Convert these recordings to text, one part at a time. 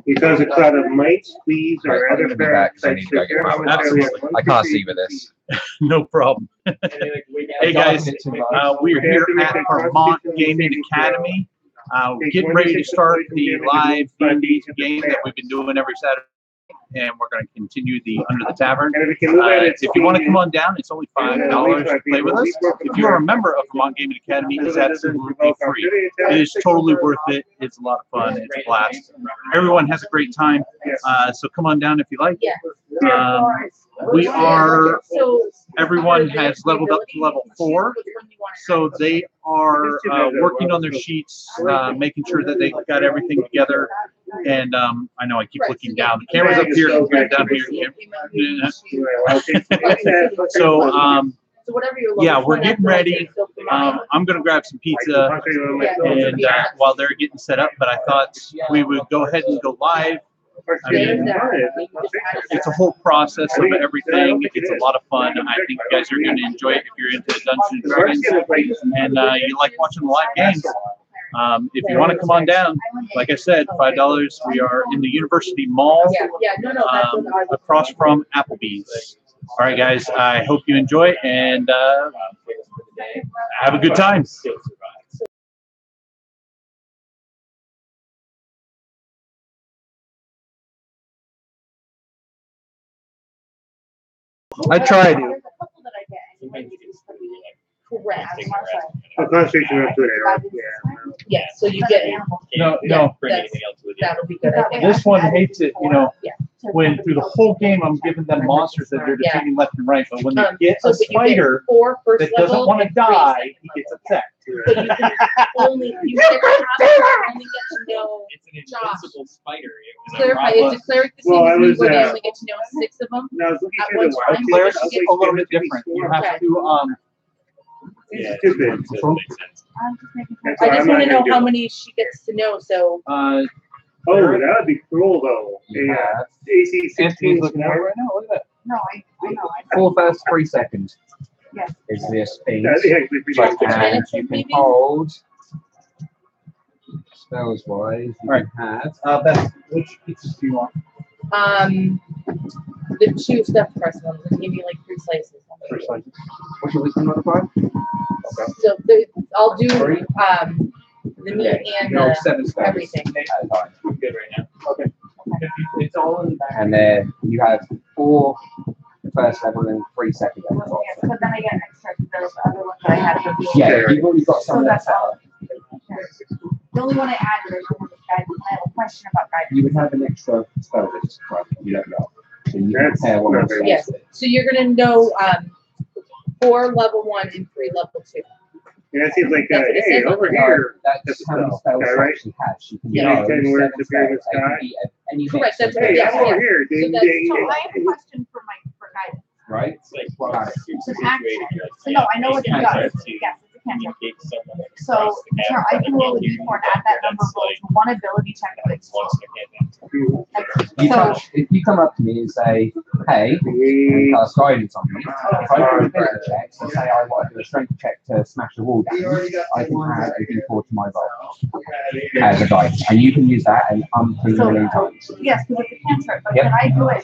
Because a cloud of mice, fleas, or Right, I'm other gonna be back 'cause I need to go get my parasites. Absolutely. I can't see with this. No problem. Hey guys, we are here at Vermont Gaming Academy. Getting ready to start the live D&D game that we've been doing every Saturday, and we're going to continue the Under the Tavern. If you want to come on down, it's only $5 to play with us. If you're a member of Vermont Gaming Academy, it's absolutely free. It is totally worth it. It's a lot of fun. It's a blast. Everyone has a great time, so come on down if you like. Everyone has leveled up to level 4, so they are working on their sheets, making sure that they got everything together. And I know I keep looking down. The camera's up here, down here. So yeah, we're getting ready. I'm gonna grab some pizza, and while they're getting set up, but I thought we would go ahead and go live. I mean, it's a whole process of everything. It's a lot of fun. I think you guys are going to enjoy it if you're into Dungeons and Dragons and you like watching live games. If you want to come on down, like I said, $5. We are in the University Mall, across from Applebee's. All right, guys. I hope you enjoy and have a good time. I tried it. Yeah, so you get No. that'll be good. This one hates it, when through the whole game I'm giving them monsters that they're defeating left and right, but when they get a spider that doesn't want to die, he gets upset. But you can only only get to know It's an invincible spider. clarify. Is the cleric the same as me, where they only get to know 6 of them at one time? Clerics is a little bit different. You have to Yeah, Stupid. makes sense. I just want to know how many she gets to know. So Oh, that would be cruel though. Yeah. AC 16 Anthony's looking at it right now. Look at that. No, I know. For the first 3 seconds. Yes. Is this speed? That'd be actually pretty And minutes, you can maybe? hold spells wise. You Right. can have. Beth, which pizzas do you want? the 2 stuffed crust ones, and give me like 3 slices. First slices. What's your wisdom modifier? So I'll do the meat and No, 7 spells. everything. At a time. I'm good right now. Okay. It's all in the back. And then you have 4 the first level and 3 second levels. But then I get extra to those other ones that I had to do. Yeah, you've already got some So of that that's all. The only one I added is one with guidance. I have a question about guidance. You would have an extra spell list, right? You don't know. So you can That's compare what not one very spell Yes. is. So you're gonna know 4 level 1 and 3 level 2. Yeah, it seems like, That's what it hey, says on over the here. That's how many spells Okay, right? she has. She can Yeah. know 10 words 7 appear in the spells. They can sky. be any Correct, mix that's of what- Hey, yeah, I'm over here. So Ding, that's- ding, So ding. I have a question for guidance. right? It's like Got it. It's an action. So no, I know what it does. Yes, it's a cantrip. So I can roll a d4 and add that number of rolls to one ability check if it's If you come up to me and say, hey, and cast guidance on me, if I do a ability check, so say I want to do a strength check to smash the wall down, I can add a d4 to my roll as a dice. And you can use that and many times. yes, because it's a cantrip, but Yep. when I do it,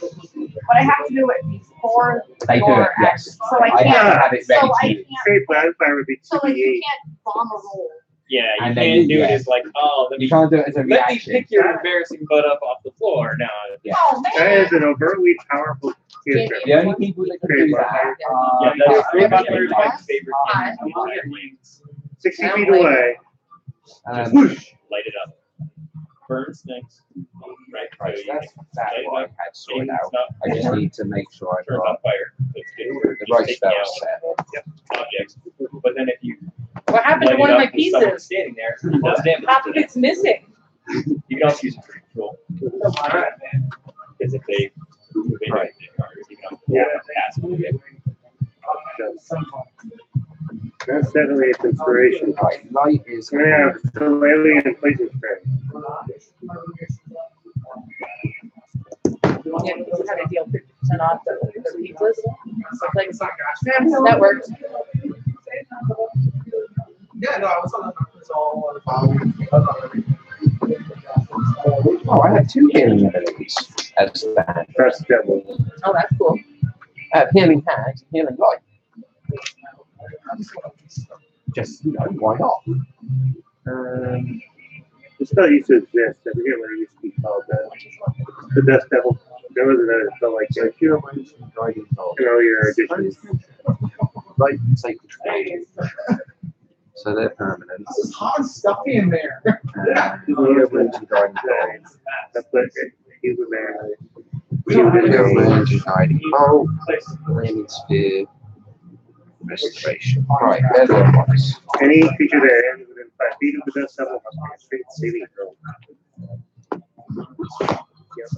but I have to do it before They do it, your yes. action. So I I can't. have to have it ready So to I use. can't. Say wildfire would be So like you 2d8. can't bomb a roll. Yeah, you And then can't do you- it as like, oh, let You me, can't do it as a let me reaction. pick your embarrassing butt up off the floor. No. Yeah. Oh That man. is an overtly powerful cantrip. The only people that can do that Yeah, are that's Everybody probably my else? favorite Fine. game. 60 feet away. Just um, light it up. Burn snakes. Right. right, So so that's that light it one up. I had sorted It's out. not- I just need to make sure I've Turn on got fire. It's good for the right taking spells out set. objects. But then if you What happened to light one it of my up with someone pieces? standing there, it does damage Half to of them. it's missing. You can also use it for control. Because if they move in, Right. you can pass it. That's definitely its inspiration. Right, light is Yeah, so alien places friend. Yeah, because it had a deal 50% off the pizzas. So it's like, that worked. Yeah, no, I was on the all about Oh, I have 2 healing abilities as that. That's devil. Oh, that's cool. I have healing hands and healing light. Just, why not? It still used to exist. I forget what it used to be called. The Dust Devil. There was another spell like that. Earlier editions. Light and sacred flame. So they're permanent. It's hot stuff in there. That's what he was there. Oh, flaming sphere. Restoration. Alright, there's the ones. Any creature that ends within 5 feet of the Dust Devil must make a straight saving throw. Yep.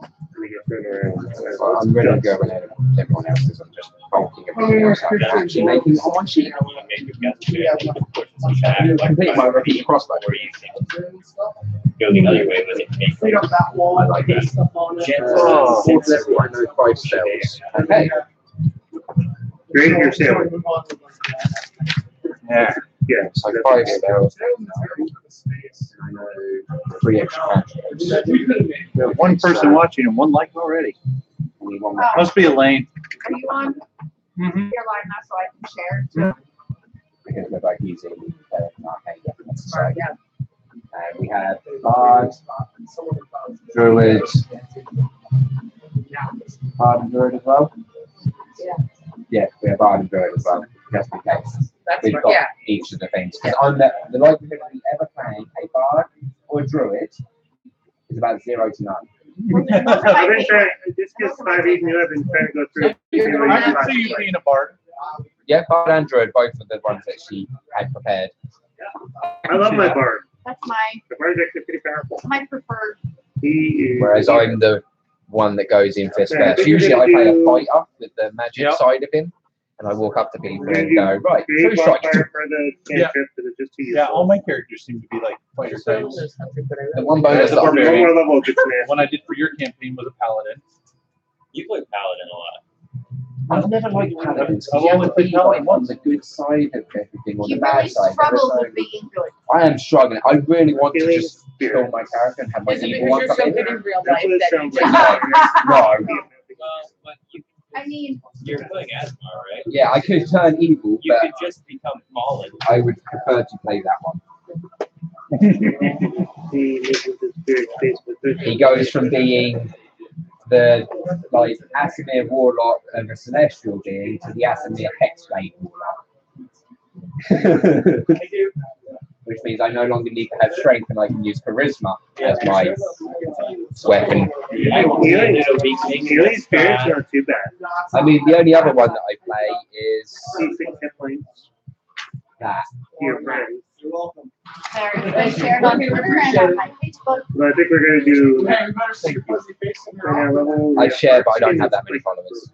Let me get turned around. Well, I'm ready to go ahead of everyone else because I'm just bulking everything else up and actually making it on one sheet. Complete my repeat crossbow. Go the other way with it. Clean up that wall. I like that. Oh, Fourth level, I know 5 spells. Okay. Great, you're sailing. Yeah. Yeah. So 5 spells. I know 3 extra cantrips. We have one person watching and one like already. Only one more. Must be Elaine. Are you on Mm-hmm. your line now so I can share? Because we're both using arcane weapons. So, Yeah. we have bards, druids, bard and druid as well. Yeah. Yeah, we have bard and druid as well, just in case. That's We've right, got yeah. each of the things. Because I'm the likelihood of me ever playing a bard or a druid is about 0 to none. I've been trying, just because 5 each new, I've been trying to go through. I can see you being a bard. Yeah, bard and druid, both of the ones that she had prepared. I love my bard. That's my The bard's actually pretty powerful. preferred. He is. Whereas I'm the one that goes in fist Yeah, I first. think you're Usually I gonna play a do- fighter with the magic Yep. side of him, and I walk up to people We're gonna and do go, right, create true strike. bonfire for the cantrip, because it's just too Yeah, all useful. my characters seem to be like fighter types. The one bonus the that One barbarian. more level gets nasty. One I did for your campaign was a paladin. You play Paladin a lot. I've never liked paladins. I've only played paladin on the good side of everything, or He the bad really side. struggles So with being good. I am struggling. I really want to Healing just spirit. kill my character and have my Is it evil because one you're come so in. good in real That's life what it that sounds you like. No. Well, but you, I mean, you're playing Asmar, right? Yeah, I could turn evil, You but could just become Fallen. I would prefer to play that one. He lives with his spirit space with He goes from being the like Asimir warlock and a celestial being to the Asimir hexblade warlock. Which means I no longer need to have strength and I can use charisma as my weapon. Healing spirit's not too bad. I mean, the only other one that I play is C6 hit points that. to your friends. You're welcome. I shared on Twitter and on my Facebook. But I think we're gonna do. Yeah, you better see your fuzzy face in your level. I share, but I don't have that many followers.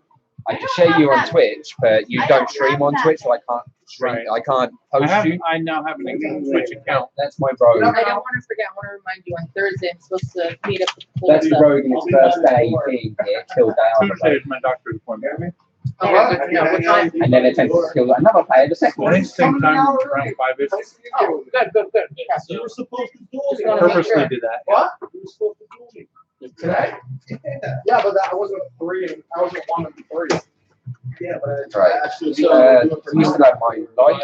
I can share you on Twitch, but you don't stream on Twitch, so I can't stream. Right. I can't post you. I now have an Twitch account. That's my rogue. I don't want to forget. I want to remind you on Thursday I'm supposed to meet up with That's the Melissa. rogue in his first day being here, killed that other Tuesday player. is my doctor's appointment. Oh, yeah, what time? And then attempted to kill another player the second Morning, one. same time, around 5-ish. Oh, good. Yeah. You were supposed to do Just it. wanna make Purposely sure. did that. What? You were supposed to do it. Today? Yeah, but I wasn't 3 and I wasn't 1 and 3. Yeah, but Right. I actually. You still have my light.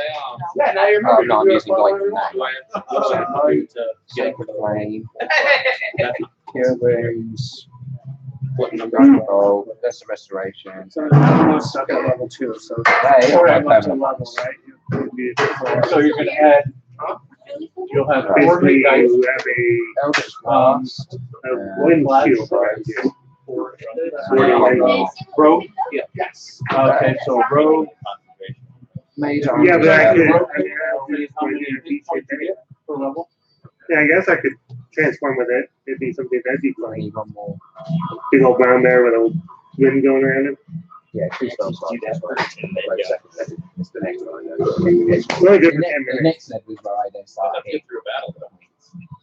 Yeah, now you Oh, remember. no, I'm you using do it light for now. whatever you want. Sacred flame. Cure wounds. Control. That's the restoration. So I'm stuck at level 2, so. Hey, Or I'm at level permanent. level, right? So you're gonna add, you'll have four Basically, big dice. you have Eldritch Blast. a wind shield around you. Rogue? Yes. Okay, so rogue. Mage Yeah, but I could. How many hit points you get per level? Yeah, I guess I could transform with it. It'd be something that'd be fun. Need one more. Big old brown bear with a wind going around him. Yeah, 2 spells. It's the next one. It's really good for 10 The minutes. next level is where I then start Get hitting. through a battle.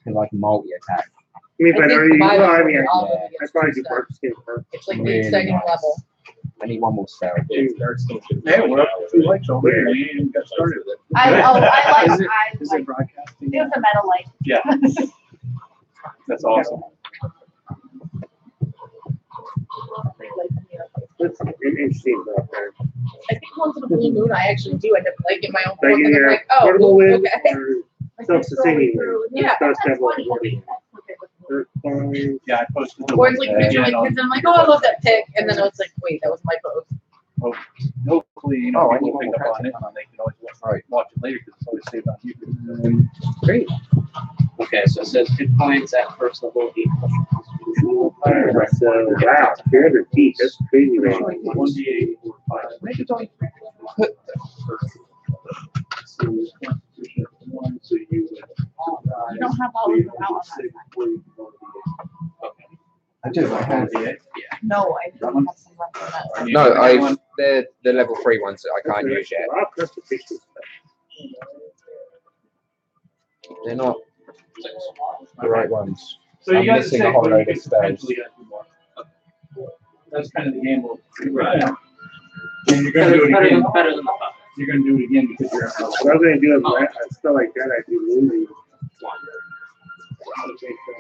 Because I can multi-attack. I mean, if I'd already, well, I mean, all of them I'd against probably two do bark skin first. It's like Really the second nice. level. I need one more spell. Hey, we're up to 2 lights already. We ain't even got started. I like, Is it broadcasting? it was a metal light. Yeah. That's awesome. That's interesting about that. I think once in a blue moon, I actually do end up liking my own Like book, in and I'm your like, oh, portable okay. wind or self-sustaining wind. Yeah. Dust devil and warning. Earth fires. Yeah, I posted the Or it's like one visual, again because I'm like, oh, I love that pick, and then I was like, wait, that was my post. hopefully, you know, Oh, I people need pick more up on it and they can always watch it later because it's always saved on YouTube. Great. Okay, so it says hit points at first level, 8 plus So, wow, 300 feet, that's crazy, man. 1d8, 4, 5. Maybe don't So you You don't have all of them out on that. I do. I have. No, I don't have some left on that. No, they're the level 3 ones that I can't use yet. Wow, customization stuff. They're not the right ones. So I'm you guys missing say a whole you load of could spells. potentially add more. That's kind of the game. Right. And you're gonna do it again. Better than the 5. You're gonna do it again because you're. What I was gonna do is stuff like that, I do movies.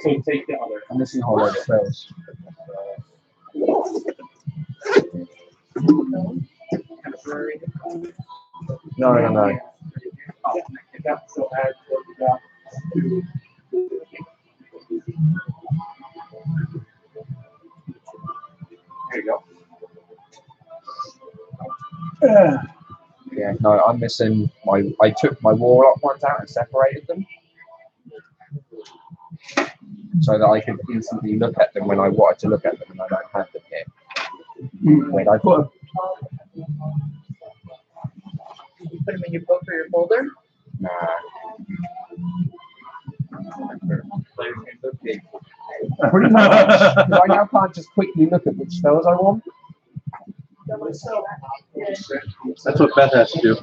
So take the other. I'm missing a whole load of spells. No. So add what we got. There you go. Yeah, no, I'm missing I took my warlock ones out and separated them. So that I could instantly look at them when I wanted to look at them and I don't have them here. Wait, I put You put them in your book or your folder. Nah. Pretty much. 'Cause I now can't just quickly look at which spells I want. That's what Beth has to do.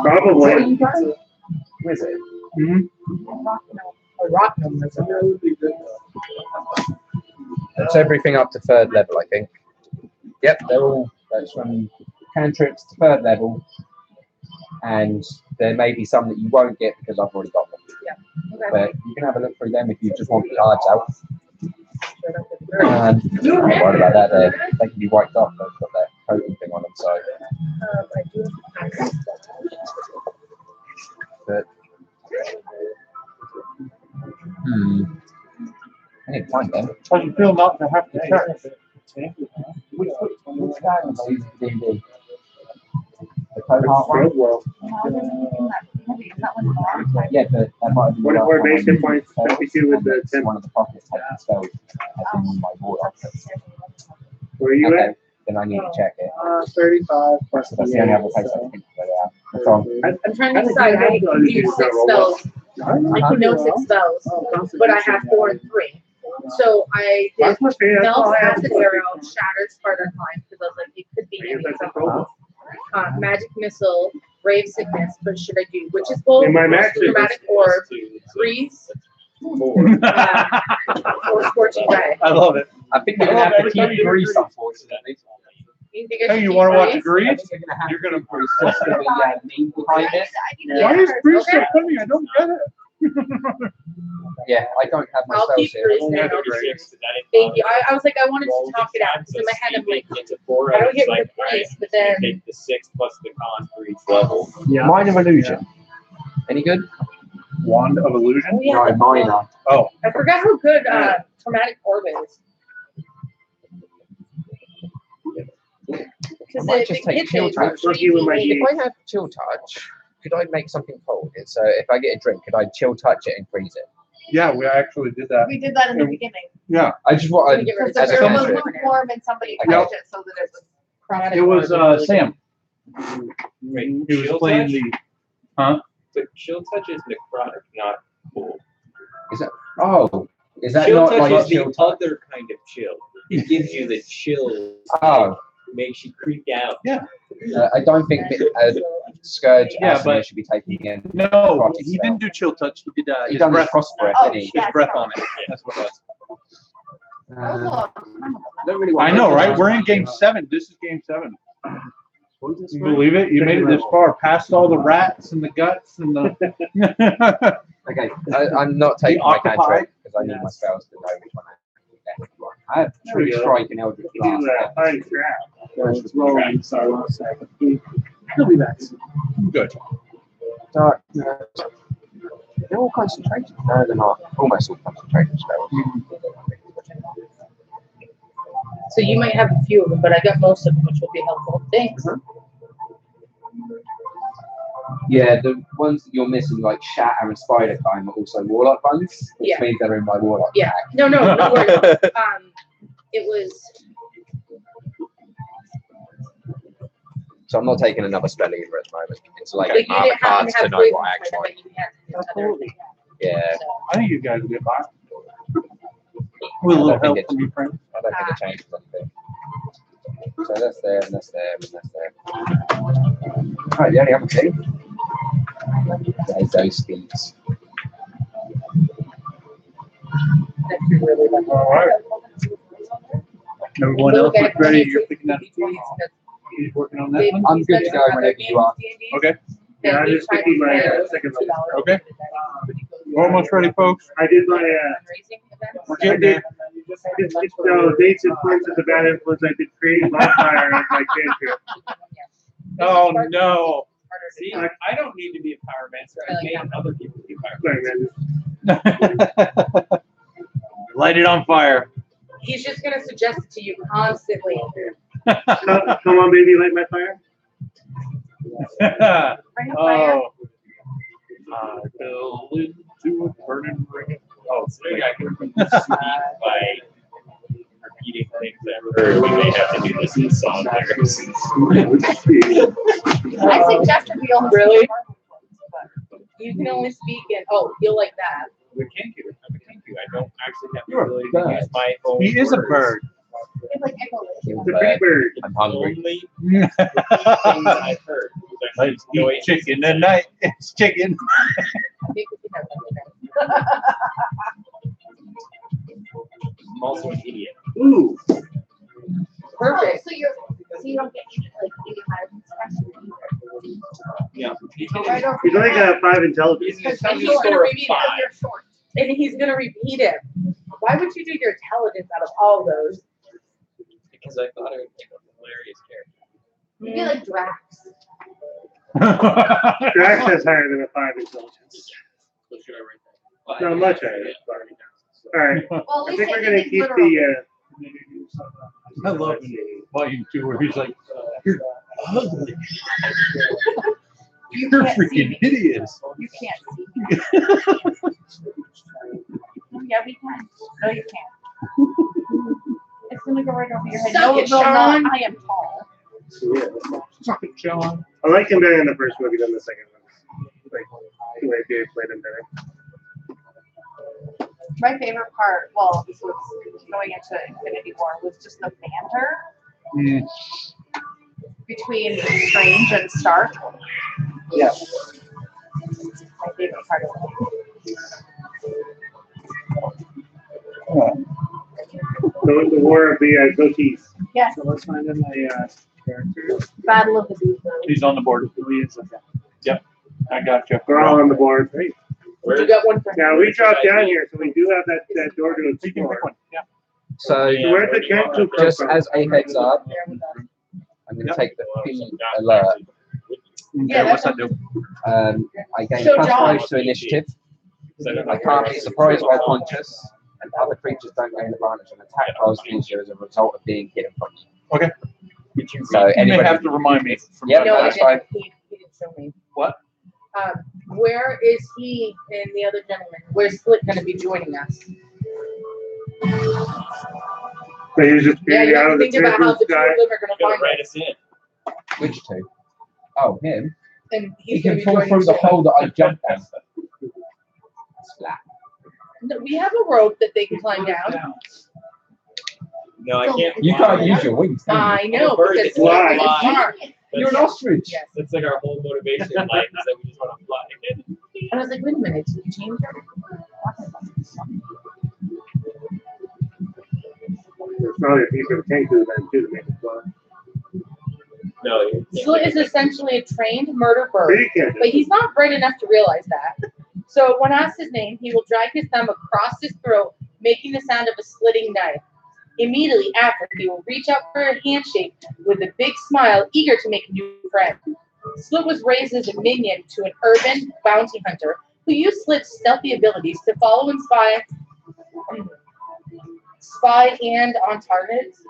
Probably. Is it? A rock number. That's everything up to 3rd level, I think. Yep, that's from cantrips to 3rd level. And there may be some that you won't get because I've already got them. Okay. But you can have a look through them if you just want the cards out. And don't worry about that, they can be wiped off, they've got that coating thing on them, so. But, I need to find them. How do you feel not to have to check? Which guy was using D&D? The Cohort one? Well, Yeah, but that might have been the last 44 time I base hit used points, spells, 52 with and the it's 10. one of the pockets had the spells as in my warlock. where are you Okay, at? then I need to check it. 35 plus So that's the only other place I think to go out. That's all. I'm trying to decide. I can use 6 spells. I can know 6 spells, but I have 4 and 3. So I did Mel's Acid Arrow, Shattered Sparta Climb, because I was like, it could be any of Magic Missile, Brave Sickness, but should I do Witch's Bolt, In my max is- Dramatic Orb, Freeze, or Scorching Ray? I love it. I think you're gonna have to keep Grease, unfortunately. You think I Hey, should you keep want to watch Freeze? Grease? I think you're gonna have You're gonna. Grease just for the name behind it. Why is Grease so Okay. funny? I don't get it. Yeah, I don't have my I'll spells keep here. Grease then. I'll keep Grease. Thank you. I was like, I wanted to talk it out, because in my head, I'm like, I don't get rid of Grease, but then. Take the 6 plus the con for each level. Yeah. Mine of Illusion. Any good? Wand of Illusion? Oh, yeah. No, minor. Oh, I forgot how good Traumatic Orb is. I Because might if just it take hits Chill it, Touch. it's easy. If I have Chill Touch, could I make something cold? So if I get a drink, could I Chill Touch it and freeze it? yeah, we actually did that. We did that in the beginning. Yeah, I just want Because as the a beer was cantrip. lukewarm and somebody Okay. touched it so that it was cracked. it was Sam. Wait, He was Chill playing Touch? the. But Chill Touch is necrotic, not cool. Oh, is that Chill not Touch like is Chill the Touch? other kind of chill. It gives you the chill. Oh, Makes you creep out. I don't think that Scourge Yeah, Asthma but- should be taking in. No, necrotic he spell. didn't do chill touch. He did He his done his breath. cross breath, Oh, didn't he? His breath on it. That's what it was. Don't really want I know, right? We're in game 7. This is game 7. You believe it? You made it this far, past all the rats and the guts and the. Okay, I'm not taking my cantrip because I need my spells to know which one I have. True Strike and Eldritch Blast. Fine trap. It's rolling, so I won't say. He'll be back. Good. Darkness. They're all concentration. No, they're not. Almost all concentration spells. So you might have a few of them, but I got most of them, which will be helpful. Thanks. Yeah, the ones that you're missing, like Shatter and Spider Climb, are also Warlock ones, which Yeah. means they're in my Warlock. Yeah. No worries. It was. So I'm not taking another spell either at the moment. It's like Like you my didn't have cards to to have know poison what type, action. but you had to do other things. Yeah. So, I think you guys will get by. With a little help from your friends. I don't think it changes anything. So that's there, and that's there, and that's there. Alright, the only other thing. There's those speeds. that's really like, All right. Everyone else Okay, is ready. okay, You're picking up. D20s, He's working on that Maybe one. I'm he's good to got go some whenever other you are. games, D&D. Okay. Yeah, I'm Then just he picking my tries to second play level. $2. Okay. We're almost ready, folks. I did my Fundraising events. We're getting there. no dates and points of the bad influence. I did creating bonfire as my cantrip. Oh, no. See, I don't need to be a pyromancer. I made other people be Sorry, pyromancers. man. Light it on fire. He's just gonna suggest it to you constantly. Come on, baby, light my fire. Bring a fire. Oh. I fell into a burning ring. Oh, so maybe I can speak by repeating things I've heard. We may have to do this in song lyrics. I suggested we all Really? You can only speak in. Oh, you'll like that. I'm a kenku. I don't actually have the You're a ability bird. to use my own He is a words. bird. It's like echoless. It's a pretty bird. I'm hungry. Only things I've heard. Let's eat chicken tonight. It's chicken. I think we can have that. I'm also an idiot. Ooh. Perfect. So you don't get like any higher expression either. Yeah. He's only got 5 intelligence. He's And a he's gonna score of repeat it 5. because you're short. And he's gonna repeat it. Why would you do your intelligence out of all those? Because I thought it would make a hilarious character. You'd be like Drax. Drax has higher than a 5 intelligence. So should I write that? Not much higher. Alright. Well, I at think least we're gonna it's keep literal. the I love Volume 2 where he's like, you're ugly. You You're can't see freaking me. hideous. You can't see me. Yeah, we can. No, you can't. It's gonna go right over your head. Suck No, it, no, Sean. not. I am tall. Suck it, John. I like him better in the first movie than the second one. Like the way Dave played him better. My favorite part, well, this was going into Infinity War, was just the banter Mm. between Strange and Stark. Yeah. My favorite part of The war of the cookies. Yes, So let's find in my characters. Battle of the Bees. He's on the board. Yep. I got you. We're all on the board. Right? You got one for him. Now we drop down here, so we do have that door to You can explore. pick one. Yeah. So, Yeah. Where'd the cat come just from? as a heads up, There with us. I'm going to Yep. take the P alert. Okay, what's that do? I gain So, plus John- 5 to initiative. I can't be surprised while conscious, and other creatures don't gain advantage on attack rolls against you as a result of being hidden from you. Okay. So You may anybody, have to remind me from Yep. my No, I last time. didn't. He didn't show me. What? Where is he and the other gentleman? Where's Slick gonna be joining us? So you're just Yeah, peering you out have to of the think about how clear the two sky. of them are gonna You gotta find write us. us in. which two? Oh, him. And He he's gonna can be fall joining through the us. hole that I jumped down. Splat. No, we have a rope that they can climb down. No, I can't. You fly. can't use your wings. Can you? I know, Bird because is fly. it's smart. You're an That's- ostrich. Yes. That's like our whole motivation in life is that we just want to fly. I was like, wait a minute, did you change everything? There's probably a piece of kangaroo then too to make it fly. No, you can't. Slit is essentially a trained murder bird, But you can't. but he's not bright enough to realize that. So when asked his name, he will drag his thumb across his throat, making the sound of a slitting knife. Immediately after, he will reach out for a handshake with a big smile, eager to make a new friend. Slit was raised as a minion to an urban bounty hunter who used Slit's stealthy abilities to follow and spy and on targets.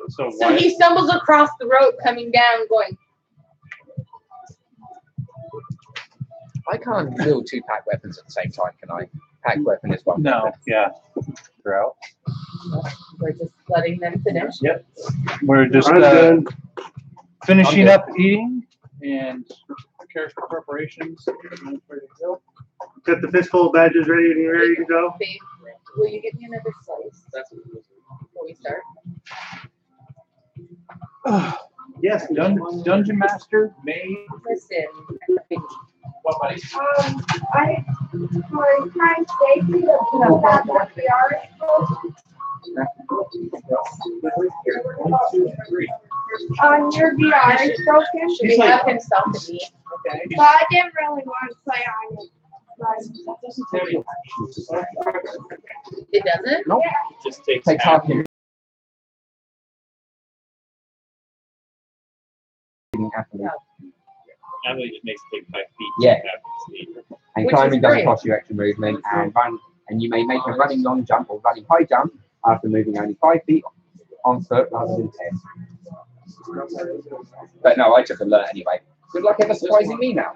So So he stumbles across the road coming down, going, I can't wield two pack weapons at the same time, can I? Pack weapon is one. no, weapon. yeah. They're out. we're just letting them finish. Yep. We're just I'm done. finishing I'm up eating and prepare for preparations. Got the fistful of badges ready and you're ready to go? Babe, will you give me another slice before we start? Yes. Dungeon Master may. Listen. What, buddy? I for time safety the fact that we are your VR is broken. Should we have him stop the meet? Okay. But I didn't really want to play on it. It doesn't? Nope. Just takes Take half. half your athlete. Emily just makes it take 5 feet. Yeah. to have it speed. And Which climbing is doesn't great. cost you extra movement and run, and you may make a running long jump or running high jump after moving only 5 feet on foot rather than 10. But no, I took a learn anyway. Good luck ever surprising me now.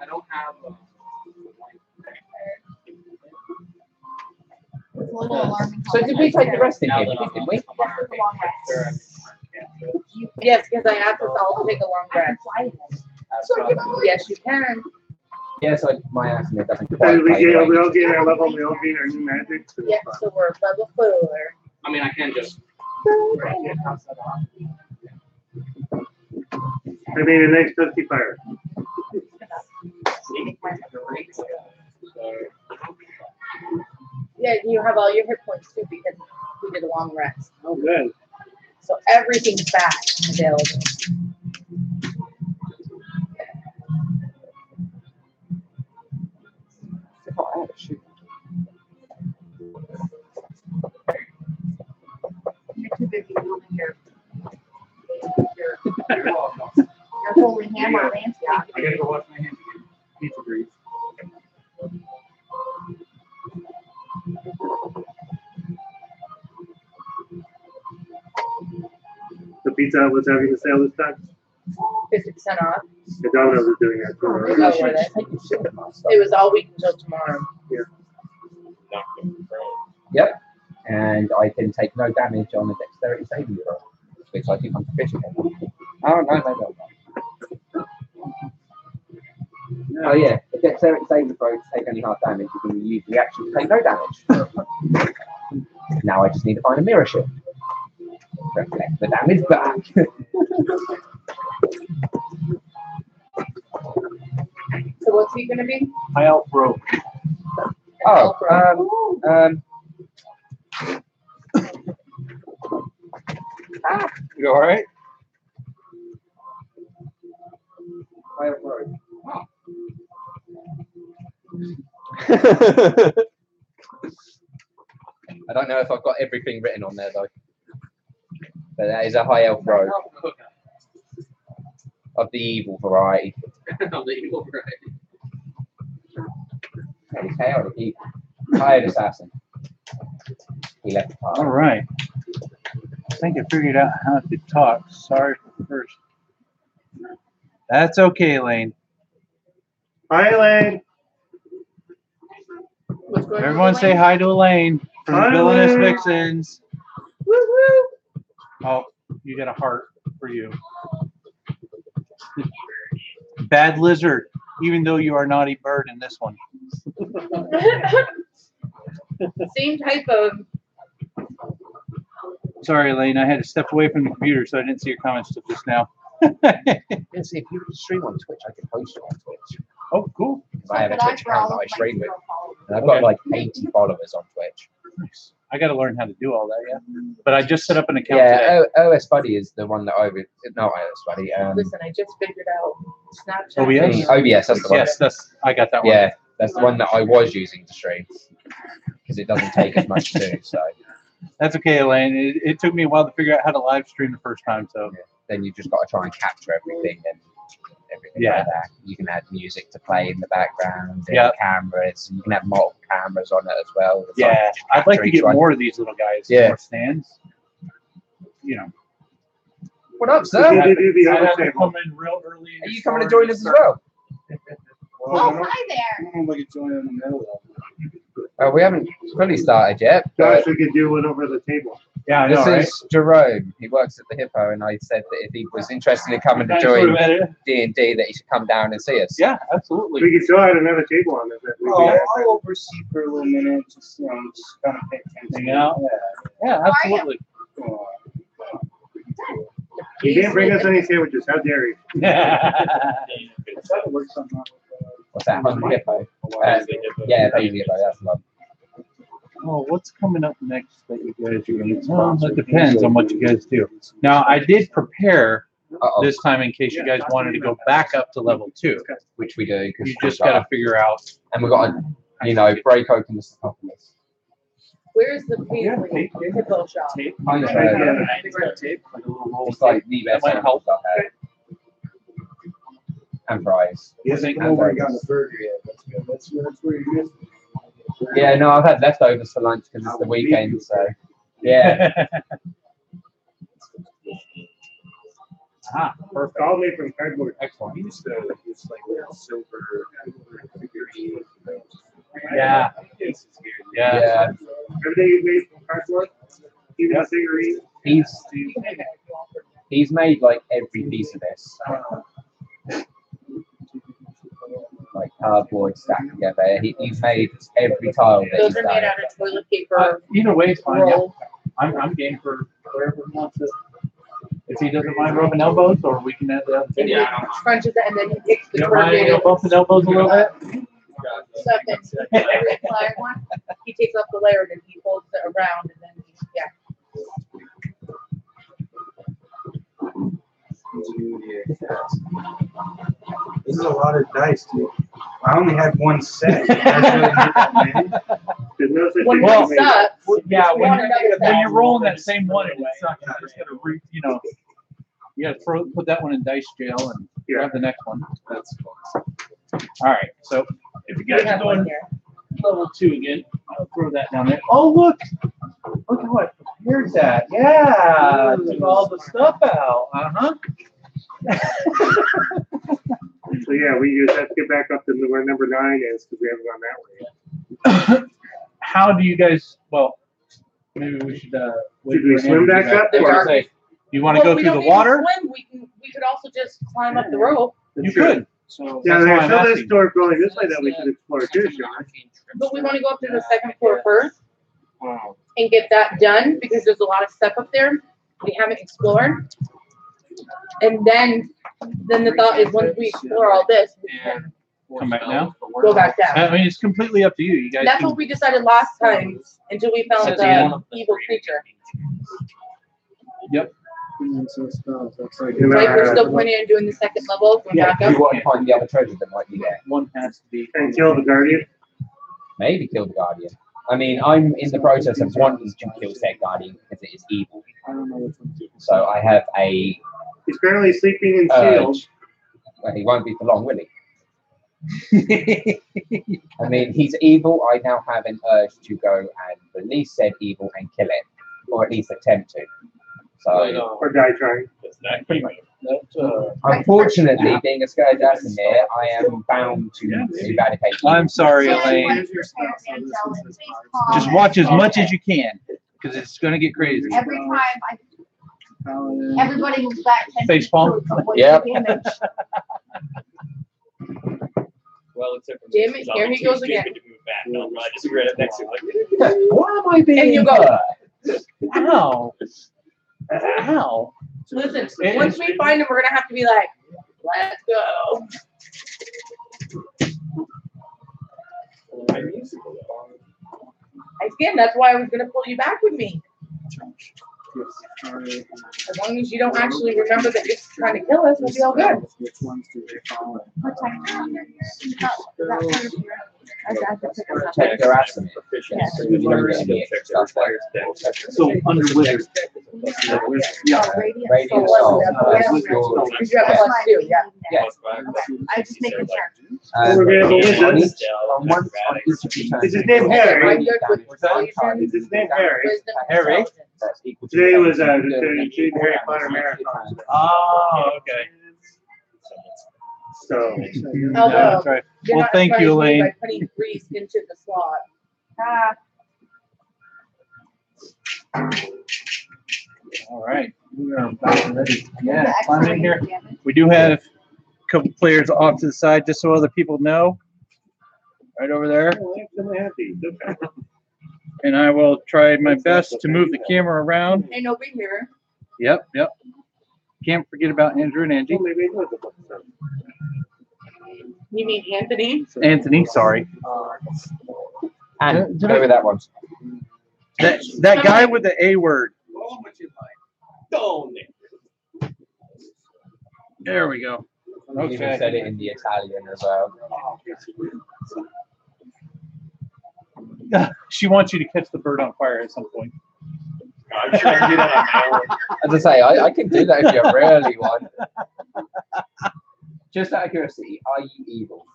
It's a little alarming. So did we take the rest in here, didn't we? Yes, it's a long rest. Yes, because I asked us all to take a long I can rest. fly in it. Yes, you can. Yes, my asthma doesn't We quite play the way- all gain our level, we all gain our new magic. So Yeah, so we're level 4. I mean, I can just. I mean, the next Dusty Fire. Yeah, you have all your hit points too because we did a long rest. Oh, good. So everything's back available. Oh, shoot. You're too busy moving your holy hammer landscape. I gotta go wash my hands again. Pizza grease. The Pizza Hut was having a sale this time. 50% off. The Domino's is doing that too. Oh, right? were they? It was all week until tomorrow. Knock them prone. Yep. And I can take no damage on the dexterity saving throw, which I think I'm proficient in. Oh, no. Oh, yeah. The dexterity saving throw to take only half damage, you can use the action to take no damage. Now I just need to find a mirror shift. Reflect the damage back. So what's he gonna be? High elf rope. You all right? I don't know if I've got everything written on there though. But that is a high elf rogue of the evil variety. Chaotic evil. Hired assassin. He left the All party. right. I think I figured out how to talk. Sorry for the first. That's okay, Lane. Hi, Elaine. What's going on? Everyone say hi to Elaine from Hi, Villainous Elaine. Vixens. Woo-hoo. Oh, you got a heart for you. Bad lizard, even though you are naughty bird in this one. Same type of. Sorry, Elaine, I had to step away from the computer, so I didn't see your comments till just now. And see if you can stream on Twitch, I can post you on Twitch. Oh, cool. I have a Twitch account that I stream with. And I've got like 80 followers on Twitch. I got to learn how to do all that. Yeah, but I just set up an account today. Yeah, OS Buddy is the one that not OS Buddy. Listen, I just figured out Snapchat. OBS? OBS, that's the one. Yes, I got that one. Yeah, that's the one that I was using to stream because it doesn't take as much to do. So that's okay, Elaine. It took me a while to figure out how to live stream the first time. So then you just got to try and capture everything and everything Yeah. like that. You can add music to play in the background. Yeah. Cameras. You can have multiple cameras on it as well. It's yeah, just I'd like capture to each get one. more of these little guys. Yeah. More stands. You know. What up, We sir? need to do the I'd other have to table. come in real early. Are you coming to join us as well? Oh, hi there. I don't know if I could join in the middle of We haven't fully started yet. Gosh, But we could do it over the table. Yeah, I this know, right? is Jerome. He works at the Hippo, and I said that if he was interested in coming to Thanks for join the- D&D, that he should come down and see us. Yeah, absolutely. We could still add another table on this. if we Oh, did. I'll oversee for a little minute, just kind of pay attention. Hang out. Yeah, absolutely. You didn't bring us any sandwiches. How dare you? What's that? Hungry Hippo? Yeah, Baby Hippo. That's the one. Oh, what's coming up next that you guys are going to? Well, it depends on what you guys do. Now, I did prepare Uh-oh. this time in case you guys wanted to go back up to level 2. Which we do. 'Cause You just got to figure out. And we've got to, break open the sarcophagus. Where's the Paisley Hippo shop? Kind of, it's like the best That might help. stuff I had. And fries. He hasn't come over and gotten a burger yet. That's where you missed it. Yeah, no, I've had leftovers for lunch because it's the weekend, so yeah. Ah, perfect. All made from cardboard. Excellent. We used to use like silver figurine. Yeah. Yeah. Yeah. Everything is made from cardboard. Even the figurine. He's made like every piece of this. Like cardboard stacked together. He's made every tile that Those he's are made done. out of toilet paper. Either way, it's fine. Yeah. Roll. I'm game for wherever he wants it. If he doesn't mind rubbing elbows, or we can add the other And thing. he crunches it and then he takes the You don't mind corrugated bumping elbows a little bit? stuff and every entire one. He takes off the layer and he folds it around and then This is a lot of dice, dude. I only had one set. You guys really need that many? There's no such when thing Well, as it made. sucks, Yeah, when you're rolling that same one and it sucks, you're just gonna you gotta put that one in dice jail and grab the next one. That's All right, so if you we guys are have one going here. level 2 again, I'll throw that down there. Oh, look at what, here's that. Yeah, took all the stuff out. So yeah, we just have to get back up to where number 9 is because we haven't gone that way yet. How do you guys? Well, maybe we should. Wait Should we for swim Andrew back to up, go. or- Say, you want to go we through don't the need to water? swim. We could also just climb up the rope. You could. So Yeah, that's why there's I'm another asking. store going this way that we should explore too, Sean. But we want to go up to the second floor first and get that done because there's a lot of stuff up there we haven't explored. And then the thought is once we explore all this, we can Come back now. go back down. I mean, it's completely up to you. You guys. That's can, what we decided last time until we found the evil creature. Yep. And, Like we're still planning on doing the second level, going Yeah, back If you up. want to find the other treasure that might be there. One has to be. and kill the guardian. Maybe kill the Guardian. I mean, I'm in the process of wanting to kill said Guardian because it is evil. So I have a He's currently sleeping in sealed. urge. Well, he won't be for long, will he? I mean, he's evil. I now have an urge to go and release said evil and kill it, or at least attempt to. So, Or die trying. unfortunately, being a scourge here, I am bound to eradicate evil. I'm sorry, So Elaine. everyone just stand still and please calm. Just watch as much as you can, because it's gonna get crazy. Every time everybody moves back 10 Face feet palm? to avoid Yep. the damage. Well, except for Damn it, here he goes again. To move back. No, I just read it next to him. Like, Why am I being And you go. hurt? Ow. Ow. Listen, once we find him, we're gonna have to be like, let's go. skin. That's why I was gonna pull you back with me. As long as you don't actually remember that you're trying to kill us, we'll be all good. Which ones do they follow? Check their estimate. So under wizard. Yeah. Radiant So soul. what? You have +2, yeah. Yeah. I just making sure. We're gonna go with On this. each of each of your turns, Is his name Harry? I'm good with Is his name Harry? wisdom and Harry? intelligence. That's equal to Today was the the Harry damage. Potter marathon. Oh, okay. So Yeah, Although, that's right. you're Well, not thank you, surprising me Elaine. by putting 3s into the slot. All right. We are about ready. Yeah, climb in here. We do have a couple players off to the side just so other people know. Right over there. I'm happy. Okay. And I will try my best to move the camera around. Ain't nobody here. Yep, yep. Can't forget about Andrew and Angie. Well, maybe it was a book, so. You mean Anthony? Anthony, sorry. And go with that one. That guy with the A word. There we go. You even said it in the Italian as well. She wants you to catch the bird on fire at some point. I'm sure I can do that on my own. As I say, I can do that if you really want. Just out of curiosity, are you evil?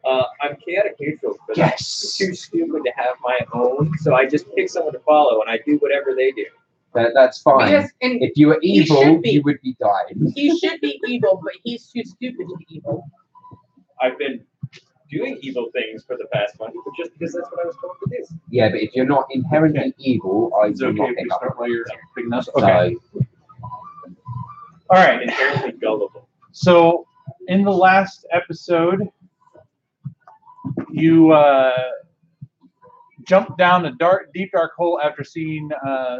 I'm chaotic neutral, but Yes. I'm too stupid to have my own, so I just pick someone to follow, and I do whatever they do. That's fine. Yes, and If you were He evil, should be. you would be dying. he should be evil, but he's too stupid to be evil. I've been doing evil things for the past month, but just because that's what I was told to do. Yeah, but if you're not inherently evil, I It's will okay not if pick you up. start while you're big enough. So, Okay. All I'm right. inherently gullible. So in the last episode, you jumped down a deep dark hole after seeing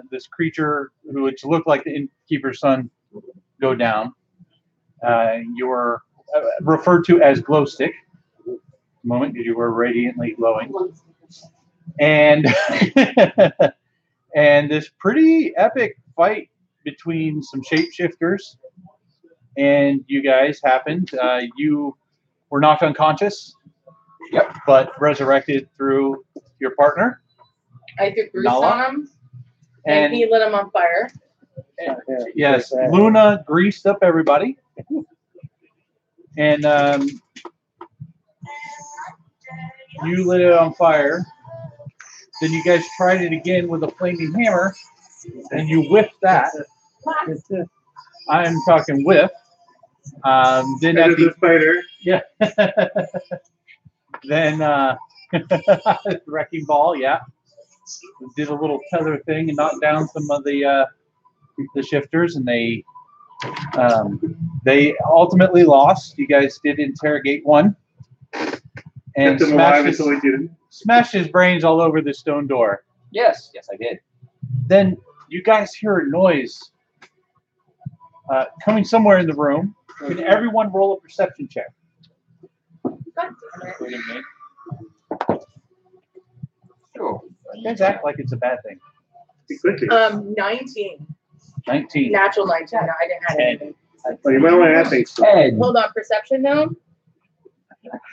this creature which looked like the innkeeper's son go down. You were referred to as glow stick. Moment because you were radiantly glowing, and and this pretty epic fight between some shapeshifters and you guys happened. You were knocked unconscious. Yep. But resurrected through your partner. I threw grease Nala? on him, and he lit him on fire. Yes, Luna greased up everybody. And you lit it on fire. Then you guys tried it again with a flaming hammer, and you whiffed that. I'm talking whiff. Then at the spider. Yeah. Then wrecking ball, yeah. Did a little tether thing and knocked down some of the shifters, and they ultimately lost. You guys did interrogate one and Kept him alive until he didn't. smashed his brains all over the stone door. yes, I did. Then you guys hear a noise coming somewhere in the room. Can everyone roll a perception check? Including me. Sure. You guys act like it's a bad thing. 19. 19. Natural 19. No, I didn't have anything. Well, you might want to add things. 10. Hold on, perception now?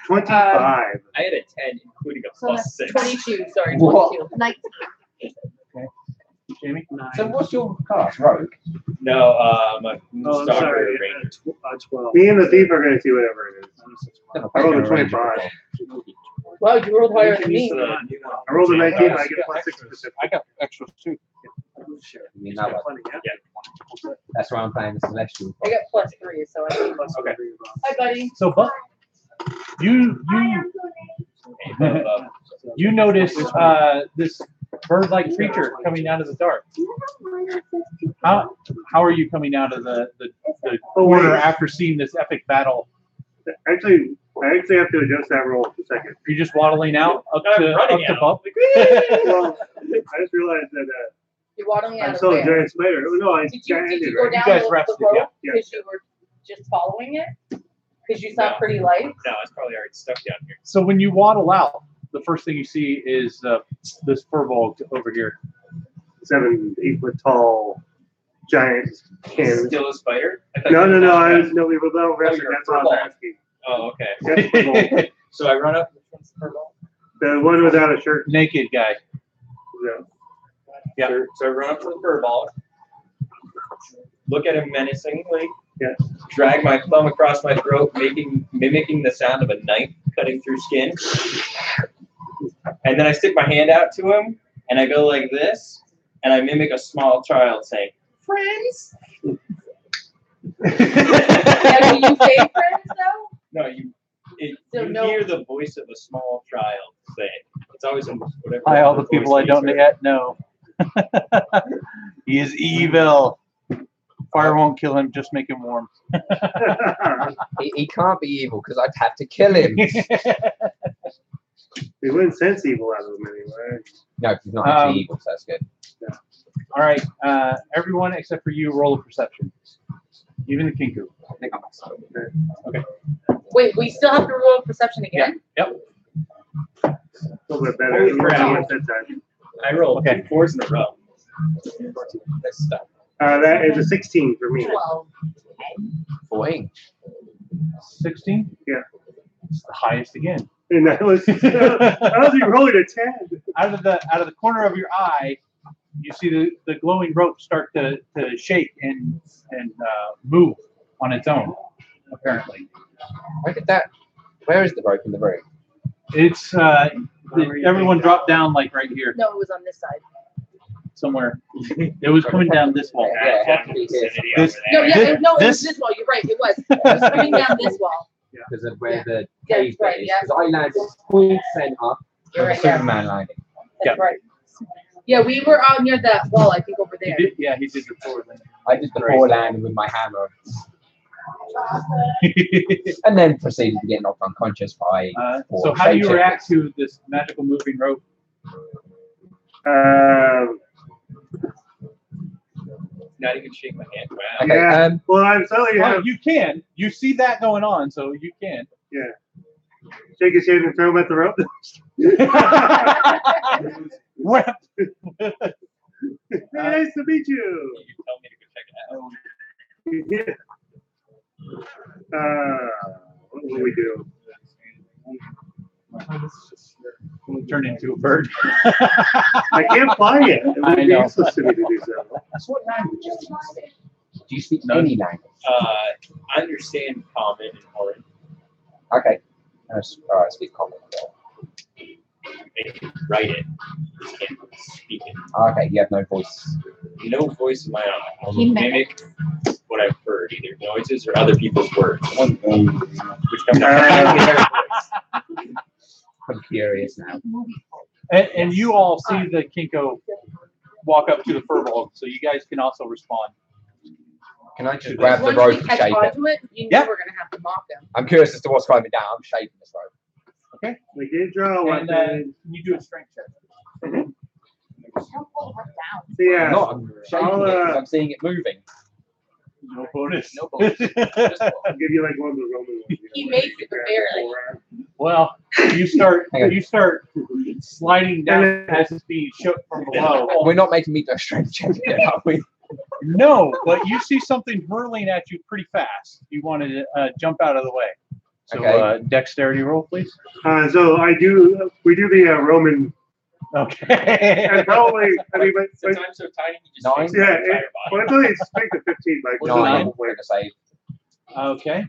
25. I had a 10, including a So plus 6. 22, sorry, What? 22. 19. Jamie? So what's your class? Rogue? No, I'm a Oh, I'm stalker sorry. ranger. 12. Me and the thief are going to see whatever it is. I rolled a 25. Wow, you rolled higher than me. I rolled a 19. I get plus 6 specific. I got extras too. You mean that one? That's why I'm playing the Celestial. I got plus 3, so I think. Okay. Hi, buddy. So, but you you notice this bird-like creature coming out of the dark. How are you coming out of the corner after seeing this epic battle? Actually, I actually have to adjust that roll for a second. You're just waddling out up I'm to running out. Bump. Well, I just realized that You're waddling out I'm of still a where? giant spider. Oh, no, I Did you ended, go right? down guys the rested, road yeah. because you were just following it? Because you saw pretty lights? No, it's probably already stuck down here. So when you waddle out, the first thing you see is this furbolg over here. 7, 8 foot tall, giant cannon. Still a spider? No, we were about wrestling. That's what I was asking. Oh, okay. Yeah, So I run up. What's the purple? the one without a shirt. Naked guy. Yeah. Yeah. So I run up to the furball, look at him menacingly, Yeah. drag my thumb across my throat, mimicking the sound of a knife cutting through skin. And then I stick my hand out to him, and I go like this, and I mimic a small child saying, "Friends." Now, do you say friends though? No, you So no- hear the voice of a small child say it. It's always whatever. Hi, all the people I voice don't is. yet know. He is evil. Fire won't kill him, just make him warm. He can't be evil because I'd have to kill him. We wouldn't sense evil out of him anyway. No, he's not actually evil, so that's good. All right, everyone except for you, roll a perception. Even the Kinku. I think I'm excited. Okay. Wait, we still have to roll perception again? Yep. A little bit better. Holy We were crap. at that time. I rolled Okay. 2 4s in a row. Let's stop. That is a 16 for me. 12. 14. 16? Yeah. It's the highest again. And that was rolling a 10. Out of the corner of your eye, you see the glowing rope start to shake and move on its own, apparently. Where is the rope in the room? It's everyone dropped down like right here No, it was on this side. somewhere. It was coming down this wall. Yeah, it has to be here. This- No, yeah, This- it was this- this wall. You're right. It was. It was coming down this wall. Because of where the Yeah, cave right, is. yeah. Because I landed point center You're where right, the yeah. Superman landing. That's right. Yeah, we were out near that wall, I think, over He there. did, yeah, he did the forward I did the four landing with my hammer and then proceeded to get knocked unconscious by So how do you react to this magical moving rope? Not even shake my hand. Wow. Okay, Yeah. Well, I'm telling you, Oh, you can. You see that going on, so you can. shake his hand and throw him at the rope. Well, Nice to meet you. You tell me to go check it out. What will we do? turn into a bird. I can't fly yet. It would be I know. useless to me to do so. That's what languages do you speak? Do you speak None. any language? I understand common and foreign. Okay. I speak common. They can write it. Just can't speak it. Okay, you have no voice. No voice of my own. I'll He mimic what I've heard, either noises or other people's words, which come from I'm curious now. And you all see the Kinko walk up to the furball, so you guys can also respond. Can I just grab the Once rope we and catch shape it? onto it, you Yeah. know we're gonna have to mock them. I'm curious as to what's coming down. I'm shaping this rope. We did draw one. And can you do a strength check? Don't pull it down. Yeah. I'm not. I'm shaping I'll, it because I'm seeing it moving. No bonus. No bonus. Just I'll give you like one of the Roman ones. He makes it barely. Well, you start sliding down as it's being shook from below. We're not making me do a strength check here, are we? No, but you see something hurling at you pretty fast. You want to jump out of the way. So Okay. dexterity roll, please. So we do the Roman, Okay. and probably, I mean, but, Since I'm so tiny, he just Nine? takes my yeah, entire well, body. until you make the 15, like, Was it No, nine? I'm going to say. Okay.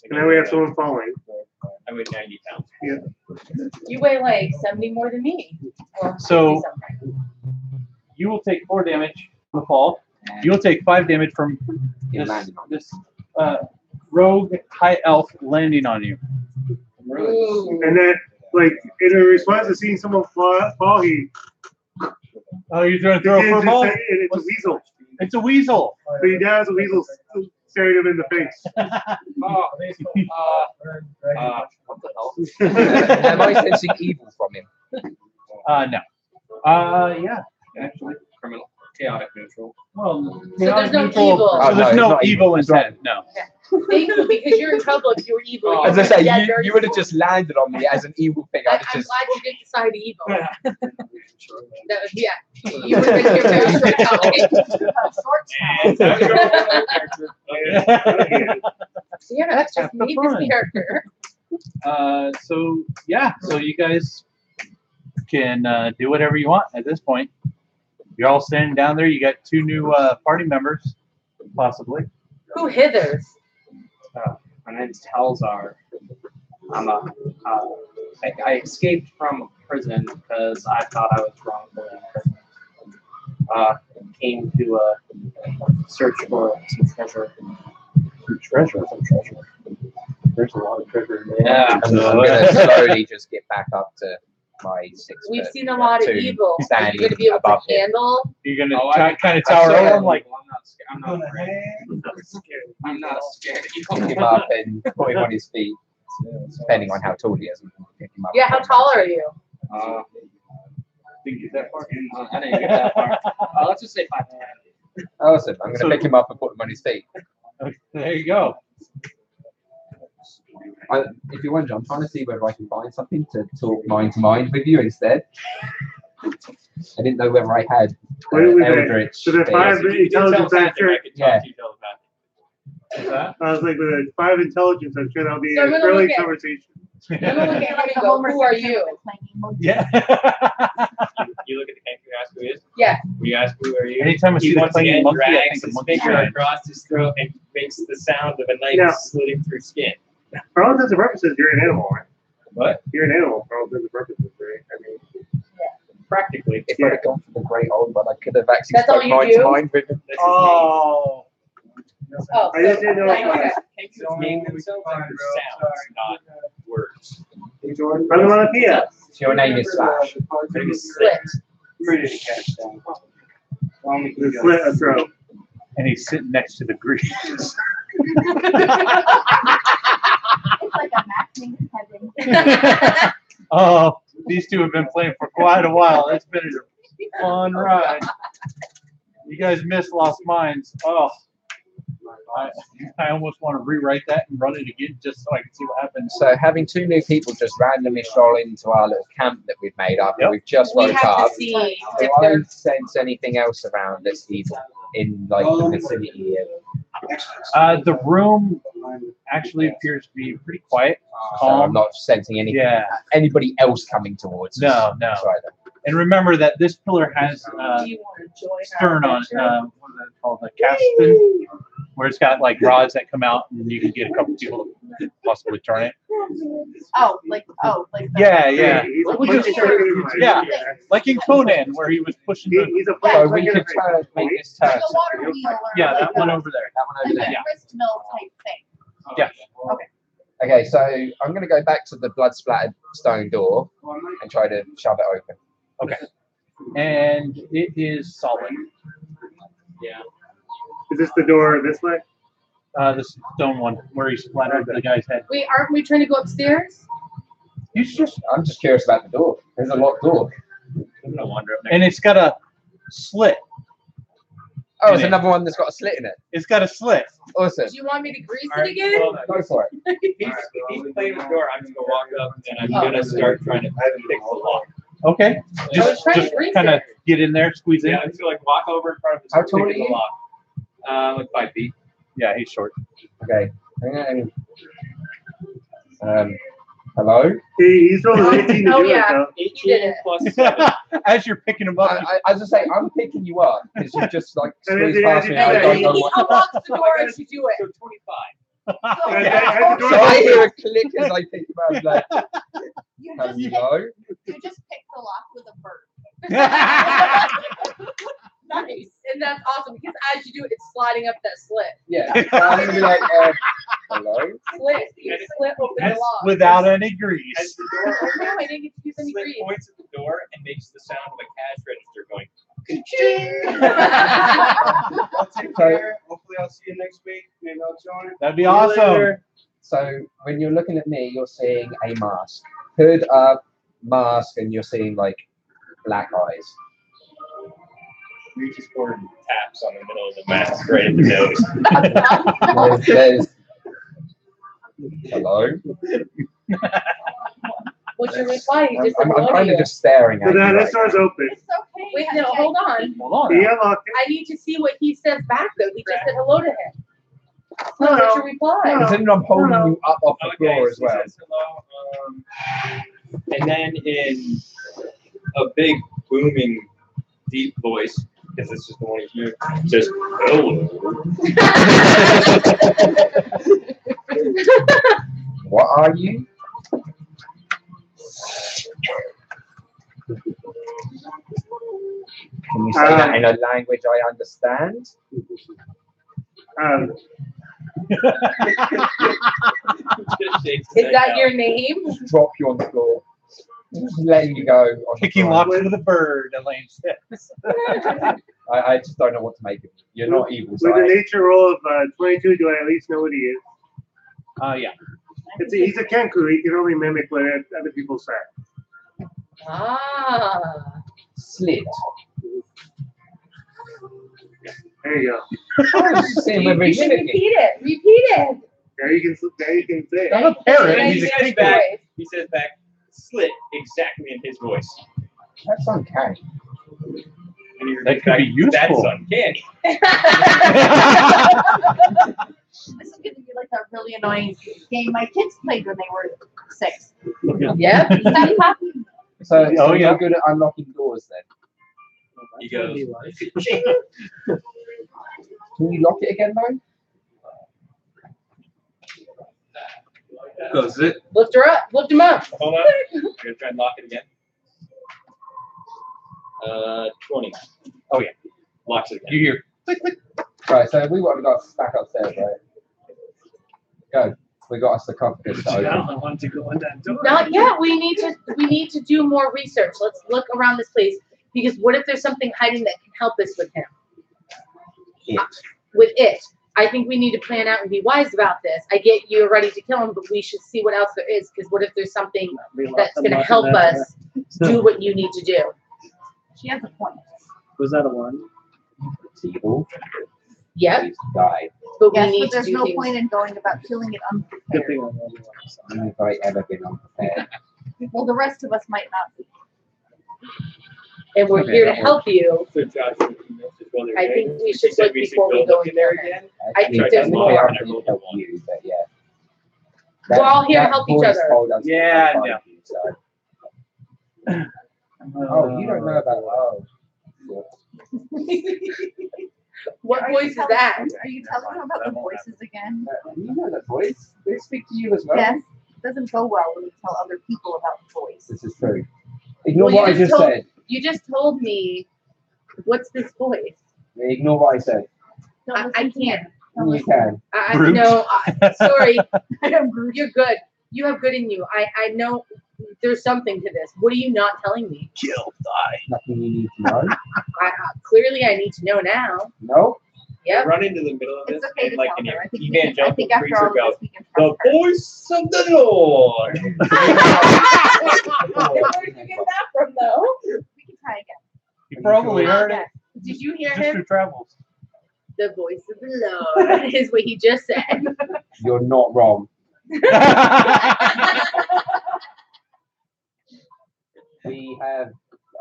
and then we have someone falling. I weigh 90 pounds. You weigh like 70 more than me. Or So- 60-something. You will take 4 damage from the fall. You will take 5 damage from this rogue high elf landing on you. Ooh. And then, like, in response to seeing someone fall, he Oh, you're trying to throw a begins to furball? say, and it's a weasel. It's a weasel. So he has a weasel staring him in the face. What the hell? Am I sensing evil from him? No. Yeah, actually. Criminal. Chaotic neutral. Well, So there's no neutral- evil. So Oh, no, there's it's no not evil evil. It's not- intent. No. Thank you, because you're in public, you're evil. As I say, Yeah, you would have just landed on me as an evil thing. I'm Just... glad you didn't decide evil. That was, yeah. You would have been here very short time. Yeah, that's just me, this character. So yeah, so you guys can do whatever you want at this point. You're all standing down there. You got 2 new party members, possibly. Who hithers? My name's Talzar. I escaped from prison because I thought I was wrongfully imprisoned. Came to search for some treasure. Some treasure. There's a lot of treasure in there. Yeah. I'm gonna slowly just get back up to my 6 We've foot, seen a lot of 2 evil. Are you standing going to be able above to him. handle? You're gonna Oh, kind of tower over him like. I'm not afraid. I'm not scared. Pick him up and put him on his feet, depending on how tall he is. Pick him up. Yeah, how tall are you? Didn't get that far. I didn't get that far. Let's just say 5'10". Awesome. I'm gonna pick him up and put him on his feet. There you go. If you want, I'm trying to see whether I can find something to talk mind to mind with you instead. I didn't know whether I had Eldritch. So the 5 intelligence, I'm sure. Yeah. I was like, with a 5 intelligence, I'm sure that'll be So I'm a gonna fairly look at- conversation. I'm going to look at him and go, who are you? Yeah. You look at the character, you ask who he is. Yeah. You ask who are you. Anytime I see He the once clanging again monkey, I drags think of his monkey finger shine. across his throat and makes the sound of a knife Yeah. slitting through skin. For all intents and purposes, you're an animal, right? What? You're an animal for all intents and purposes, right? I mean, Practically. If I'd have gone for the great old one, I could have actually That's all spoke you mind do? to mind with him. That's his Oh. Oh, I just didn't know. okay. Kings name themselves after sounds, not words. I'm the Monopoeia. So your name is Slash. His name is Slit. The slit of throat. And he's sitting next to the grease. It's like a match made in heaven. Oh, these 2 have been playing for quite a while. It's been a fun ride. You guys missed Lost Mines. Oh, I almost want to rewrite that and run it again just so I can see what happens. So having 2 new people just randomly stroll into our little camp that we've made up, Yep. we've just We woke have up. to see Do if I they're. sense anything else around that's evil in like the vicinity here? The room actually appears to be pretty quiet. So I'm not sensing anything. Yeah. Anybody else coming towards us? No, no. That's right then. And remember that this pillar has Do you want to join stern our on it. adventure? What is that called? The capstan, where it's got like rods that come out, and you can get a couple people to possibly turn it. Oh, like the- Yeah, yeah. He's a We just- puncher. yeah. Like in Conan, where he was pushing the. He's a So puncher. we could try to make this turn. Like a water wheel or Yeah, like that one a- over there. That one over like there. a grist mill type thing. Yeah. Okay, so I'm going to go back to the blood splattered stone door and try to shove it open. Okay. And it is solid. Yeah. Is this the door this way? The stone one where he splattered the guy's head. Wait, aren't we trying to go upstairs? I'm just curious about the door. There's a locked door. No wonder up there. And it's got a slit. Oh, it's In it. another one that's got a slit in it. It's got a slit. Awesome. Do you want me to grease All it right, again? hold on. Go for it. He's playing with the door. I'm just gonna walk up and I'm Oh. gonna start trying to fix the lock. Okay. I was Just trying to grease kind of it. get in there, squeeze in. Yeah, I'm just gonna like walk over in front of How his tall are fix the you? lock. Like 5 feet. Yeah, he's short. Okay. Hello? He's rolling 18 to Oh, do it, yeah. though. 18 plus 7. As you're picking him up, As I say, I'm picking you up because you just like And squeezed then- past me. yeah, I yeah, don't He know what. unlocks the door as you do So it. 25. At the door. So I hear a click as I pick him up. Like, You just pick, hello? you just pick the lock with a bird. Nice. And that's awesome because as you do it, it's sliding up that slit. Yeah. So I'm gonna be like, hello? Slit. You slit open the that's lock. without any As grease. the door opens, No, I didn't get to use any Slit grease. points at the door and makes the sound of a cash register going. I'll take care. Hopefully I'll see you next week. Maybe I'll join. That'd be awesome. So when you're looking at me, you're seeing a mask. Hood up, mask, and you're seeing like black eyes. Reaches forward and taps on the middle of the mask right at the nose. There's Hello. What's your reply? You just said I'm hello to kind of you. just staring at So you. now Right this door's open. It's okay. Wait, no, hold on. Hold on. He now. unlocked it. I need to see what he says back though. He just said hello to him. No, What's your reply? Considering I'm holding you up off the floor as he well. says hello, and then in a big booming deep voice, because this is the one you says hello. What are you? Can you say that in a language I understand? Is that your name? Just drop you on the floor. Just letting you go. On Kicking the locks with a bird, Elaine says. I just don't know what to make of you. You're not evil. With a nature roll of 22, do I at least know what he is? Yeah. He's a Kenku. He can only mimic what other people say. Ah. Slit. There you go. You should repeat it. Repeat it. Now you can say it. I'm a parrot. And He's a says back, he says back, slit exactly in his voice. That's uncanny. And you're That could be useful. That's uncanny. This is going to be like that really annoying game my kids played when they were 6. Yep. So Oh, yeah. you're good at unlocking doors then. He goes, Can you lock it again though? Goes it. Lift her up. Lift him up. hold on. I'm going to try and lock it again. 20. Oh, yeah. Locks it again. You hear. Right, so we want to go back upstairs, right? Go. We got us the compass. I don't want to go in that door. Not yet. We need to do more research. Let's look around this place because what if there's something hiding that can help us with him? With it. I think we need to plan out and be wise about this. I get you're ready to kill him, but we should see what else there is because what if there's something that's going to help us do what you need to do? She has a point. Was that a one? It's evil. Yep. Please die. But Yes, we need but there's to do no things. point in going about killing it Good unprepared. thing on the other one. When have I ever been unprepared? Well, the rest of us might not be. And we're Okay, here to that help you. So Josh, I think we should said look we should before go we go look in in there there. again. I think Actually, there's technically, more. I'm going to help you, but yeah. We're all here to that help each voice other. told us to Yeah, find yeah. you, so. Oh, you don't know about What Are you voice is telling- that? Are you telling them about the voices again? You know that voice. They speak to you as well. Yes. It doesn't go well when you tell other people about the voice. This is true. Ignore Well, what I you just told- said. You just told me, what's this voice? Ignore what I said. Don't I listen to me. can't. Don't You listen. can. Brute. No, sorry. I am Groot. You're good. You have good in you. I know there's something to this. What are you not telling me? Kill, die. Nothing you need to know. Clearly, I need to know now. No. Yep. Run into the middle of this It's okay to and like tell an her. I think, we can, I evangelical think after preacher all goes, this, we can the trust her. voice of the Lord. Where did you get that from, though? We can try again. You probably heard it. Did you hear Just him? through travels. The voice of the Lord is what he just said. You're not wrong. We have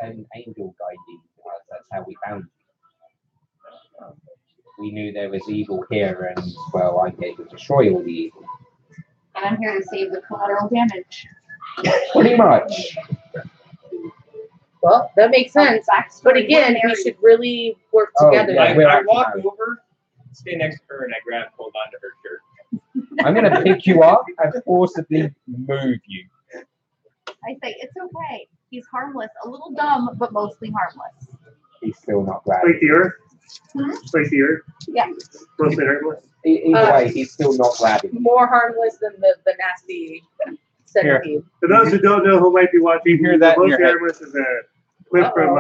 an angel guiding us. That's how we found you. We knew there was evil here, and well, I'm here to destroy all the evil. And I'm here to save the collateral damage. Pretty much. Well, that makes sense. Backstory, But again, we're we married. should really work Oh, together. yeah, there. we're I actually walk married. over, stay next to her, and I hold on to her shirt. I'm going to pick you up and forcibly move you. I say, it's okay. He's harmless. A little dumb, but mostly harmless. He's still not glad. Like the earth? Hmm? Like the earth? Yeah. Mostly earthless? Either way, he's still not grabbing. More harmless than the nasty centipede. For those who don't know who might be watching, You hear that in your Mostly head. Harmless is a clip from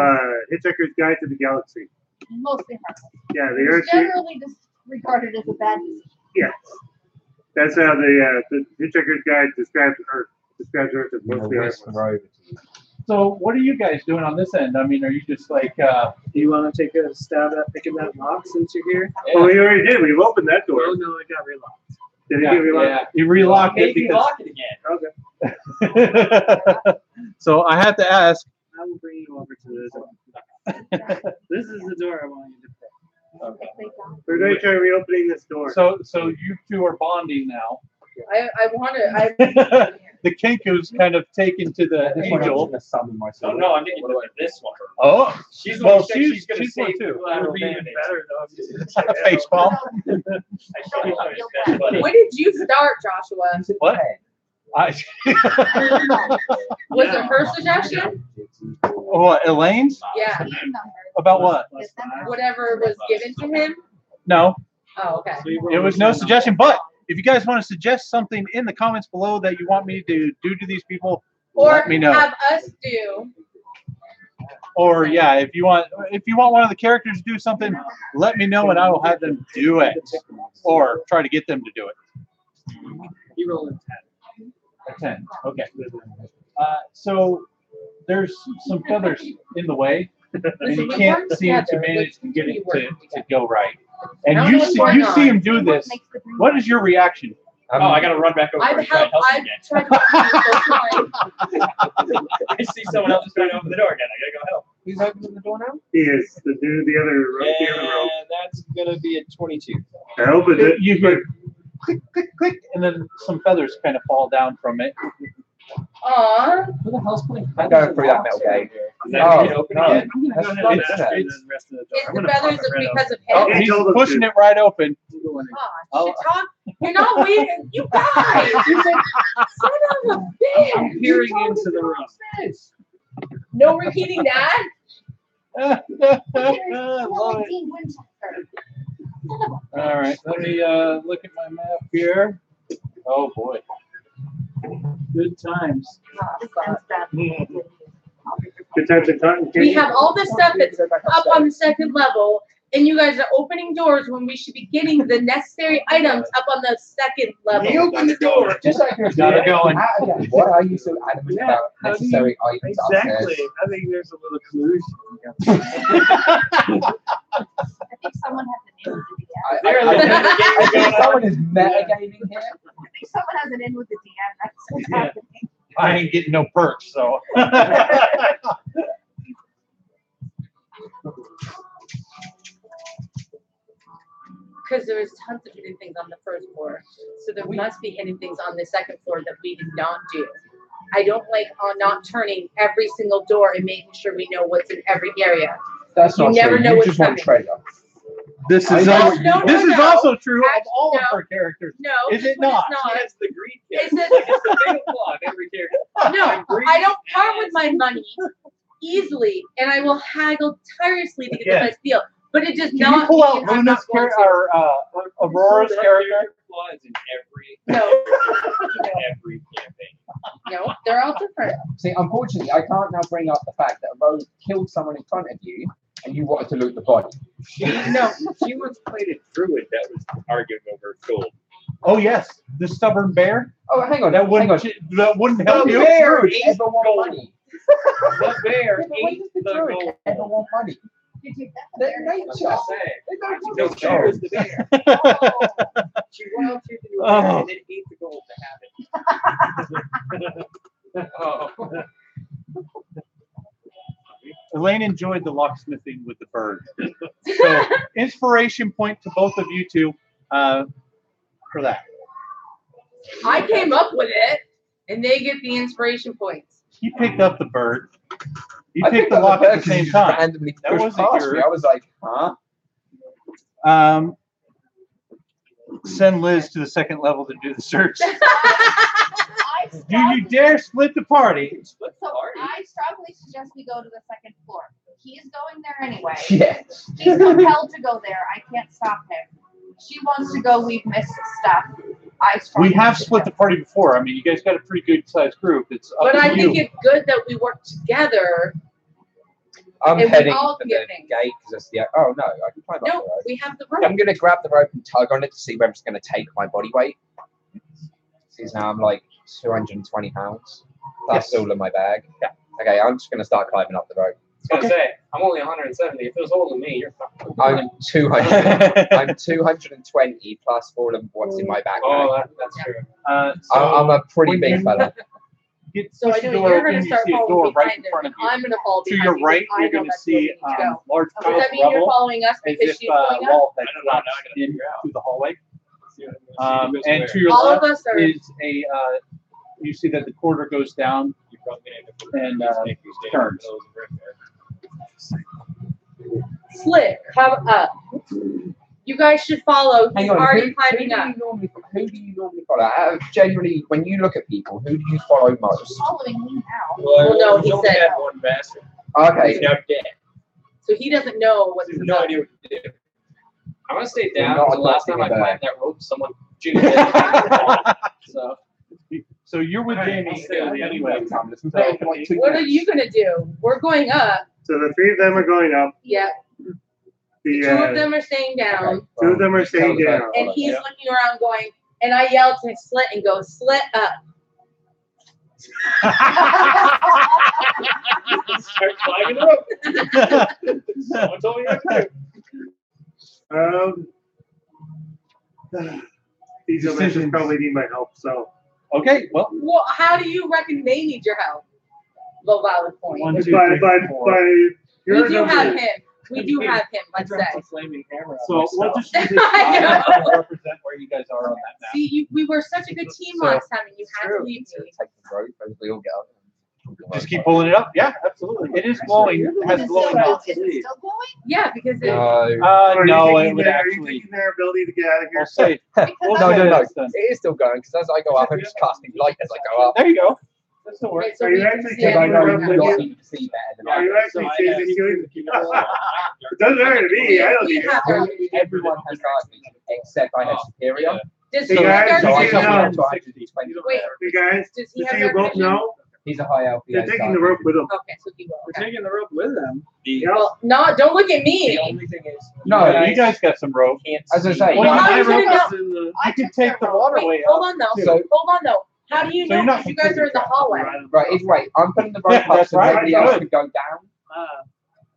Hitchhiker's Guide to the Galaxy. Mostly harmless. Yeah, the He's earth. generally just regarded as a bad disease. Yes. That's how the Hitchhiker's Guide describes Earth. Describes Earth as I'm mostly gonna harmless. whisper over to you. So what are you guys doing on this end? I mean, are you just like, Do you want to take a stab at picking that lock since you're here? Well, we already did. We've opened that door. Oh no, it got relocked. Did Yeah, you relock? you relocked it Maybe because. lock it again. Okay. So I have to ask. I will bring you over to the door. This is the door I want you to pick. Okay. We're going to try reopening this door. So you two are bonding now. I want to. The Kinku's kind of taken to the This one I'm angel. gonna summon Oh myself. no, I'm thinking of this one. Oh, She's well, one who said she's gonna she's one save too. collateral Would be even damage. better though if you did Face palm. I showed you his best buddy. When did you start, Joshua? What? Was it her suggestion? What, Elaine's? Yeah. About what? Whatever was given to him. No, Oh, okay. it was no suggestion. But if you guys want to suggest something in the comments below that you want me to do to these people, Or let me know. have us do. Or yeah, if you want one of the characters to do something, let me know and I will have them do it, or try to get them to do it. You roll a 10. A 10. Okay. So there's some feathers in the way, and Listen, you we can't work seem to together. manage Let's to get it continue working to go right. I And don't you know what's going see him on. do this. What is your reaction? Oh, I gotta run back over I've and try and helped. help I've again. tried to help you I see someone else is trying to open the door again. I gotta go help. Who's opening the door now? He is the dude, the other rope. And that's gonna be a 22. I opened it. You hear click, click, click, and then some feathers kind of fall down from it. Aw. Who the hell's putting? I'm going through that metal gate. Is that gonna get open no. again? That's Go fine, ahead and isn't ask it? me the rest of the door. It's I'm the gonna feathers pop it right because of Oh, him. he's told us pushing to. it right open. Gosh, Oh. you talk. You're not waiting. You guys. You said, son of a bitch. I'm peering into the room. No repeating that. Love it. All right, let me look at my map here. Oh boy, good times. Good times and times. We have all this stuff that's up on the second level, and you guys are opening doors when we should be getting the necessary items up on the second level. You open the door. Just like you're Got it going. What are you so adamant about How do you- necessary items Exactly. upstairs? I think there's a little collusion. I think someone has an in with the DM. I There, think someone is metagaming here. I think someone has an in with the DM. That's what's Yeah. happening. I ain't getting no perks, so. Because there was tons of hidden things on the first floor, so there must be hidden things on the second floor that we did not do. I don't like not turning every single door and making sure we know what's in every area. That's You not never true. know You what's just want coming. treasure. This I is know also, what you this want. is also true of No, all of no. our characters. No, Is this it one not? is She not. has the greed Is gift. it- It's the fatal flaw in every character. No, I don't part with my money easily, and I will haggle tirelessly to get Again. the best deal. But it does Can not you pull out mean I'm Luna's not going character, to. or Aurora's character? Flaw is in every campaign. No, they're all different. See, unfortunately, I can't now bring up the fact that a rogue killed someone in front of you and you wanted to loot the body. No. She once played a druid that was arguing over gold. Oh yes, the stubborn bear. Oh, hang on. That hang on. wouldn't help The you. bear ate ever want gold. money. The bear Yeah, but when ate does the the druid gold. ever want money? They're nature. That's what I'm saying. They don't No, want she gold. was the bear. She wild tooth into a bear Oh. and then ate the gold to have it. Oh. Elaine enjoyed the locksmithing with the bird. So inspiration point to both of you two for that. I came up with it, and they get the inspiration points. He picked up the bird. You I picked the up lock bird at the 'cause you same just time. randomly That pushed wasn't past me. yours. I was like, huh? Send Liz to the second level to do the search. I Do you strongly- dare split the party? Split the So party. I strongly suggest we go to the second floor. He is going there anyway. Yeah. He's compelled to go there. I can't stop him. She wants to go. We've missed stuff. I We strongly have split the suggest- party before. I mean, you guys got a pretty good sized group. It's up But to I you. think it's good that we work together. I'm And we heading all for can the get things. gate because that's the. Oh no, I can climb up the No, rope. we have the rope. I'm gonna grab the rope and tug on it to see whether it's gonna take my body weight. Since now I'm like 220 pounds. That's Yes. all in my bag. Yeah. Okay, I'm just gonna start climbing up the rope. I was gonna say, I'm only 170. If it was older than me, you're fucking. I'm 200. I'm 220 plus all of what's in my backpack. Oh, that's true. I'm a pretty big fella. So I know you're going to start following behind him, and I'm going to follow To behind your you. right, because I you're know going to that's where we see need to go. large Does piles that of mean you're rubble following us as because if she's going up? wall had I don't know, now I collapsed gotta figure out. into the hallway. See who And goes to where. your All of left us are. is a, you see that the corridor goes down You probably gonna end and up with a turns. Slick, come up. You guys should follow. He's Hang on, already who climbing do up. you normally, who do you normally follow? Generally, when you look at people, who do you follow most? Following me now. Well, no, he only said- had one bastard. Okay. He's now dead. So he doesn't know what's He has no up. idea what to do. I'm gonna stay You're down. not The last time I adopting a climbed that rope, someone chewed it. So So you're with Jamie anyway. What are you going to do? We're going up. So the three of them are going up. Yep. The Two of them are staying down. two of them are staying down. And he's looking around going, and I yell to Slit and go, Slit up. Start climbing the rope. Someone told me what to do. These dimensions probably need my help, so. Okay, well, Well, how do you reckon they need your help? Well, valid point. One, two, By three, four. We your do have number. him. We do have him, let's say. A flaming hammer. so we'll just use this I know. to represent where you guys are on that map. See, we were such a good team So- last time, and you had to leave me. Take the rope and we all get up. Just keep pulling it up. Yeah, absolutely. It is glowing. It has glowing lights. Is it still glowing? Yeah, because it, No. Are you No, taking it would their- Are you actually. taking their ability to get out of here? We'll say. We'll No, say no, no. it's done. It is still going because as I go up, I'm just casting light as I go up. There you go. That still works. okay, so Are we you can actually see taking Because I the know rope you with lot you? need to see better than Are I you do. actually saving the killing? It doesn't matter to me. I don't we need it. have our, Everyone has dark vision except I have superior. does Hey, he have guys, So dark I you come vision? know. down to 120. Wait, You guys, does he just have so you dark both vision? know, He's a high elf. he they're has taking dark the rope vision. with them. Okay, so he will. We're Okay. taking the rope with them. Yep. Well, no, don't look at The me. only thing is, No, You guys got some rope. can't As I see. say, Well, how my are you rope gonna is know? in the. I You can took take their the rope. waterway Wait, hold out. on though. So- Hold on though. How do you So know? you're not Because you guys are in the hallway. Right, either way, I'm putting the rope up That's so right, nobody good. else can go down.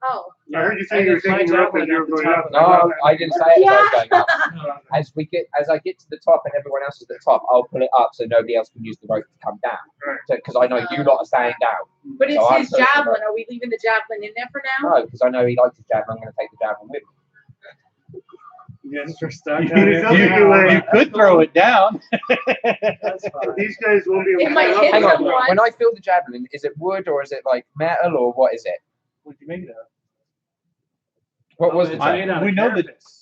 Oh. I heard you say you were taking the rope and you were going up. No, I didn't say it as I was Yeah. going up. As I get to the top and everyone else is at the top, I'll pull it up so nobody else can use the rope to come down. Right. Because I know you lot are staying down. But it's So I'm his putting the javelin. rope- Are we leaving the javelin in there for now? No, because I know he likes his javelin. I'm going to take the javelin with me. You guys are stuck. You, out here. you could throw it down. That's fine. These guys won't be able It to might climb hit up. Hang on, someone. when I feel the javelin, is it wood or is it like metal or what is it? What'd you make it of? What was the It's javelin? made out of We know that- carapace.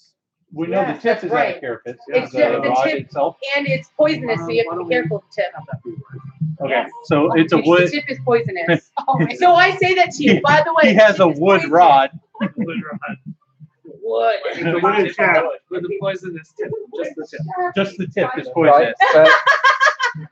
We know the Yes, tip that's is out right. of carapace. It's the the rod tip- itself. And it's poisonous, so you have to be careful with the tip. Okay, so it's a wood. The tip is poisonous. So I say that to you. By the way, He has the a tip is wood poisonous. rod. Wood. It's a wooden shaft. With a poisonous tip. Just the tip. Just the tip is Right, poisonous.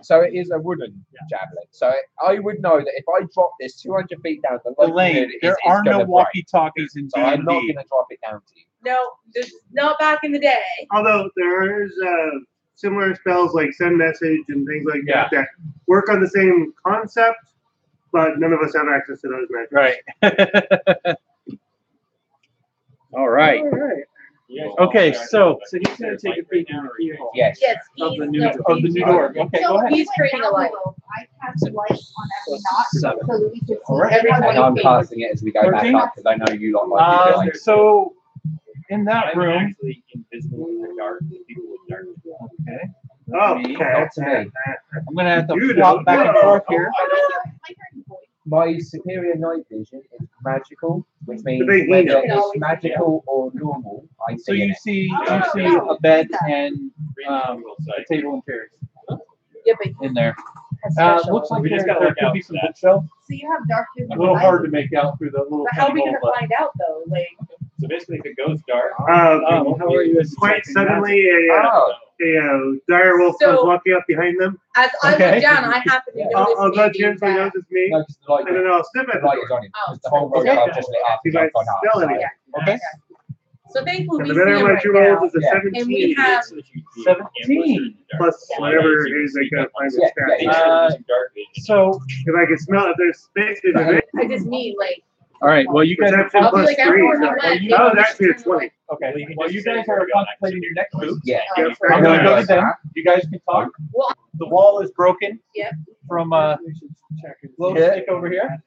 so it is a wooden javelin. So I would know that if I drop this 200 feet down the Elaine, likelihood is there it's are no gonna break. walkie-talkies in So I'm not D&D. going to drop it down to you. No, just not back in the day. Although there's similar spells like send message and things like Yeah. that work on the same concept, but none of us have access to those magic. Right. All right. All right. Okay, so So he's gonna take a peek in the keyhole. Yes. Yes, Of he's the new no, door. of the new door. Okay, So go ahead. we He's went creating down a light. the rope. I cast a light on every knot Seven. so that we could see All right. Every every And I'm 20 feet. casting it as we go back 13? up because I know you lot like to do it. So in that I'm room, actually invisible in the dark. People with dark. okay, Oh, Me, okay. Not to me. I'm gonna have to You flop don't back and know. forth here. My superior night vision is magical, which means big whether needle. it's magical or normal, I So see you it. see Oh, a bed and a table and chairs Yeah, but in there. that's special. Looks like We just there gotta look could out be for some that. bookshelves. So you have dark vision. A little hard to make out through the little But how are we tiny gonna hole, but find out though? Like, So basically, if it goes dark, How are you? quite suddenly Oh, a dire wolf So- comes walking up behind them. as I Okay. look down, I happen to Yeah. notice I'll let maybe Jim that. knows it's me, no, because the light, and then I'll step at the the light door. is on him. Oh, Because the whole road okay. I've just lit up. You because I've guys gone smell outside. it. Yeah. Okay. So thankfully And we the see better him my right two now. rolls is a Yeah. 17 And we have- so that you can 17. plus whatever it is they gotta find Yeah, the stat. yeah, So If I can smell it, there's space in Yeah. it. I just mean like All right. Well, you guys are Perception I'll be plus like, I don't 3. know where he went. So, Maybe oh, we that's should your turn the light. 20. okay. You can Well, just you say guys we're are going contemplating your next move. Yeah. Yep. I'm going to go to them. You guys can talk. Well, The wall is broken. Yep. From glow Yeah. stick over here.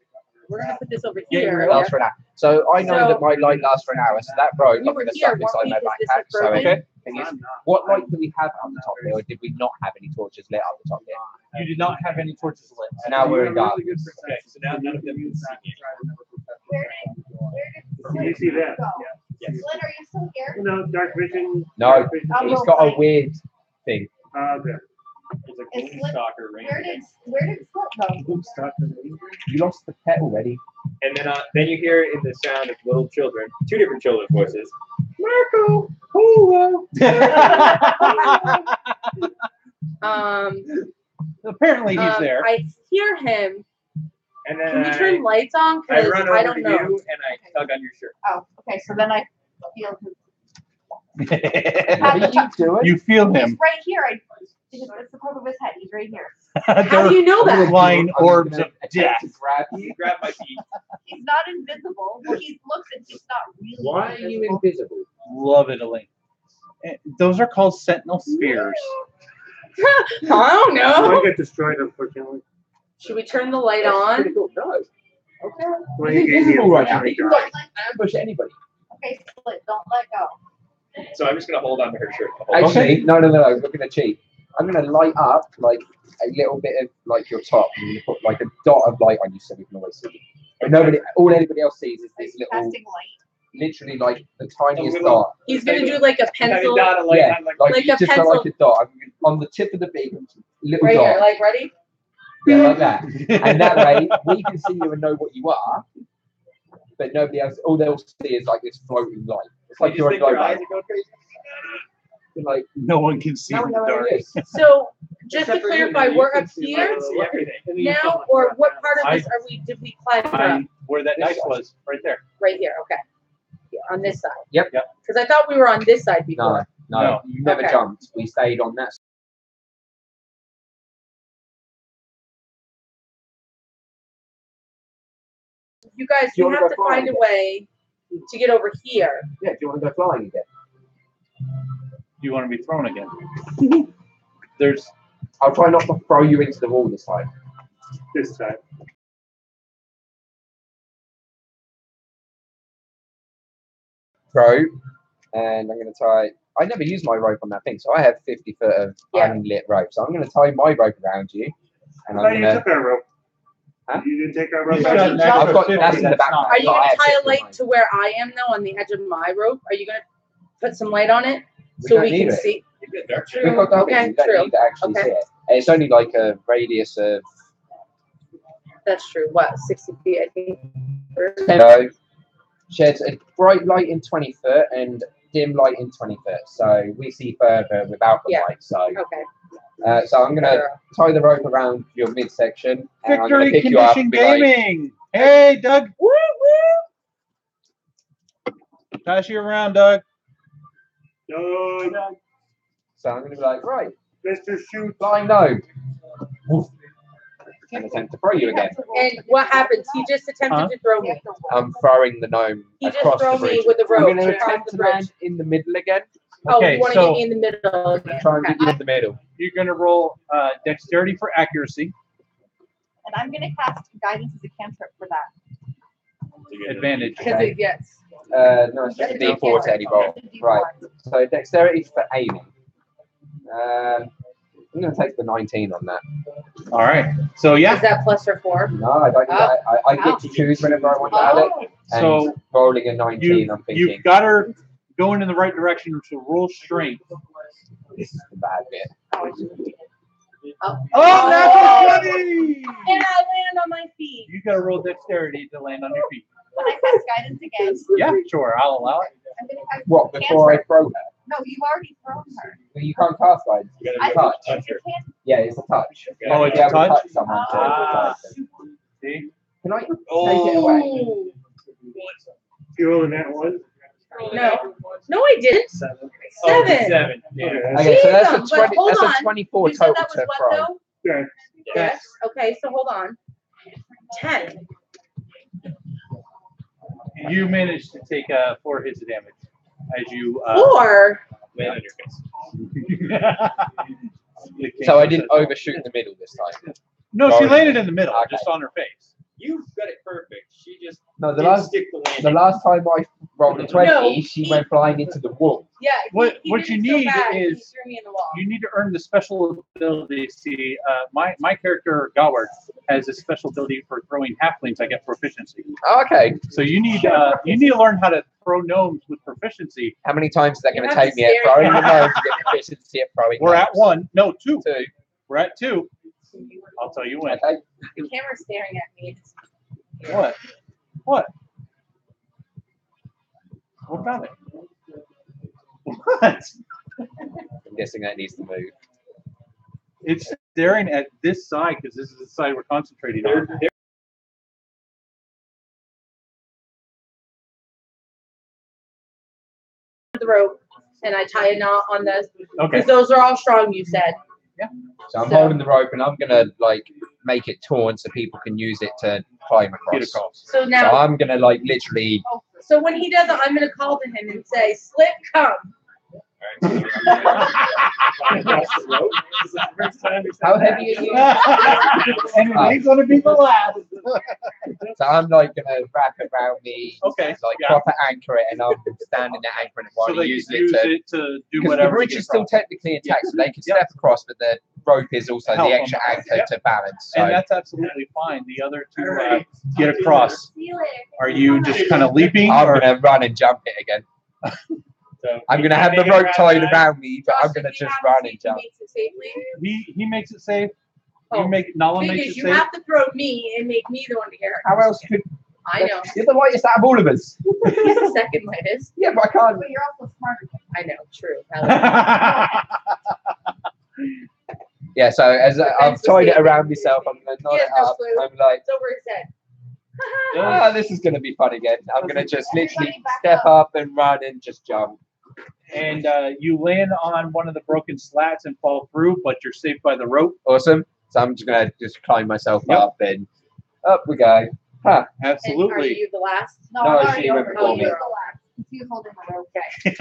we're gonna put this over Yeah, here. you're Lasts for an hour. So I know So- that my light lasts for an hour, so that rope We I'm were going to here, stuff inside weren't my we? Is this backpack. a So broken? thing is, what light do we have up the top here, or did we not have any torches lit up the top here? You did not have any torches lit. And now we're in darkness. Okay, so now none of them can see you. Can you see that? Yes. Lynn, are you still here? No, dark vision. No, dark vision. he's got a weird thing. Okay. There's a It's gloom lit- stalker range. Where did Slip go? You lost the pet already. And then you hear in the sound of little children, 2 different children's voices. Marco, Polo. Apparently he's there. I hear him. And then Can we turn lights on? I Because run over I to don't you know. and I tug on your shirt. Oh, okay, so then I feel his. What are you doing? You feel He's him. right here. It's the top of his head. He's right here. How do you know that? Flying orbs of death. Grab you. You grab my feet. He's not invisible. Well, he looks and he's not really. Why are you invisible? Love it, Elaine. Those are called sentinel spheres. I don't know. One get destroyed, unfortunately. Should we turn the light on? No. Okay. When He's he gave me invisible right now. unfortunately He can died. like ambush anybody. Okay, Split, don't let go. So I'm just gonna hold on to her shirt. the whole time. Actually, no, we're gonna cheat. I'm gonna light up like a little bit of like your top, and you put like a dot of light on you so we can always see. But all anybody else sees is this little, Casting light. literally like the tiniest little- dot. He's gonna do like a Tiny pencil dot of light Yeah, on like like, like you a just got pencil. like a dot. I'm on the tip of the big little right dot, here. Like ready? yeah, like that. And that way we can see you and know what you are, but nobody else. All they'll see is like this floating light. It's like you you're just a think your glow eyes light. are going crazy. You're like, No one can see now in we the know where dark. it is. So just to Except for you, clarify, man, you we're can up see here everything. now, or what part of this are we? Did we climb up? Where that dice was, right there. Right here. Okay. Yeah, on this side. Yep. Because I thought we were on this side before. No, you never Okay. jumped. We stayed on that. You guys, Do you we wanna have go to find flying a way to get over here. Yeah, do you want to go flying again? You want to be thrown again. There's I'll try not to throw you into the wall this time. This time. Throw, and I'm going to tie. I never use my rope on that thing, so I have 50 foot of Yeah. unlit rope. So I'm going to tie my rope around you, and No, I'm you going took our rope. Huh? You didn't take our rope. You back? got an to. I've got 50, that's in the that's backpack. not- Are you so I gonna have tie a 50 light mine. to where I am though, on the edge of my rope? Are you gonna put some light on it We so don't we need can it. see? You get dark True. We've got that. Okay, You don't true. need to actually Okay. see it. It's only like a radius of That's true. What, 60 feet? I think. So sheds a bright light in 20 foot and dim light in 20 foot. So we see further without the Yeah. light. So Okay. so I'm gonna tie the rope around your midsection and I'm gonna Victory pick you up Condition and be like, Gaming. Hey, Doug. Woo woo. Pass you around, Doug. No, so I'm gonna be like, right, Mr. Shoot. flying no. Woof. And attempt to throw you again. And what happens? He just attempted to throw me. I'm throwing the gnome He just across throw the bridge. me with the I'm rope gonna across attempt the to bridge. land in the middle again. Oh, Okay, you want to so- get me in the middle again. Try and Okay. get you in the middle. You're gonna roll dexterity for accuracy. And I'm gonna cast guidance as a cantrip for that. Advantage. Because Okay. it gets. No, it's just a D4 to any roll. Right. So dexterity for aiming. I'm gonna take the 19 on that. All right. So Is yeah. that plus or 4? No, I don't. I get to choose whenever I want to add it. Oh, And So rolling a 19, I'm thinking You've got her going in the right direction. So roll strength. this is the bad bit. oh. Oh, natural 20! And I land on my feet. You gotta roll dexterity to land on your feet. When I cast guidance again, Yeah, sure. I'll allow it. I'm gonna cast. What before I throw her? No, you've already thrown her. Well, you can't cast guidance. You I gotta touch. touch her. can't. Yeah, it's a touch. Oh, it's You a have to touch? touch someone to Ah. touch them. See? Can I take it away? Ooh. You rolling that one? No. No, I didn't. 7. Oh, it's a 7. Yeah. Okay, so that's a Jesus, but 20. hold That's on. a 24 You said total that was to what throw. though? Yeah. Yes. Okay, so hold on. 10. You managed to take 4 hits of damage as you Or land on your face. So I didn't overshoot in the middle this time. No, she Rolling landed it. in the middle, Okay. just on her face. You got it perfect. She just No, the didn't last stick the landing. the last time I rolled a 20, No. she went flying into the wall. yeah, What he you did it so need bad, he is threw me in the wall. you need to earn the special ability. See, my character Goward has a special ability for throwing halflings. I get proficiency. Oh, okay. So you need to learn how to throw gnomes with proficiency. How many times is that You going to have take to me at stare throwing at the gnome to get proficiency at throwing We're at gnomes? 1, no 2. 2. We're at 2. I'll tell you when. Okay. The camera's staring at me. What? What? What about it? What? I'm guessing that needs to move. It's staring at this side because this is the side we're concentrating on. The rope and I tie a knot on this Okay. because those are all strong. You said. So I'm So- holding the rope and I'm gonna like make it torn so people can use it to climb across. Get across. So So now, I'm gonna like literally. so when he does it, I'm gonna call to him and say, "Slip, come." How heavy are you? And he's gonna be the last. So I'm like gonna wrap it around me, Okay. like Yeah. proper anchor it, and I'm standing there anchoring it while So he they uses use it to. it to do Because whatever. the bridge to get is still across. technically intact, so they can step across, but the rope is also Help the them. extra anchor Yep. to balance. So And that's absolutely fine. The other two get across. Are you just kind of leaping? I'm Or? gonna run and jump it again. So I'm gonna have the rope tied around me, but I'm gonna just run and jump. Makes it safely. He makes it safe. Oh, You make Nala makes because it you safe. have to throw me and make me the one to get hurt. How else could I know. you're the lightest out of all of us? He's the second lightest. Yeah, but I can't. But you're also smarter. I know. True. Yeah, so as I've tied it around myself, I'm gonna knot He it has no up. clue. I'm like, It's over his head. ah, this is gonna be fun again. I'm gonna just literally step up and run and just jump. And you land on one of the broken slats and fall through, but you're safe by the rope. Awesome. So I'm just gonna just climb myself Yep. up and up we go. Huh. And are Absolutely. you the last? No, I'm she already went over. before Oh, me. you're the last. He was holding the rope. Okay.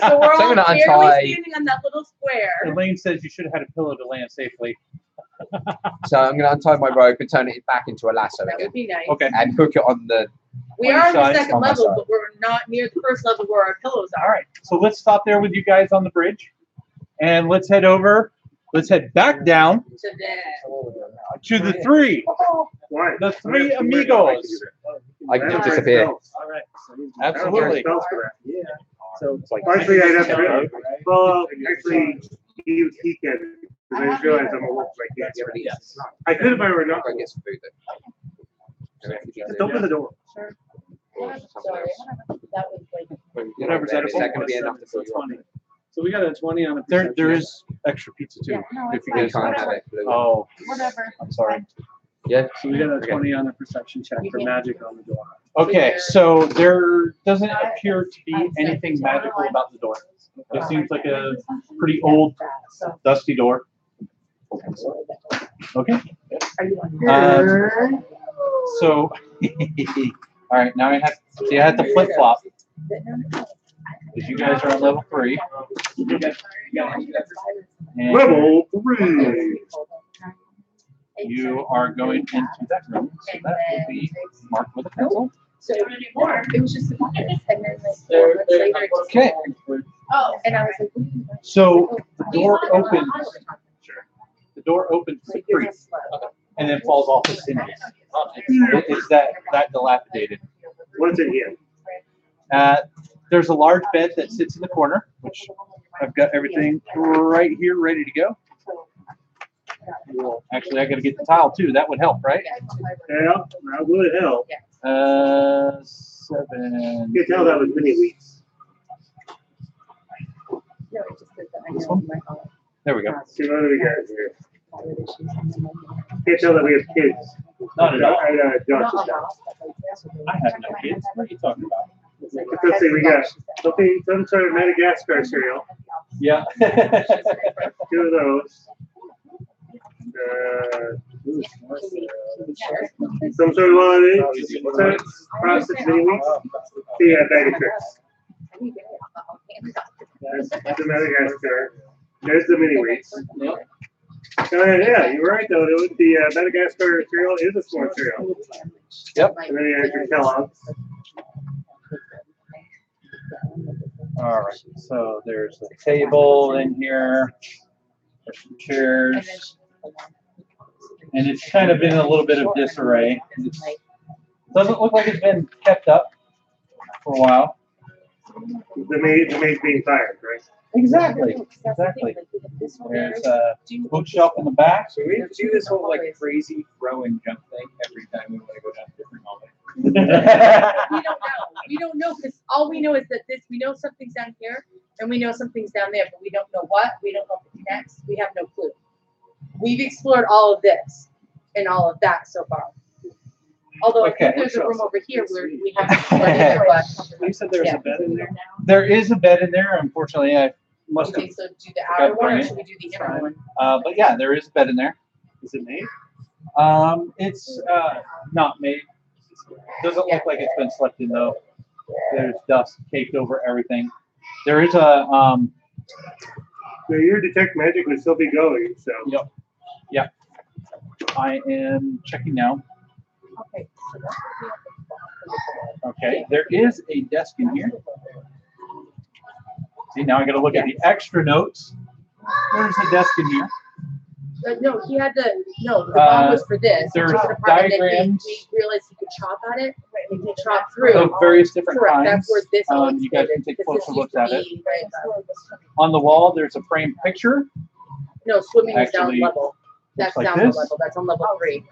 So we're So I'm all gonna barely untie- standing on that little square. Elaine says you should have had a pillow to land safely. So I'm gonna untie my rope and turn it back into a lasso That again. would be nice. Okay. And hook it on the We On your are on the side, second on my level, side. but we're not near the first level where our pillows All are. right. So let's stop there with you guys on the bridge, and let's head over. Let's head back down To the to the three. Why? The three Why- amigos. I can That's just right, disappear. spells. All right. Absolutely. Spells for that. Yeah. So It's like Actually, I'd have to. Well, actually, he can. Because I just realized I'm a wolf. I can't. Yes. I could if I were not. Go get some food then. Just open the door. Sorry. That was like Whatever's Is edible. that gonna be enough to fill That's you up? funny. So we got a 20 on a There perception. is extra pizza too. Yeah, no, if it's you fine. guys Can't want. have it. Blue. Oh, Whatever. I'm sorry. Yeah. So we got a Okay. 20 on a perception check for magic on the door. Okay, so there doesn't appear to be anything magical about the door. It seems like a pretty old, dusty door. Okay. So, all right, now I have to flip flop because you guys are on level 3. And Level 3. you are going into that room, so that will be marked with a pencil. so it was just a and then like 4 months later it just Okay. Oh. and I was like, So the door opens. The door opens to creep and then falls off its hinges. It's that dilapidated. What's in here? There's a large bed that sits in the corner, which I've got everything right here ready to go. Actually, I got to get the tile too. That would help, right? Yeah, that would help. 7. You can tell that was mini wheats. no, it just said that I know my own. There we go. See, what do we got here? Can't tell that we have kids. Not at all. Josh's house. I have no kids. What are you talking about? Let's see, we got something, some sort of Madagascar cereal. Yeah. 2 of those. Some sort of holiday, process mini weeks. See, bag of tricks. That's the Madagascar. There's the mini weeks. Yeah, you were right though. The Madagascar cereal is a small cereal. Yep. And then you have your Kellogg's. All right. So there's a table in here. There's some chairs. And it's kind of in a little bit of disarray. It doesn't look like it's been kept up for a while. The maid's being fired, right? Exactly. Exactly. There's a bookshelf in the back. So we do this whole like crazy throw and jump thing every time we want to go down a different hallway. We don't know because all we know is that we know something's down here and we know something's down there, but we don't know what. We don't know if it connects. We have no clue. We've explored all of this and all of that so far. Although I think there's a room over here where we haven't explored either, but You said there's a bed in there? There is a bed in there. Unfortunately, I must have. okay, so do the outer one or should we do the inner one? But yeah, there is a bed in there. Is it made? It's not made. Doesn't look like it's been slept in though. There's dust caked over everything. There is a So your detect magic would still be going. So. Yep. Yep. I am checking now. Okay. So that would be Okay, there is a desk in here. See, now I got to look at the extra notes. There's a desk in here. no, he had the bomb was for this. There's Chop it apart, and then diagrams. We realized he could chop at it. And he chopped through Of various different Correct. kinds. That's where this all You guys can exploded, take because this closer looks used to at it. be, right, On the wall, there's a framed picture. no, swimming is down Actually, level. That's like down this. the level. That's on level 3.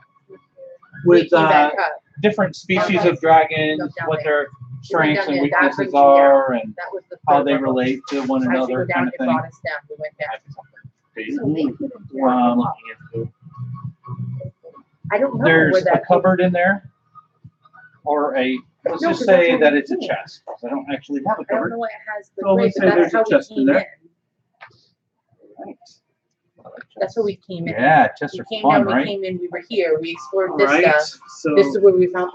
With We came back up. different species of dragons, what their strengths and That weaknesses brings you are, and That was the how third they level. relate to one As you another, go down, kind it of thing. brought us down. We went down. I don't know There's where a that cupboard in there, or a. Let's No, just 'cause say that's that what it's a we chest. 'Cause I don't actually have a I don't cupboard. know why it has the So gray, let's but say that's there's a how we chest in came there. in. That's where we came in. Yeah, chests We are came fun, down, we right? came in, we were here, we explored this Right, stuff. so This is where we found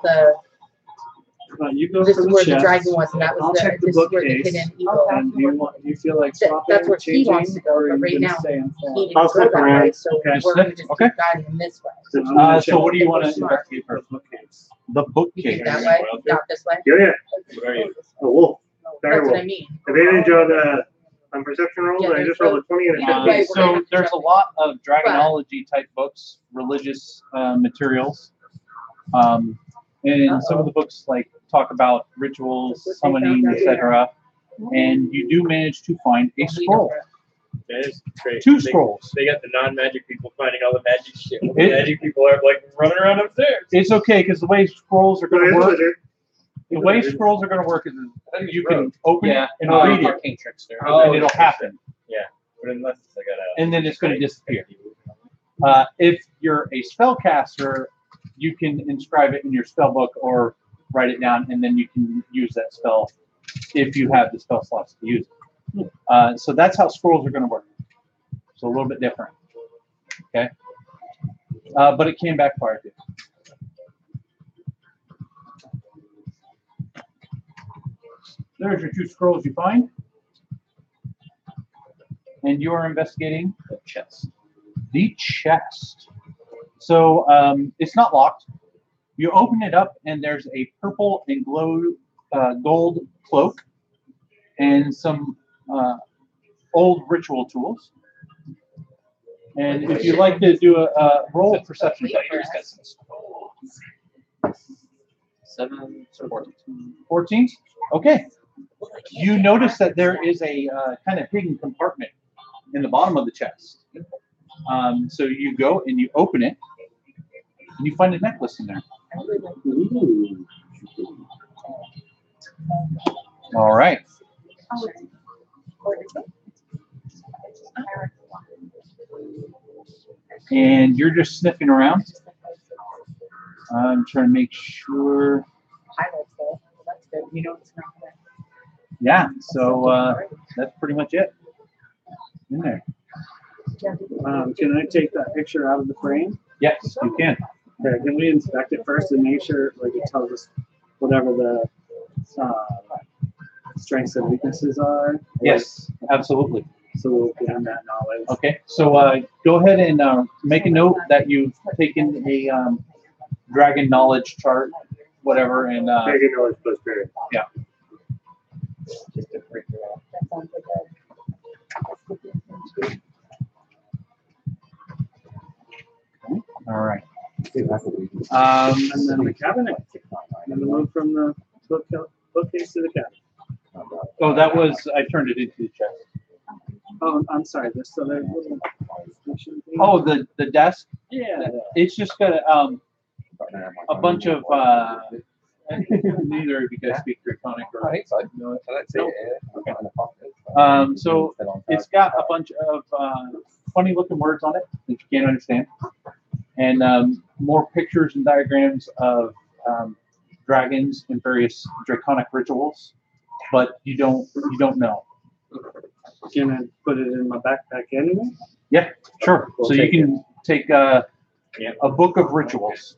you go this for is the where the chest. dragon was, and that was I'll check the this is where the bookcase. hidden evil. And do you feel like That- swapping, that's where he changing, wants to go, or are but you right gonna now, stay on He form? didn't I'll go step that around. way, so Okay, we're gonna just okay. keep guiding him this way. I'm gonna So check what do you want to Smart. investigate first? the bookcase. The You bookcase. think that way, not this way? Yeah, yeah. A wolf. That's what I mean. Advantage on perception rolls. Yeah, I just rolled a 20 and a either 15. way, we're gonna So have to there's a jump. lot of dragonology type books, religious materials, and some of the books like talk about rituals, summoning, etc. And you do manage to find a scroll, That is great. 2 scrolls. They got the non-magic people finding all the magic shit. The It- magic people are like running around upstairs. It's okay because the way scrolls are So going it's to a work, wizard. the way scrolls are going to work is you can open Yeah. it and read it, Arcane trickster. and it'll happen, But unless I got a. and then it's going to disappear. If you're a spellcaster, you can inscribe it in your spell book or write it down, and then you can use that spell if you have the spell slots to use it. So that's how scrolls are going to work. So a little bit different. Okay. But it can backfire too. There's your 2 scrolls you find. And you are investigating the chest. The chest. So it's not locked. You open it up, and there's a purple and gold cloak and some old ritual tools. And if you'd like to do a roll perception check, 7, so 14. 14. Okay. You notice that there is a kind of hidden compartment in the bottom of the chest. So you go and you open it, and you find a necklace in there. Ooh. All right. And you're just sniffing around. I'm trying to make sure. That's good. You know it's not good. Yeah, so that's pretty much it in there. Can I take that picture out of the frame? Yes, you can. Okay, can we inspect it first and make sure, like, it tells us whatever the strengths and weaknesses are? Yes, absolutely. So we'll gain that knowledge. Okay, so go ahead and make a note that you've taken a dragon knowledge chart, whatever, and Dragon knowledge plus spirit. yeah. That sounds like All right. And then the cabinet. And then move from the bookcase to the cabinet. Oh, that was, I turned it into the chest. Oh, I'm sorry. There's still there. Oh, the desk? Yeah. It's just got a bunch of, neither of you guys speak Draconic or. I think so. No, Let's see no. it. So it's got a bunch of funny looking words on it that you can't understand. And more pictures and diagrams of dragons and various draconic rituals, but you don't know. Can I put it in my backpack anyway? Yeah, sure. We'll So you take can take a book of rituals.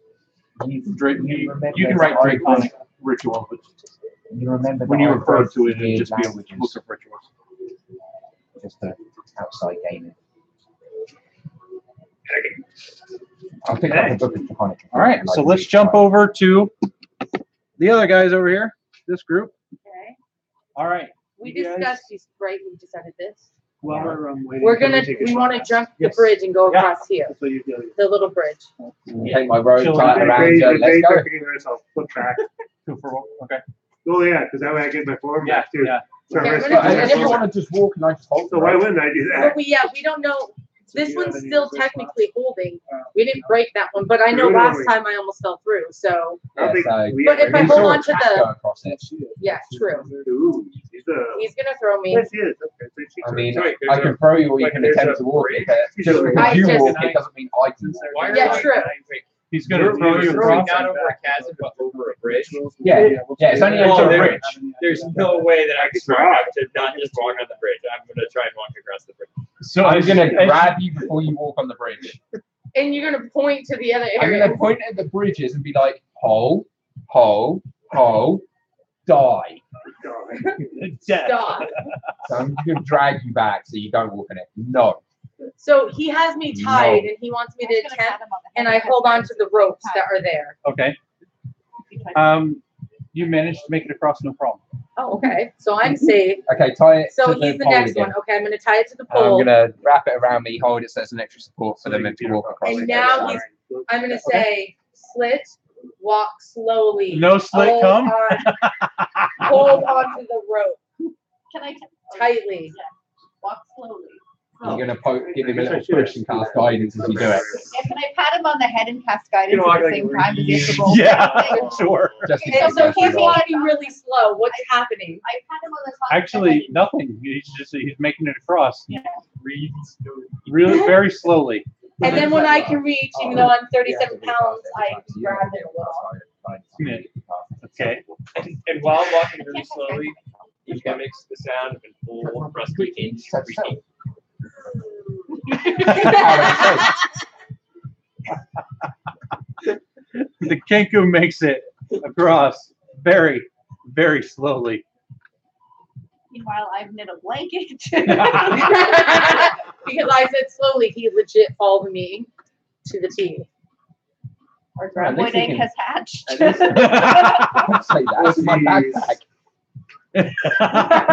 You can write draconic ritual, but You remember when that you I refer read to it, it'd weird just be a languages, book of rituals. just outside gaming. I'll pick up a book of Draconic. All right, so let's jump over to the other guys over here, this group. Okay. All right. We You guys- discussed these, right? We decided this. While we're waiting. We're can gonna, take a we shot wanna at jump the Yes. bridge and go Yeah. across here, That's what you do. the little bridge. Take my robe, Chill tie out. it around you, let's go. I'll flip back. Two for one. Okay. Oh yeah, because that way I get my form Yeah, back too. yeah. So, Okay, I risk we're it gonna to do my If you form. want to just walk and I just hold So why wouldn't I do But that? we don't know, this you have one's any still of those technically holding. We didn't break that one, but I know last time I almost fell through, so, I don't think Yeah, so- we but have if I any- hold saw a on to cat the, go across it. yeah, true. Ooh, He's gonna throw me. Yes, he is. Okay, so she's I mean, Wait, I can throw you or you like, can there's attempt a to walk it, but bridge? just I because you just- walk it doesn't mean I can walk. Why are Yeah, we- true. He's gonna throw you throwing across. not over a chasm, but over a bridge. Yeah, it's only Well, over a there- bridge. There's no way that I can try to not just walk on the bridge. I'm gonna try and walk across the bridge. So I'm as- gonna as- grab you before you walk on the bridge. And you're gonna point to the other I'm area. gonna point at the bridges and be like, ho, ho, ho, die. Death. Stop. So I'm gonna drag you back so you don't walk in it. No. So he has me tied and he wants me to attempt, and I hold on to the ropes that are there. Okay. You managed to make it across, no problem. Oh, okay. So I'm safe. Okay, tie it So to the he's the pole next again. one. Okay, I'm gonna tie it to the I'm pole. gonna wrap it around me, hold it so there's an extra support for them to walk across And it. now I'm gonna say, slit, walk slowly. No slit Hold come? on- Hold onto the rope Can I tightly. walk slowly? You're gonna give him a little push and cast guidance as you do it. Yeah, can I pat him on the head and cast guidance You know, at the like same time as you have to roll? Yeah, sure. Just in And case so you he's roll. walking really slow. What's happening? I pat him on the top. Actually, nothing. He's making it across. Yeah. Really, very slowly. And then when I can reach, even though I'm 37 pounds, I grab it a little. Okay. And while I'm walking really slowly, he mimics the sound of an old rusty cage creaking. The Kenku makes it across very, very slowly. Meanwhile, I've knit a blanket. Because I said slowly, he legit followed me to the T. Our Yeah, graboid they egg can- has hatched. Don't say that. It's my backpack.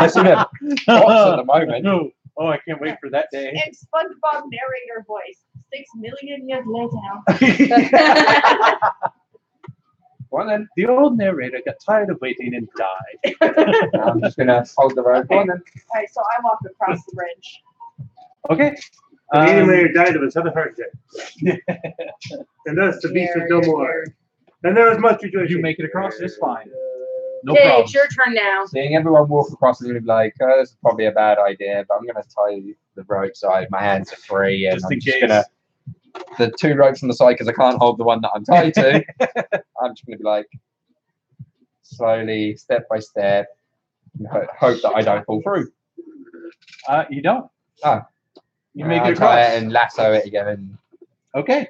Listen to box at the moment. No. Oh, I can't wait for that day. And SpongeBob narrator voice. 6 million years later. Go on then. The old narrator got tired of waiting and died. I'm just gonna hold the rope. Go on then. Alright, so I walk across the bridge. Okay. The medium layer died of a sudden heart attack. And thus the beast was no more. And there was much rejoicing. You make it across just fine. No Okay, problem. it's your turn now. Seeing everyone walk across is gonna be like, oh, this is probably a bad idea, but I'm gonna tie the rope so my hands are free and Just I'm in just case. gonna the 2 ropes on the side because I can't hold the one that I'm tied to. I'm just gonna be like slowly, step by step, and hope that I don't fall through. You don't. Oh. You make I'll it tie across. it and lasso it again. And Okay.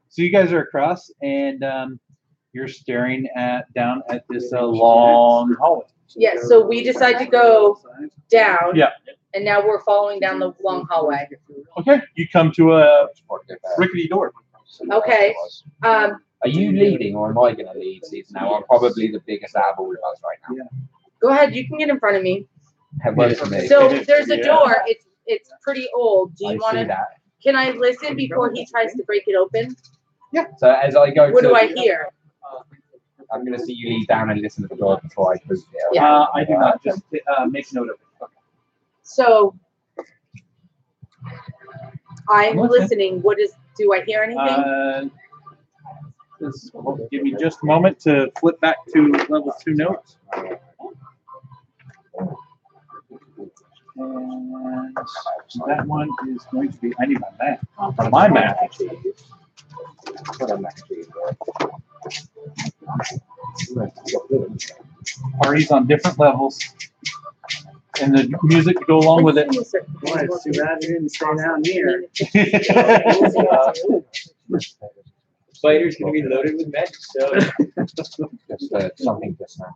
So you guys are across, and you're staring down at this long hallway. Yeah, so we decide to go down. Yeah. And now we're following down the long hallway. Okay. You come to a rickety door. Okay. Are you leading or am I going to lead? Now I'm probably the biggest out of all of us right now. Go ahead, you can get in front of me. Have worked for me. So there's a door. It's pretty old. Do you I want see to? that. Can I listen before he tries to break it open? Yeah. So as I go What to, do I hear? I'm going to see you lead down and listen to the door before I close it. Yeah. I do not. Just make note of it. Okay. So I'm Listen. listening. Do I hear anything? Give me just a moment to flip back to level 2 notes. And that one is going to be, I need my map. My map. Parties on different levels. And the music to go along with it. Boy, it's too bad you didn't stay down here. Spider's gonna be loaded with magic stuff. Just something just now.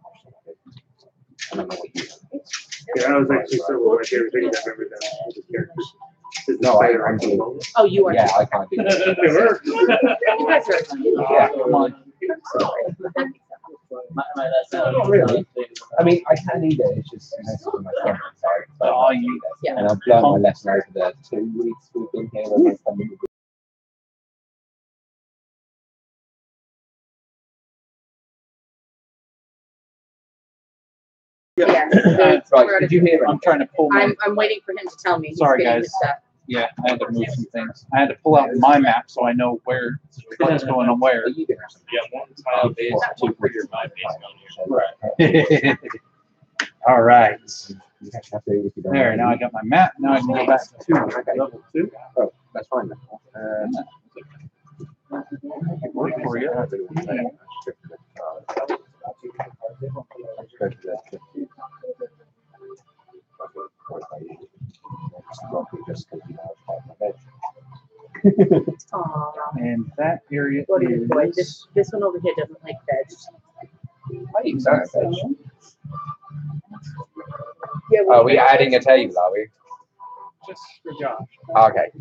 I don't know what you Yeah, that was actually some of my favorite things I've ever done with the characters. Is the No, spider I'm on the wall. Oh, you are. Yeah, I can't do that. They were. You guys are. Yeah, come on. Not really. I mean, I can eat it. It's just messing with my stomach. So Yeah. and I've learned my lesson over the 2 weeks we've been here. When my stomach was Yeah. right. Did you hear it? I'm trying to pull my. I'm waiting for him to tell me. He's Sorry, getting guys. his stuff. Yeah, I had to move some things. I had to pull out my map so I know what's going on where. Yeah, one tile base, two for your my base on you. Right. All right. There. Now I got my map. Now I can go back to level 2. Oh, that's fine. Work for you. Aw. And that area What a good boy. is. This one over here doesn't like veg. Yeah, Are we adding a table, are we? Just for Josh. Okay.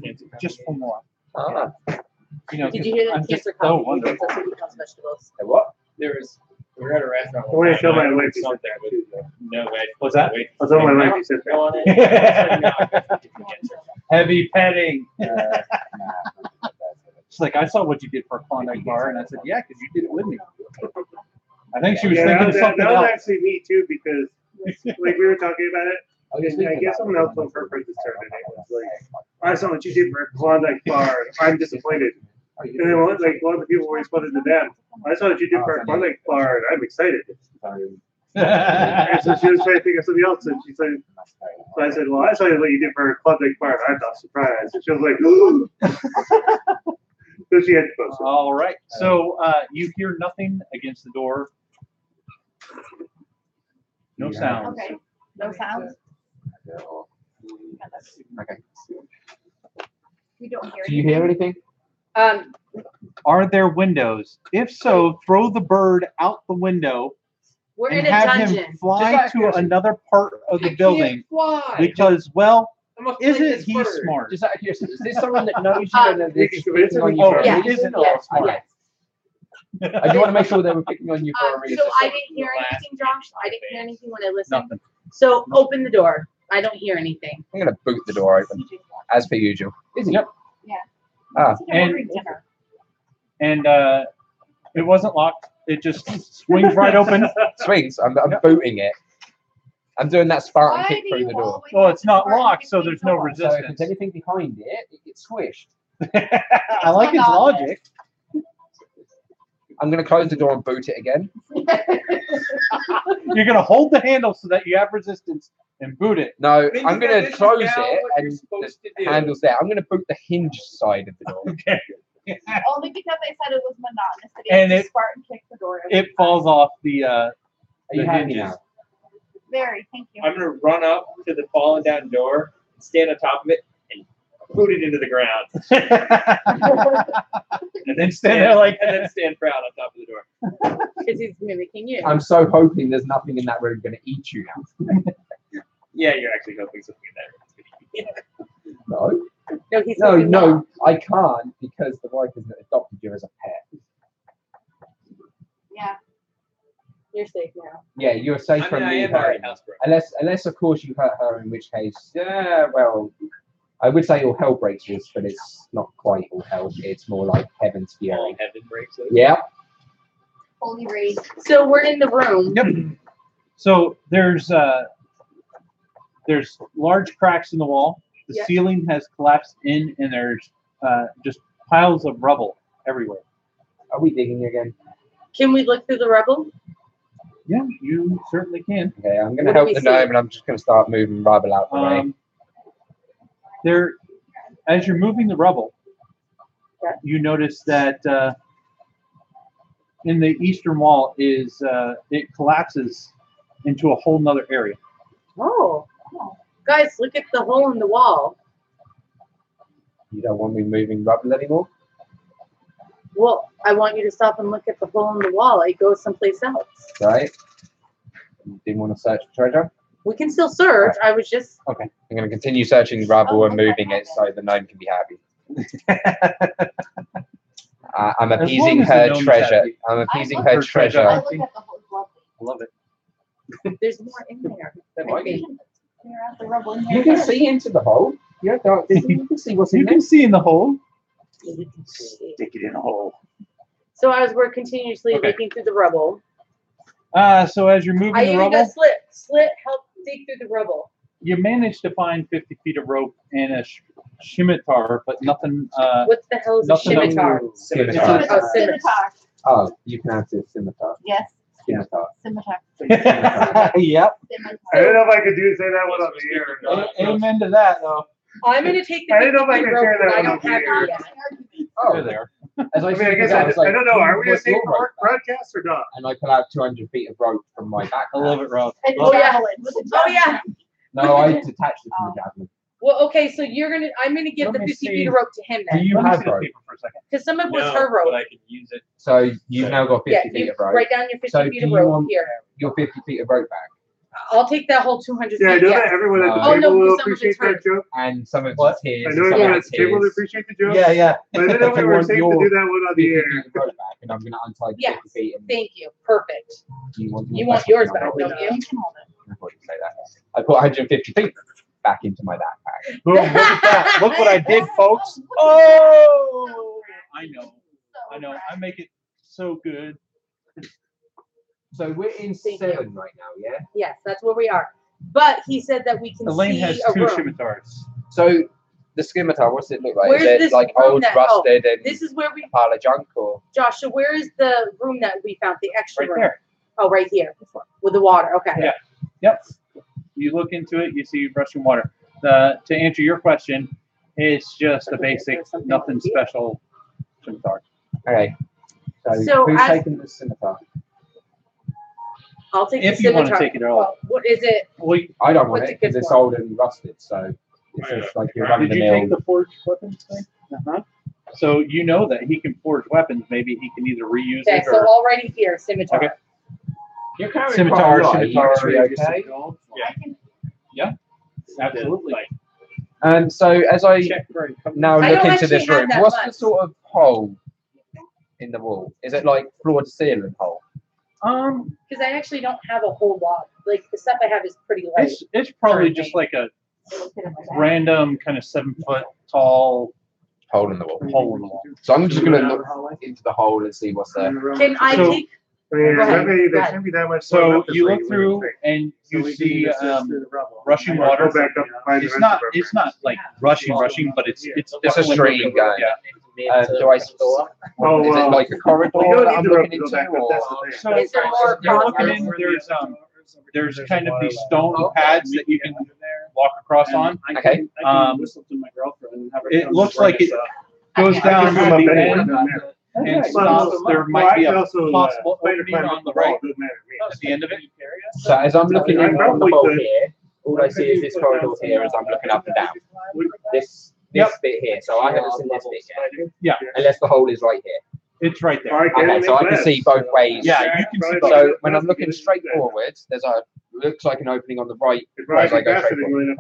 Just for more. Ah. You know, Did you hear that I'm cancer just so coffee? wonderful. That's what he calls vegetables. What? There was, we were at a restaurant. I want to show my wife something with no veg. What's that? Wait. I was on my wife, you said that. On it. Heavy petting. She's like, I saw what you did for a Klondike bar, and I said, yeah, because you did it with me. I think she was Yeah, thinking that of something was else. actually me too, because like we were talking about it. I guess someone else on purpose started it. It was like, I saw what you did for a Klondike bar. I'm disappointed. And then one of the people responded to them. I saw what you did for a Klondike bar, and I'm excited. And so she was trying to think of something else, and she said, so I said, well, I saw what you did for a Klondike bar, and I'm not surprised. And she was like, so she had to post it. All right. So you hear nothing against the door. No sounds. Okay. No sounds. Okay. We don't hear Do you hear anything? Are there windows? If so, throw the bird out the window We're and in a have dungeon. him fly to another part of the building. Fly. Because, well, I must play isn't this he bird. smart? Just out of curiosity, is this someone that knows you and they're just picking on you Oh, for a yeah. it reason? isn't. Or- Yes, Alright. yes. I just want to make sure they were picking on you for a reason. So I didn't hear anything, Josh. I didn't hear anything when I listened. Nothing. So open the door. I don't hear anything. I'm gonna boot the door open, as per usual. Yep. Yeah. Ah. I think I'm And- ordering dinner. And it wasn't locked. It just swings right open. Swings. I'm booting it. I'm doing that Spartan Why kick do through you the door. always Well, have it's to not start locked, so with there's no people? So if there's resistance. anything behind it, it gets squished. I like his logic. I'm gonna close the door and boot it again. You're gonna hold the handle so that you have resistance and boot it. No, Means I'm that gonna this is close now it what you're and supposed the to do. handle's there. I'm gonna boot the hinge side of the door. Okay. Only because I said it was monotonous. That he And had to it- Spartan kick the door. It falls off the Are you the happy hinges. now? Very. Thank you. I'm gonna run up to the fallen down door, stand on top of it, and boot it into the ground. And then stand there like and then stand proud on top of the door. Because he's mimicking you. I'm so hoping there's nothing in that room going to eat you now. Yeah, you're actually hoping something in that. No. No, he's No, hoping no, not. I can't because the wife has adopted you as a pet. Yeah. You're safe now. Yeah, you're safe from I me. am already housebroken. Unless of course you hurt her, in which case, yeah, well, I would say all hell breaks loose, but it's not quite all hell. It's more like heaven's fury. All heaven breaks loose. Yeah. Holy rage. So we're in the room. Yep. So there's large cracks in the wall. The Yep. ceiling has collapsed in, and there's just piles of rubble everywhere. Are we digging again? Can we look through the rubble? Yeah, you certainly can. Okay, I'm going What to do help we the see? gnome, and I'm just going to start moving rubble out the way. There, as you're moving the rubble, Okay. you notice that in the eastern wall is it collapses into a whole nother area. Oh. Guys, look at the hole in the wall. You don't want me moving rubble anymore? Well, I want you to stop and look at the hole in the wall. It goes someplace else. Right? You didn't want to search for treasure? We can still search. I was just. Okay. I'm going to continue searching rubble Oh, and okay. moving it so the gnome can be happy. I'm As appeasing long as the her gnome's treasure. happy. I'm appeasing love her her treasure. I treasure. look at the whole lovely. Love it. There's more in there. I think. Clear out the rubble in You here. can see into the hole. You don't. You can see what's You in there. can see in the hole. You can see. Stick it in a hole. So as we're continuously Okay. looking through the rubble, So as you're moving I the even rubble, got help dig through the rubble. you manage to find 50 feet of rope and a scimitar, but nothing. What the hell is a Nothing of- scimitar? Scimitar. Oh, scimitar. Oh, you pronounce it scimitar. Yes. Scimitar. Scimitar. Yep. I don't know if I could say that one on the air. or not. Amen to that, though. I'm gonna take the I didn't know if I 50 could rope, share but that I one don't on the have air. it yet. Oh, They're there. As I mean, I guess I was like, don't know. Are we a what's safe your rope? broadcast or not? And I pull out 200 feet of rope from my backpack. I love it, Rob. And Oh, yeah. javelin. With a Oh yeah. javelin. No, I detached it from the javelin. Well, okay, so I'm gonna give Let the me 50 see. feet of rope to him Do then, you Let me have see the rope? paper for a second. because some of it was No, her but rope. I can use it. So you've now got 50 Yeah, feet you of rope. write down your 50 So feet do of you rope want- here. Your 50 feet of rope back. I'll take that whole 200 Yeah, I feet. know Yeah. that everyone at the Oh, table no, will some of appreciate it's hers. that joke. And some of What? it's tears. I and know some everyone of at it's the table will tears. appreciate the joke. Yeah. But I didn't know if we I were want safe to your do that one on 50 the air. feet of rope back, and I'm going to untie the Yes. 50 feet. And Thank you. Perfect. you want Yours back, No, don't you? You can hold it. I thought you'd say that. I put 150 feet back into my backpack. Boom, look at that. Look what I did, folks. Oh! I know. I make it so good. So we're in Thank 7 right now, yeah? Yes, that's where we are. But he said that we can Elaine see has a 2 room. scimitars. So the scimitar, what's it look like? Where's Is it this like room old, that- rusted, and This is where we, a pile of junk, or? Joshua, where is the room that we found, the extra Right room? there. Oh, right here, with the water, okay. Yeah. Yep. You look into it, you see rushing water. To answer your question, it's just a basic, nothing special scimitar. Okay. So, So who's as- taking the scimitar? I'll take If the you want scimitar. to take it all. Well, what is it? Well, I don't want What's it it good because it's for? old and rusted, so it's just like you're running did the you take mill. the forged weapons thing? Uh-huh. So you know that he can forge weapons. Maybe he can either reuse Okay, it so or already here, scimitar. Okay. You're carrying scimitar, quite a lot. Are you scimitar. okay? Yeah. Absolutely. So as I Check for it. now I look don't into this actually have room, that what's much. the sort of hole in the wall? Is it like floor to ceiling hole? Because I actually don't have a whole lot. Like, the stuff I have is pretty light. It's probably just like a random kind of 7 foot tall Hole in the wall. hole in the wall. So I'm just gonna look into the hole and see what's there. Can I So- take, I mean, Go ahead. maybe Go there ahead. shouldn't be that much. So left you this look week, through what do and So you we can see just search through the rubble. rushing I'll water. go back up and find the It's rest not of the it's not like rushing, but it's It's a definitely stream moving. going. Yeah. Do I? Oh, Is it like a corridor Well, you don't that need I'm the looking rope to go into, back up, or? that's the thing. So Is there more you're looking process? in, there's kind of these stone pads that you can walk across on. Okay. It looks like it goes I down can to come up the anywhere, end doesn't matter. and Well, stops. There well, might I be can a also, possible spider opening climb on up the wall, right doesn't matter to me. at the end of it. So as I'm looking I in from the probably hole could. here, all I see is this corridor here as I'm looking up and down. This this bit here. So I haven't seen this bit yet. Yeah. Unless the hole is right here. It's right there. Okay, so I can see both ways. Yeah, you can see both. So when I'm looking straight forwards, there's a looks like an opening on the right as I go straight forward.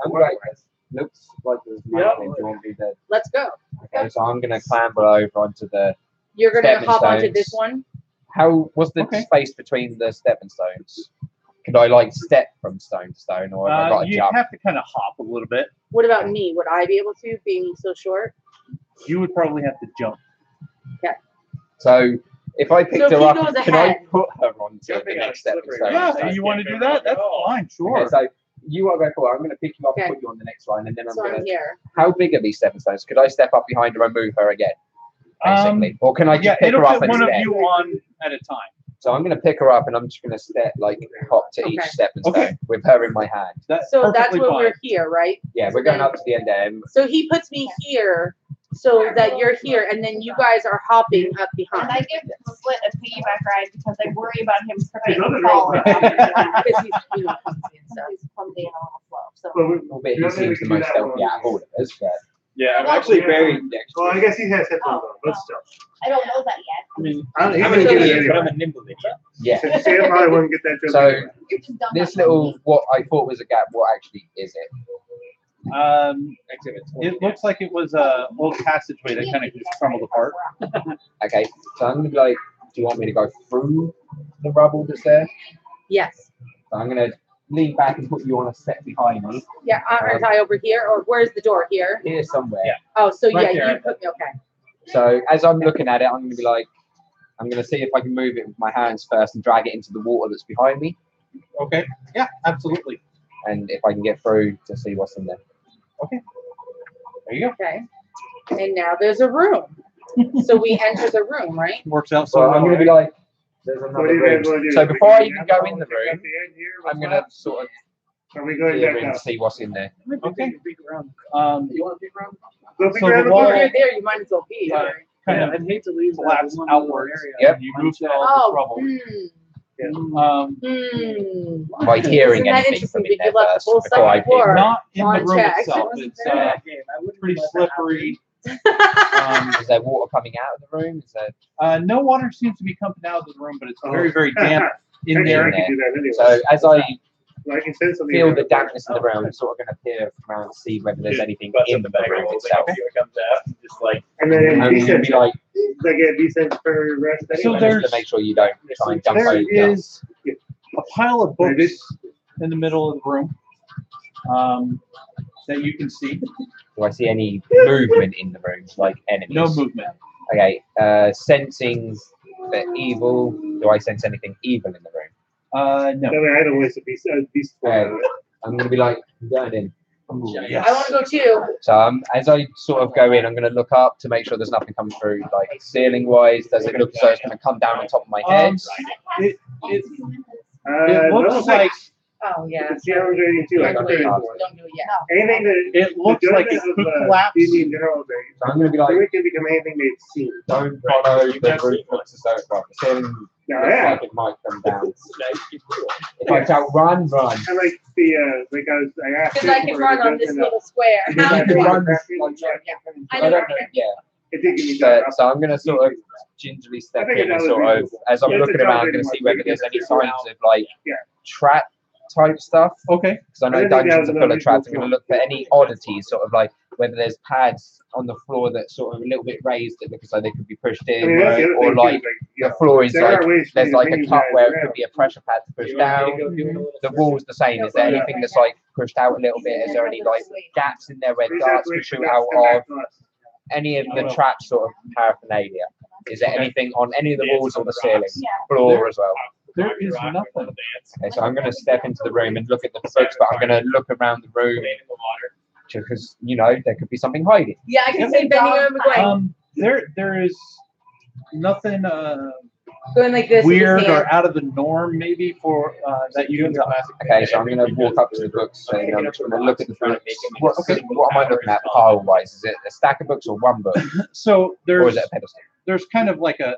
Looks like there's nothing. Do you want me to? Let's go. Okay, so I'm gonna clamber over onto the. You're gonna stepping hop onto stones. this one. What's the space between the stepping stones? Could I like step from stone to stone, or have I got to you jump? have to kind of hop a little bit. What about me? Would I be able to, being so short? You would probably have to jump. Okay. So if I picked So if her he up, goes can I ahead. put her onto the next stepping stone? Yeah, you want to do that? That's fine, sure. Okay, so you want to go forward. I'm going to pick you up Okay. and put you on the next line, and then I'm So going I'm to. here. How big are these stepping stones? Could I step up behind her and move her again? Basically, or can I just pick it'll her up fit and one of step? you on at a time. So I'm going to pick her up, and I'm just going to step hop to each Okay. stepping stone Okay. with her in my hand. That's So that's perfectly where fine. we're here, right? Yeah, So we're going then- up to the end there. So he puts me here so that you're here, and then you guys are hopping up And behind. I give Split a piggyback ride because I worry about him tripping Another and falling. girl. Because he's, you know, clumsy and stuff. He's clumsy and a little slow. So Albeit he seems the most stealthy out of all of us, but Yeah, I'm actually very Well, I guess he has headphones on, but still. I don't know that yet. I mean, I'm I'm gonna an get it idiot, but I'm anyway. a nimble idiot. yeah. Since Sam probably wouldn't get that joke. So anyway. You just dumb this that little, what I thought was a gap, what actually is it? It looks like it was a old passageway that kind of just crumbled apart. Okay, so I'm going to be like, do you want me to go through the rubble that's there? Yes. So I'm going to lean back and put you on a step behind me. Yeah, aren't I over here? Or where's the door? Here? Here somewhere. Yeah. Oh, so Right yeah, there. you put me, okay. So as I'm looking at it, I'm going to be like, I'm going to see if I can move it with my hands first and drag it into the water that's behind me. Okay. Yeah, absolutely. And if I can get through to see what's in there. Okay. There you go. Okay. And now there's a room. So we enter the room, right? Works out So so I'm well. going to be like, there's What another do you guys room. want to do? So Are we before I going even down go the in the hall, check room, out the end here? I'm What's going up? to sort of Are we going peer back in up? to see what's in there. Okay. You Um, want to peek around? Go peek So around the the wall- If corner. you're there, you might as well be. Yeah. kind Yeah, of I'd hate to leave that collapse one little outwards. area. Yep. You move to all Oh, the trouble. By hearing Isn't that anything from interesting in that there you left first the whole before I second floor? peek. Not in the on room check. itself. Wasn't It's fair that game. I wouldn't pretty let that happen. slippery. Is there water coming out of the room? Is there? No water seems to be coming out of the room, but it's very, very damp in Actually, there. I can do that anyway. So as I I can send something. feel around the the dampness in the room, I'm sort of going to peer around and see whether there's anything Bust in up the the bag room of itself. Here it comes out. Just like And then I'm going to decent, be like, they get decent for rest So anyway. there's- just to make sure you don't try and jump There over. is a pile of books in the middle of the room that you can see. Do I see any movement in the room, like enemies? No movement. Okay. Sensing the evil. Do I sense anything evil in the room? No. I mean, I don't waste a piece. I'm going to be like, I'm going in. Ooh. Yes. I want to go too. So as I sort of go in, I'm going to look up to make sure there's nothing coming through, like ceiling wise. Does it look as though it's going to come down on top of my head? It It looks like Oh, yeah. It's challenge rating too. Don't I'm do it pretty yet. sure. Don't do it yet. Anything that it looks like it could collapse. D&D in general, So I'm going to be like, it can become anything they've seen. don't follow the roof. Looks as though it's right. The ceiling Yeah, looks yeah. like it might come down. If I shout, run, run. I like the like I asked. Because I can run on this little square. Because I can run this, like, I I know. don't know, yeah. It did give me that. So I'm going to sort of gingerly step I think in and that sort would of, be- as I'm Yeah, looking it's a around, I'm job going to pretty see much. whether there's any Yeah. signs of like Yeah. trap type stuff. Okay. Because I know I think dungeons that are was full of traps. I'm another going to look for any oddities, sort of like whether there's pads on the floor that's sort of a little bit raised that look as though they could be pushed I in, mean, that's the other or thing, like too, the floor is there like are ways for there's you to like a move cut guys where it around. could be a pressure pad to push down. The wall's the same. Is there Yeah. anything that's like pushed out a little bit? Is there any like gaps in there where We just have darts to could wait for shoot that to out come back of? to us. Any of the trap sort of paraphernalia? Is there anything on any of the walls or the ceiling, Yeah. floor as well? There is nothing. Okay, so I'm going to step into the room and look at the books, but I'm going to look around the room because you know there could be something hiding. Yeah, I can say bending over going, There is nothing going like this. with his weird hand. or out of the norm, maybe for that you can tell. Okay, so I'm going to walk up to the books and I'm just going to look at the books. What am I looking at pile wise? Is it a stack of books or one book, So or there's is it a pedestal? there's kind of like a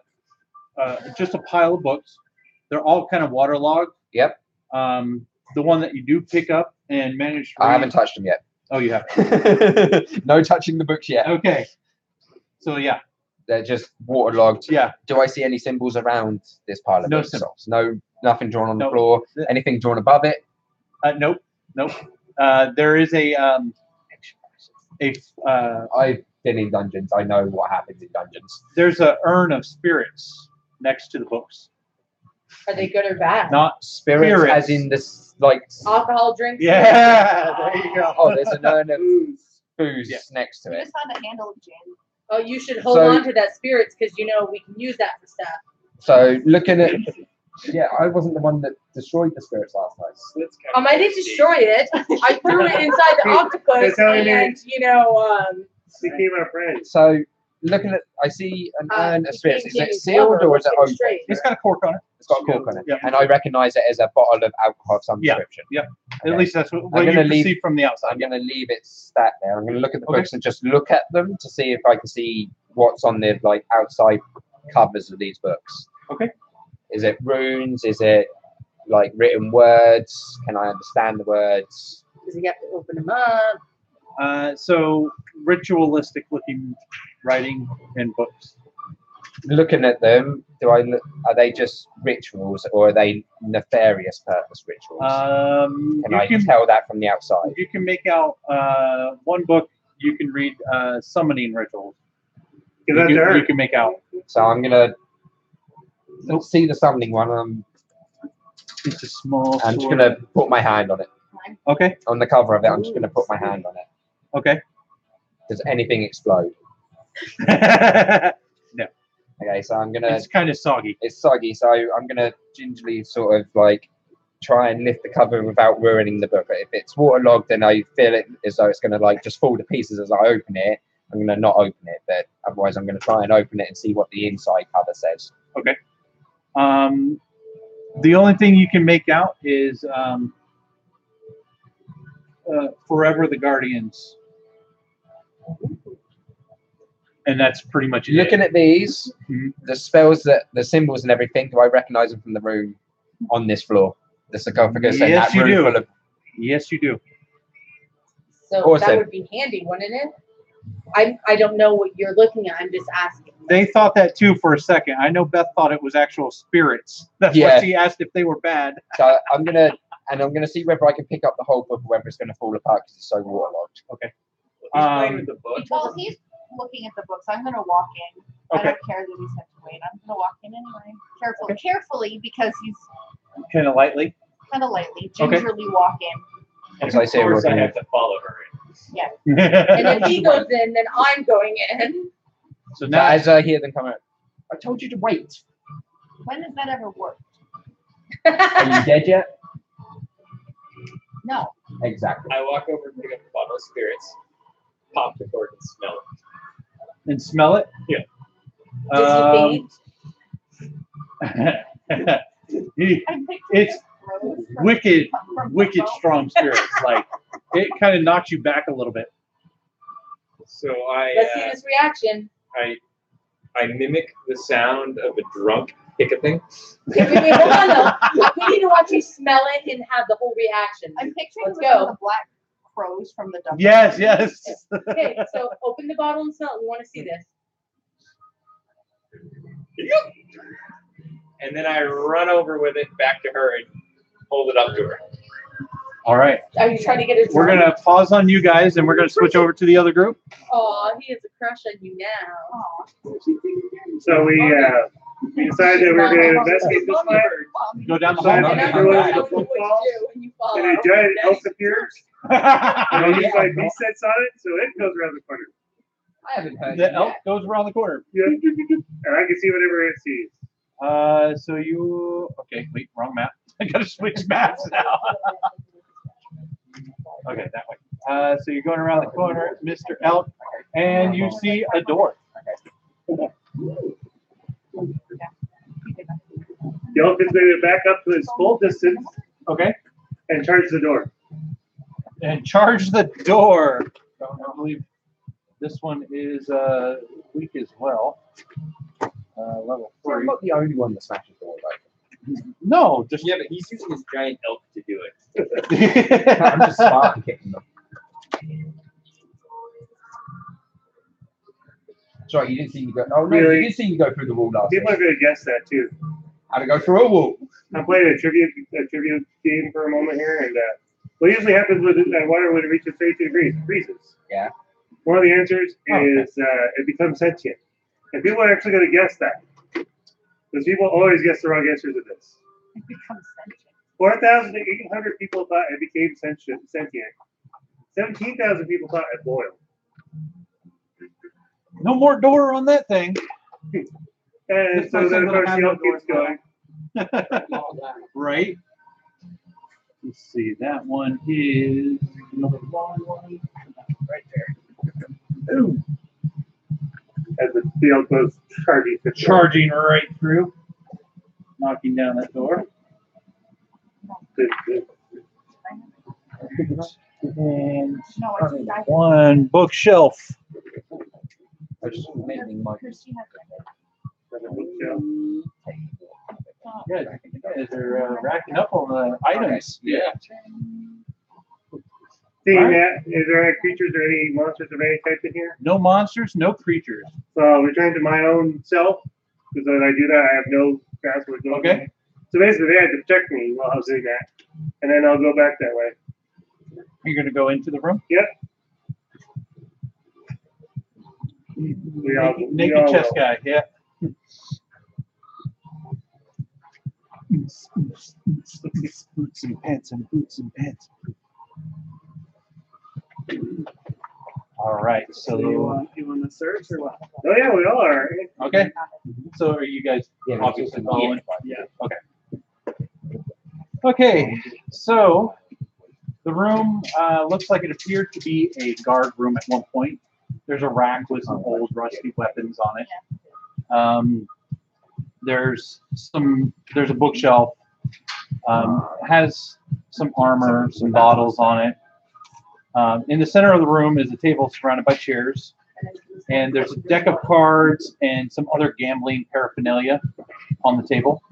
just a pile of books. They're all kind of waterlogged. Yep. The one that you do pick up and manage to I read, haven't touched them yet. Oh, you have. No touching the books yet. Okay. So yeah, They're just waterlogged. yeah. Do I see any symbols around this pile of No books? symbols. No, nothing drawn on the Nope. floor. Anything drawn above it? Nope. There is I've been in dungeons. I know what happens in dungeons. there's a urn of spirits next to the books. Are they good or bad? Not Spirits, as in this, like. Alcohol drinks? Yeah, there you go. Oh, there's an urn of booze Yeah. next to We it. just found a handle of gin. Oh, you should hold So- on to that spirits because we can use that for stuff. So looking at, yeah, I wasn't the one that destroyed the spirits last night. I didn't destroy it. I threw it inside the octopus That's how I made and, Became our friends. So looking at, I see an urn of spirits. Is you it can't sealed give me or is it blubber, open? straight. It's got a cork on it. It's got a cork on it, Yeah. and I recognise it as a bottle of alcohol of some Yeah. description. Yeah. Okay. At least that's what I'm you gonna perceive leave- from the outside. I'm going to leave it stat there. I'm going to look at the Okay. books and just look at them to see if I can see what's on the like outside covers of these books. Okay. Is it runes? Is it like written words? Can I understand the words? Because you have to open them up. So ritualistic looking writing in books. Looking at them, are they just rituals or are they nefarious purpose rituals? Can You I can tell that from the outside? you can make out one book. You can read summoning rituals. Is that there? You can make out. So I'm gonna see the summoning one. It's a small. I'm just sword. gonna put my hand on it. Okay. On the cover of it, I'm just gonna put my hand on it. Okay. Does anything explode? No. Okay, so I'm gonna. It's kind of soggy. It's soggy, so I'm gonna gingerly sort of like try and lift the cover without ruining the book. If it's waterlogged, then I feel it as though it's gonna like just fall to pieces as I open it. I'm gonna not open it, but otherwise I'm gonna try and open it and see what the inside cover says. Okay. The only thing you can make out is "Forever the Guardians," and that's pretty much it. Looking at these, Mhm. the spells, the symbols and everything, do I recognise them from the room on this floor? The sarcophagus and Yes, that you room do. full of. Yes, you do. So Awesome. that would be handy, wouldn't it? I don't know what you're looking at. I'm just asking. They thought that too for a second. I know Beth thought it was actual spirits. That's Yeah. why she asked if they were bad. So I'm gonna see whether I can pick up the whole book or whether it's gonna fall apart because it's so waterlogged. Okay. He's playing with the book. Well, he's looking at the books. I'm going to walk in. I Okay. don't care that he said to wait. I'm going to walk in anyway. Carefully, because he's Kind of lightly. kind of lightly, Okay. gingerly walk in. As I say, Of course, I working have to follow her in. And if he goes in, then I'm going in. So now, now, as I hear them come out, I told you to wait. When has that ever worked? Are you dead yet? No. Exactly. I walk over and pick up a bottle of spirits, pop the cork, and smell it. and smell it. Yeah. Does he I'm picturing It's Rose from- wicked, from wicked Vermont. strong spirits. Like it kind of knocks you back a little bit. So Let's see this reaction. I mimic the sound of a drunk hiccuping. Wait, hold on though. We need to watch you smell it and have the whole reaction. I'm picturing Let's it was go. the black crows from the Dumbo. Yes, yes. Okay, so open the bottle and smell it. We want to see this. And then I run over with it back to her and hold it up to her. All right. Are you trying to get it? We're gonna pause on you guys, and we're gonna switch over to the other group. Oh, he has a crush on you now. So we decided that we were going to investigate this fire. Go down the Decided hall. to And go I'm into the what you football, do when you follow. and a giant elf appears. And he's like, he sets on it, so it goes around the corner. I haven't heard The it elf yet. goes around the corner. Yeah. And I can see whatever it sees. So you okay? Wait, wrong map. I gotta switch maps now. Okay, that way. So you're going around the corner, Mr. Elk, and you see a door. The elf is going to back up to his full distance Okay, and charge the door. and charge the door. I believe this one is weak as well. Level I'm 3. not the only one that smashes doors open. No, just Yeah, but he's using his giant elk to do it. I'm just Spartan kicking them. Sorry, you didn't see me go. Oh no, Really? you did see me go through the wall last People week. are gonna guess that too. How to go through a wall? I'm playing a trivia game for a moment here, and what usually happens with water when it reaches 32 degrees? It freezes. Yeah. One of the answers is it becomes sentient, and people are actually gonna guess that. Because people always guess the wrong answer to this. It becomes sentient. 4,800 people thought it became sentient. 17,000 people thought it boiled. No more door on that thing. And so then, of course, the old keeps going. Right. Let's see. That one is another long one right there. Ooh. As the field goes Charging right through, knocking down that door. And one bookshelf. I just mentioning my. Yeah, you guys are racking up on the items. Yeah. See, Matt, is there any creatures or any monsters of any type in here? No monsters, no creatures. So return to my own self, because when I do that, I have no grasp of what's going on. Okay. So basically, they had to protect me while I was doing that, and then I'll go back that way. You're going to go into the room? Yep. Naked chest guy, yeah. Boots and pants and boots and pants. All right, so You want to search or what? Oh yeah, we all are. okay. So are you guys obviously following? Yeah. Okay. Okay. So the room looks like it appeared to be a guard room at one point. There's a rack with some old rusty weapons on it. There's a bookshelf. Has some armor, some bottles on it. In the center of the room is a table surrounded by chairs, and there's a deck of cards and some other gambling paraphernalia on the table.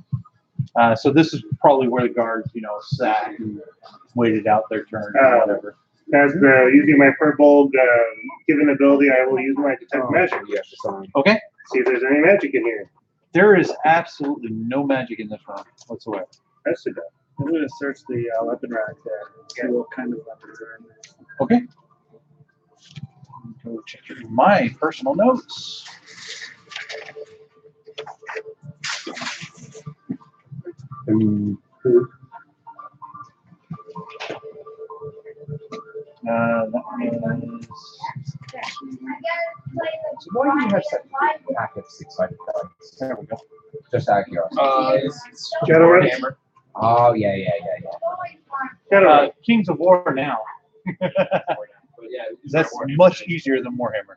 So this is probably where the guards, sat and waited out their turn or whatever. As using my purple given ability, I will use my detect magic. Okay. See if there's any magic in here. There is absolutely no magic in this room whatsoever. That's too bad. I'm going to search the weapon rack there. See what kind of weapons are in there. Okay. Go check my personal notes. That is. So why do you have such a big pack of 6-sided dice? There we go. Just out of curiosity. Shadowrun? Oh yeah. Shadowrun. Kings of War now. That's much easier than Warhammer.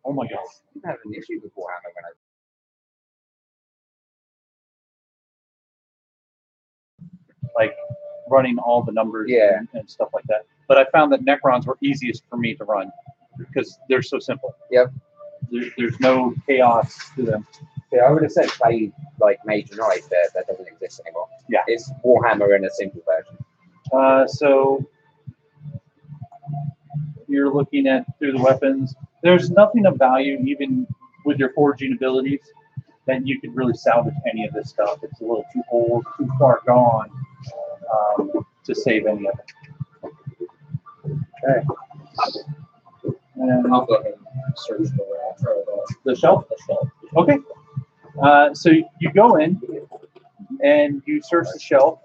Oh my god. I had an issue with Warhammer when I. Like running all the numbers and stuff like that. But I found that Necrons were easiest for me to run because they're so simple. Yep. There's no chaos to them. Yeah, I would have said play like Mage Knight that doesn't exist anymore. Yeah. It's Warhammer in a simple version. So you're looking at through the weapons. There's nothing of value, even with your forging abilities, that you could really salvage any of this stuff. It's a little too old, too far gone to save any of it. Okay. And I'll go ahead and search the shelf? The shelf. Okay. So you go in and you search the shelf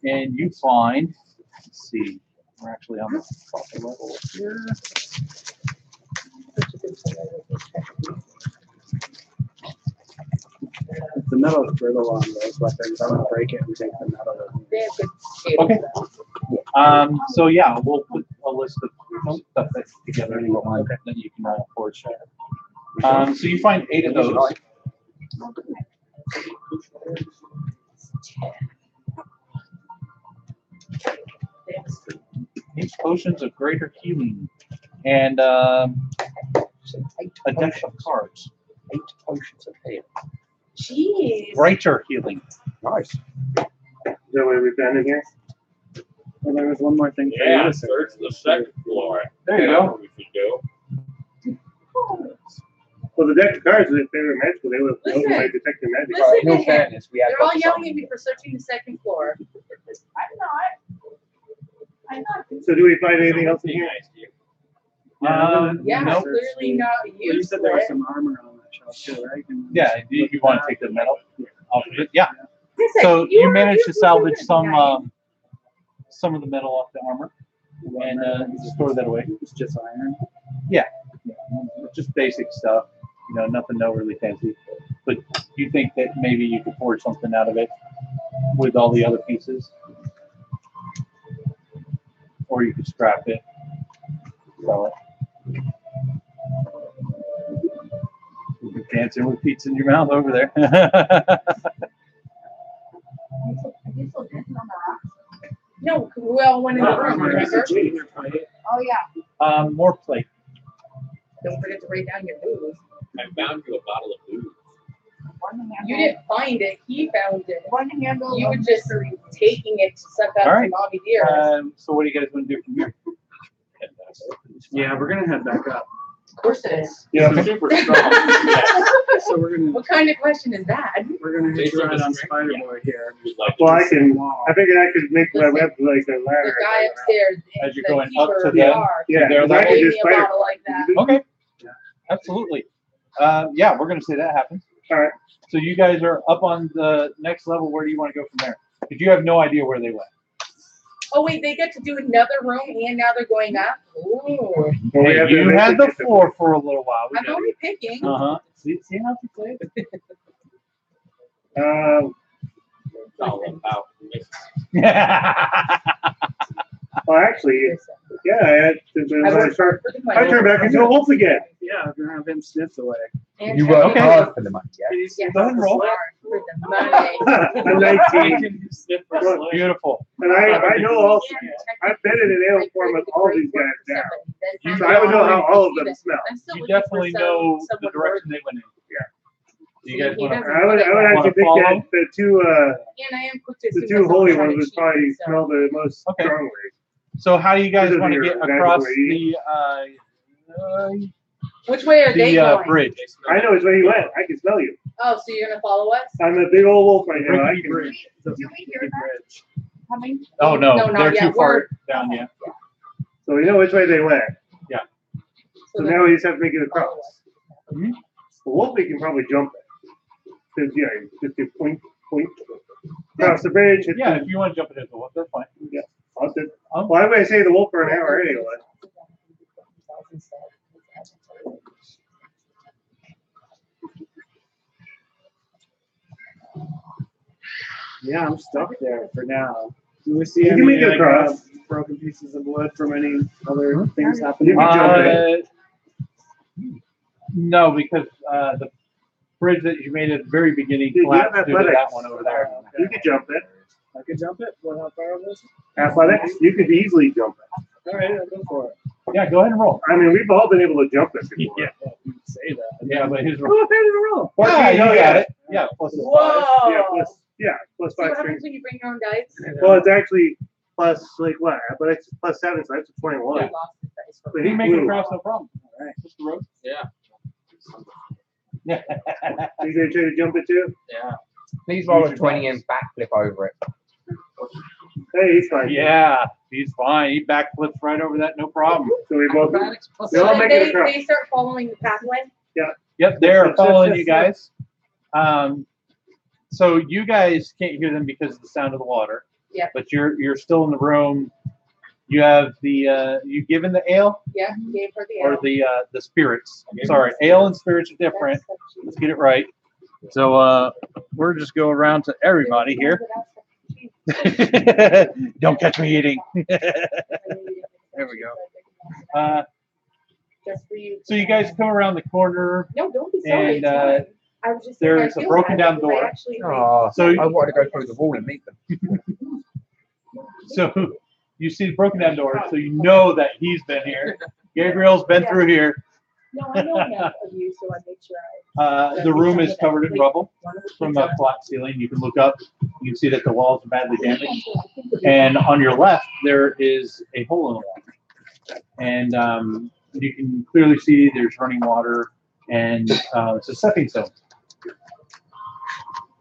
and you find, let's see, we're actually on the proper level here. The metal is brittle on those weapons. I'm going to break it and take the metal. Okay. So yeah, we'll put a list of stuff that's together that you can forge. So you find 8 of those. These potions of greater healing and a deck of cards. 8 potions of healing. Jeez. Greater healing. Nice. Is that what we've done in here? Well, there was one more thing for you Yeah, to search the second floor. There you go. We should go. Well, the deck of cards, if they were magical, they would have known by detecting magic. Listen In all to him. fairness, we have They're all got yelling some. at me for searching the second floor. I'm not. So do we find anything else in here? Yeah, nope. clearly not Well, you used said there was for it. some armor on that shelf too, right? Yeah, do you want to take the metal off of it? Yeah. Listen, So you are managed to beautiful salvage women, some of the metal off the armor and store that away. It's just iron. Yeah, just basic stuff. You know, nothing really fancy. But you think that maybe you could forge something out of it with all the other pieces, or you could scrap it, sell it. You can dancing with pizza in your mouth over there. No, we all went in the room, remember? Oh, yeah. More plate. Don't forget to write down your booze. I found you a bottle of booze. You didn't find it, he found it. One handle. You were just taking it to suck out All to right. mommy dear. So what do you guys want to do from here? Yeah, we're gonna head back up. Of course it is. Yeah. Super strong. So we're gonna What kind of question is that? hit right on Spider Boy here. Well, I figured I could make my web like a The ladder. guy upstairs, As you're the going up keeper to of the the- bar, Yeah, There, because I that could gave just me a spider. bottle like that. Okay. Absolutely. Yeah, we're going to say that happens. All right. So you guys are up on the next level. Where do you want to go from there? Because you have no idea where they went. Oh wait, they get to do another room and now they're going up? Ooh. Well, we have to You had eventually the get to- floor for a little while. I'm only picking. Uh-huh. See how you play it? It's all about Well, actually, yeah, I had to. I worked hard for the money. I turned back into a wolf again. Yeah, we're gonna have him sniffed away. And You check work it hard out. for the money, yeah? Yes, Go ahead and roll. hard for the money. I'm 19. Beautiful. And I know all. Yeah, check I've been in an ale form with all these guys now. now. So I would know how all of them smell. You definitely know the direction they went in. Do you guys want to? I would actually think that the two the two holy ones would probably smell the most Okay. strongly. So how do you guys Because of want to your get across graduate. Which way are they the going? bridge? I know which way you went. I can smell you. Oh, so you're gonna follow us? I'm a big old wolf right now. I Rickety can. Bridge. Do we hear that? Coming? Oh no, No, not they're yet. too far down yet. So we know which way they went. Yeah. So now we just have to make it across. Mhm. The wolf we can probably jump it. Cause yeah, just do point, across the bridge. hit Yeah, the- if you want to jump into the wolf, that's fine. Yeah. Well, I'm gonna say the wolf for an hour anyway. Yeah, I'm stuck there for now. Do we see You can any make it across. broken pieces of wood from any other things You happening? can jump No, because the bridge that you made at the very beginning You have collapsed due to athletics. that one over there. You could jump it. I can jump it. What how far is it? Athletics, you could easily jump it. All right, I'll go for it. Yeah, go ahead and roll. I mean, we've all been able to jump it before. Yeah. You can say that. Yeah, but his roll. Oh, there's a roll. Yeah, you Oh, got it. Yeah, plus his 5. Whoa! Plus See what 5 happens strength. when you bring your own dice? Well, it's actually plus like what? But it's plus 7, so that's a 21. I lost the dice. But He can he's make it blue. across, no problem. All right, just the road. Yeah. Yeah. You gonna try to jump it too? Yeah. Please roll a 20 and backflip over it. Hey, he's fine. Yeah, he's fine. He backflips right over that, no problem. So we both. Acrobatics plus They all So make they, it across. they start following the pathway? Yep, they're following you guys. So you guys can't hear them because of the sound of the water. Yeah. But you're still in the room. You have the you given the ale Yeah, gave her the or arrow. the spirits. Sorry, ale and spirits are different. Let's get it right. So we're just go around to everybody here. Don't catch me eating. There we go. Just for you. So you guys come around the corner. No, don't be sorry. and, it's fine. I was just saying, there's I a feel broken bad down because I door. actually Oh, So- I wanted to go through the wall and meet them. So you see the broken down door, so you know that he's been here. Gabriel's been through here. No, I know enough of you, so I make sure The room is covered in rubble from the flat ceiling. You can look up. You can see that the walls are badly damaged. And on your left, there is a hole in the wall. And you can clearly see there's running water and it's a stepping stone.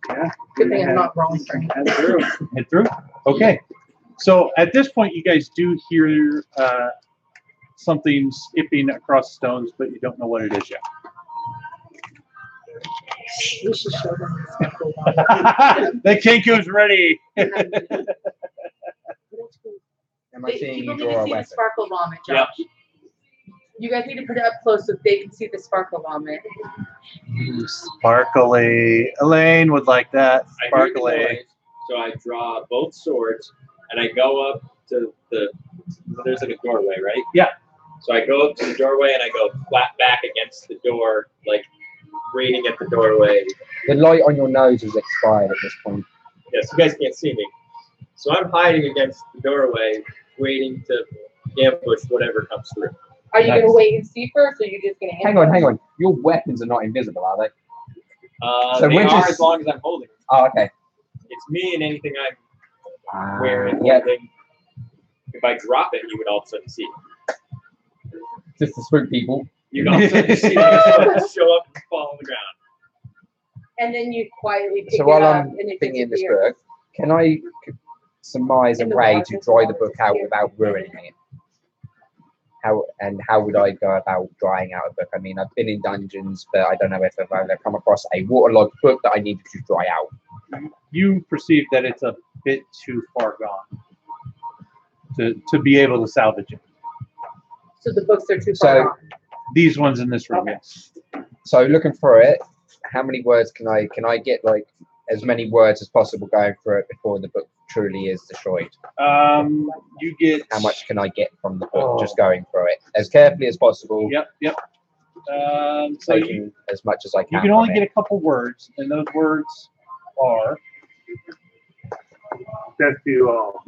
Yeah. Good thing I'm not wrong. Head through. Head through. Okay. So at this point, you guys do hear something skipping across stones, but you don't know what it is yet. We should show them. The Kenku's ready. Am I People seeing you need draw to a see the weapon? sparkle vomit, Josh. You guys need to put it up close so they can see the sparkle vomit. Sparkly. Elaine would like that. I hear the Sparkly. noise, so I draw both swords and I go up to there's like a doorway, right? Yeah. So I go up to the doorway and I go flat back against the door, like waiting at the doorway. The light on your nose is expired at this point. Yes, you guys can't see me. So I'm hiding against the doorway, waiting to ambush whatever comes through. Are you Nice. gonna wait and see first, or are you just gonna? Hang on. Your weapons are not invisible, are they? So They we're are just- as long as I'm holding them. Oh, okay. It's me and anything I'm wearing. Yeah, holding. If I drop it, you would all of a sudden see it. just to spook people. You can all of a sudden see it show up and fall on the ground. And then you quietly pick So it while up I'm and it thinking in this disappears. book, can I surmise a In the way water, to dry the water book out here. without ruining it? How would I go about drying out a book? I mean, I've been in dungeons, but I don't know if I've ever come across a waterlogged book that I needed to dry out. You perceive that it's a bit too far gone to be able to salvage it. So the books are too So- far gone. These ones in this room, Okay. yes. So looking for it, how many words can I get, like as many words as possible going through it before the book truly is destroyed? You get How much can I get from the book just going through it as carefully as possible? Yep. So you Taking as much as I can. can only from get it. a couple words, and those words are Death to you all.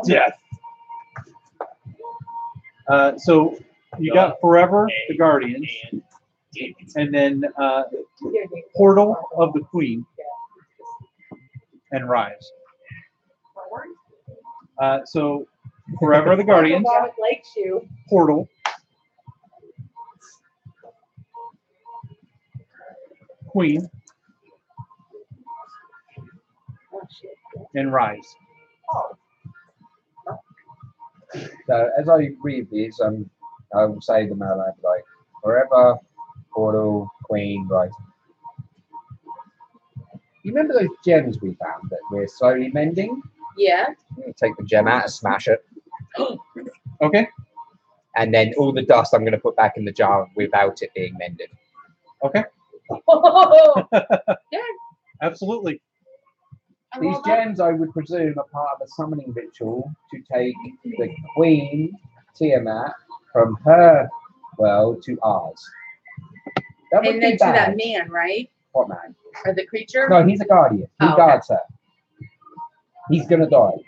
death. So you got Forever, the Guardians, and then Portal of the Queen, and Rise. So Forever, the Guardians, Vomit likes you. Portal, Queen, Oh, shit. and Rise. So as I read these, I will say them out loud, like Forever, Portal, Queen, Rise. You remember those gems we found that we're slowly mending? Yeah. I'm gonna take the gem out and smash it, Okay. and then all the dust I'm gonna put back in the jar without it being mended. Okay. Yeah. Absolutely. I These love that. gems, I would presume, are part of a summoning ritual to take the Queen Tiamat from her world to ours. That would And be then to that bad. man, right? What man? Or the creature? No, he's a guardian. He Oh, okay. guards her. He's gonna die.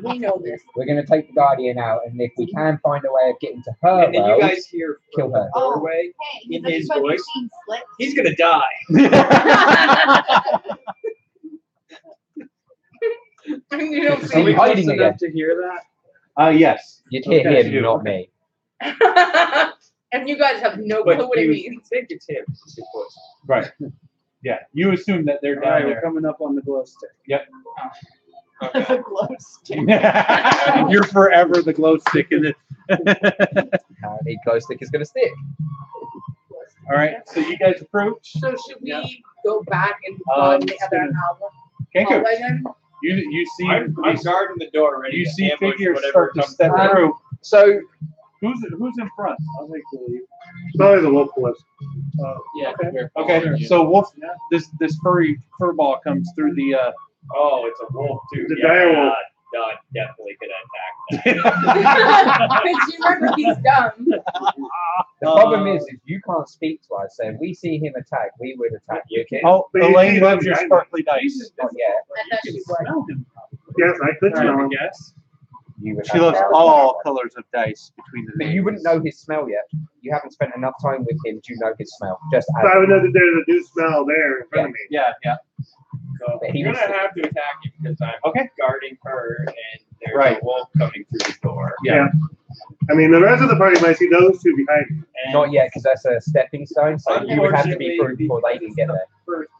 We know this. We're gonna take the guardian out, and if we can find a way of getting to her And then you world, guys hear kill from the her. doorway Hey, in this his is what voice. machine slips. He's gonna die. You don't So see we Are we hiding close again? enough to hear that? Yes. You'd hear Okay, him, you. not me. And you guys have no But clue what it you means. think it's him. It's his voice. Right. Yeah. You assume that they're All right, down we're coming up on the glow stick. The glow stick. there. You're forever the glow stick in it. Apparently, glow stick is gonna stick. All right. So you guys approach. So should we Yeah. go back and find the other album? Kenku, hallway then? you see I'm guarding the door, ready you to see ambush figures whatever start to comes step through. through. So Who's in front? I'll take the lead. Probably the localist. Yeah. Okay. So Wolf, this furry furball comes through the. Oh, it's a wolf too. The yeah, dire wolf. No, I definitely could attack. Because you remember he's dumb. the problem is, if you can't speak to us, so if we see him attack, we would attack you. Okay? Oh, But you Elaine see loves them your behind sparkly dice. Not yet. I thought she would. Yes, I could Trying smell to him. guess. You would She have loves to. all colors of dice between the. But you wouldn't know his smell yet. You haven't spent enough time with him to know his smell. Just So I as would know that there's a new smell there in front of me. Yeah. So But he you're was- gonna have to attack him because I'm Okay. guarding her, and there's Right. a wolf coming through the door. Yeah. I mean, the rest of the party might see those two behind you. Not yet, because that's a stepping stone, so you would have to be through before they can get there. First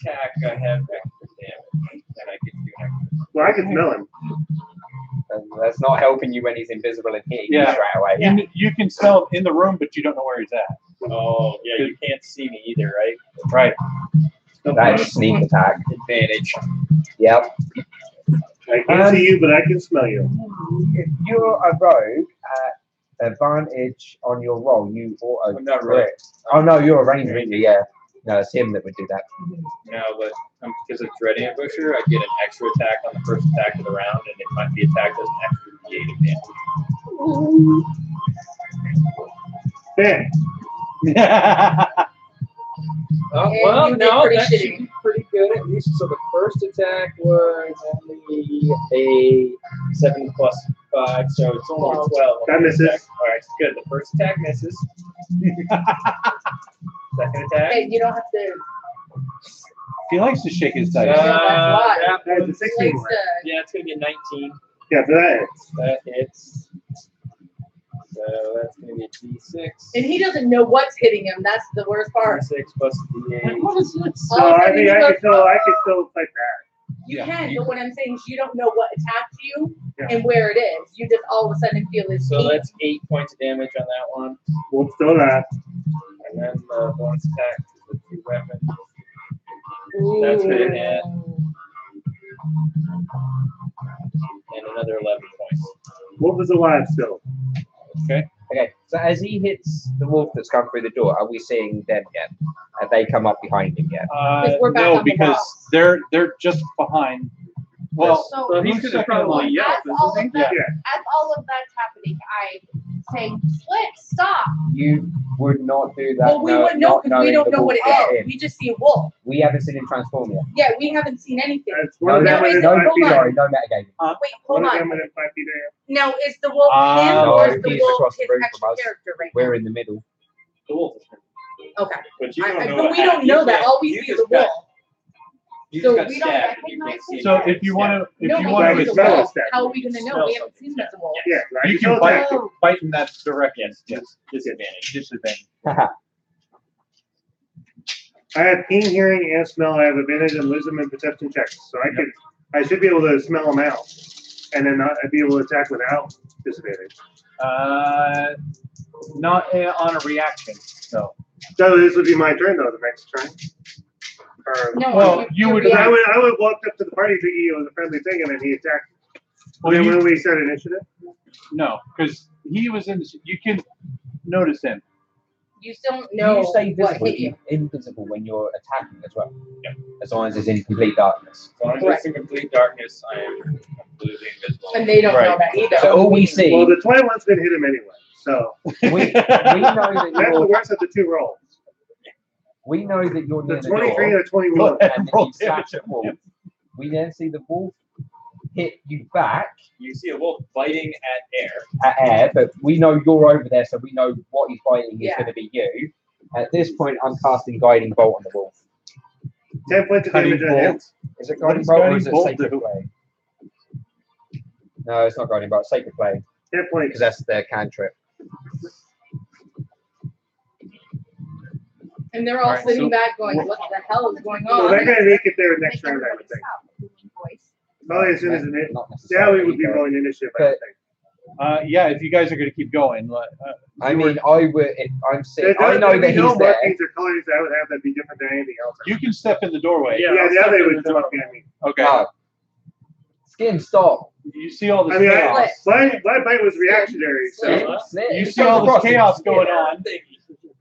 attack, I have extra damage, and I can do extra. Well, I can smell him. And that's not helping you when he's invisible and hitting you Yeah. straight away. You can smell him in the room, but you don't know where he's at. Oh, yeah, you can't see me either, right? Right. That is sneak attack. Advantage. Yep. I can't see you, but I can smell you. If you're a rogue at advantage on your roll, you auto. I'm not rogue. Oh no, you're a ranger, aren't you? Yeah. No, it's him that would do that. No, but because of Dread Ambusher, I get an extra attack on the first attack of the round, and if the attack does an extra D8 advantage. Bam. Oh, And well, you did no, pretty that shitty. should be pretty good at least. So the first attack was only a 7 plus 5, so it's only 12. That misses. All right, good. The first attack misses. Second attack. Hey, you don't have to. He likes to shake his dice. that's why. That That's a one's- 16 one. yeah, it's gonna be a 19. Yeah, so that hits. That hits. So that's gonna be a D6. And he doesn't know what's hitting him. That's the worst part. D6 plus D8. So I think I can still fight that. You can, but what I'm saying is you don't know what attacked you Yeah. and where it is. You just all of a sudden feel his So heat. that's 8 points of damage on that one. We'll still that. And then the bonus attack is the 2 weapons. That's gonna hit. And another 11 points. Wolf is alive still. Okay. Okay, so as he hits the wolf that's come through the door, are we seeing them yet? Have they come up behind him yet? we're back No, on the because box. they're just behind. Well, So He's who's gonna second in probably line? yell, as all isn't of that, Yeah. as all of that's happening, I say, Flip, stop. You would not do that. Well, we wouldn't know not because we knowing don't the know what wolf it is is. him. We just see a wolf. We haven't seen him transform yet. Yeah, we haven't seen anything. That's one of No, them wait, within no, 5 feet hold of sorry, him. no metagame. Wait, One hold of them on. within 5 feet of him. Now, is the wolf him No, or is the he's wolf across the his room extra from us. character right We're now? in the middle. The wolf is hurt. Okay. But you I- don't know. but what we don't happened. know You that. can't- All we you see is just the wolf. got- You So just got we don't stabbed and you recognize can't see him. So anything. if you want to, if No, you we want know to, it's a smell wolf. it, Steph. How are we gonna know? We haven't seen him as a wolf. Yeah, right. you Still can fight, attack. fight in that direction. Yes, disadvantage. Disadvantage. I have keen hearing and smell. I have advantage in wisdom and perception checks, so I should be able to smell them out, and then I'd be able to attack without disadvantage. Not on a reaction. So. So this would be my turn though, the next turn. Or, No, Well, you would- because I would walk up to the party thinking it was a friendly thing, and then he attacked. Well, And then you- when we start initiative, No, because he was in. You can notice him. You still don't know You stay what visible, hit you. invisible when you're attacking as well. Yeah. As long as it's in complete darkness. As long as it's in complete darkness, I am completely invisible. And they don't know Right. that either. So all we see, well, the 21's gonna hit him anyway. So we know that that's the you're, worst of the 2 rolls. we know that you're The near the 23 door, and the 21. and then Roll you slash at wolf. We then see the wolf hit you back You see a wolf biting at air. at air, but we know you're over there, so we know what he's fighting is Yeah. going to be you. At this point, I'm casting Guiding Bolt on the wolf. 10 points of Cutting damage on him. bolt. Is it What Guiding does Bolt or Guiding is it Bolt Sacred do? Flame? No, it's not Guiding Bolt, it's Sacred Flame, 10 because points. that's their cantrip. And they're all Alright, sitting so- back going, what the hell is going So on? they're gonna make it there Make next round, I would everybody think. stop, booming voice. Probably as soon as it Not yeah, necessarily, we would be but- rolling initiative, I but- would think. Yeah, if you guys are going to keep going. I mean, I would. If I'm sick. I There's know that no he's there. markings or colors that I would have that be different than anything else. You can step in the doorway. Yeah, Yeah, I'll the step other in would the come door. up behind me. Okay. No. Skin, stop. You see all this I mean, chaos. my bite was reactionary, so. Skin, sit. You He see comes all this across it. chaos going on.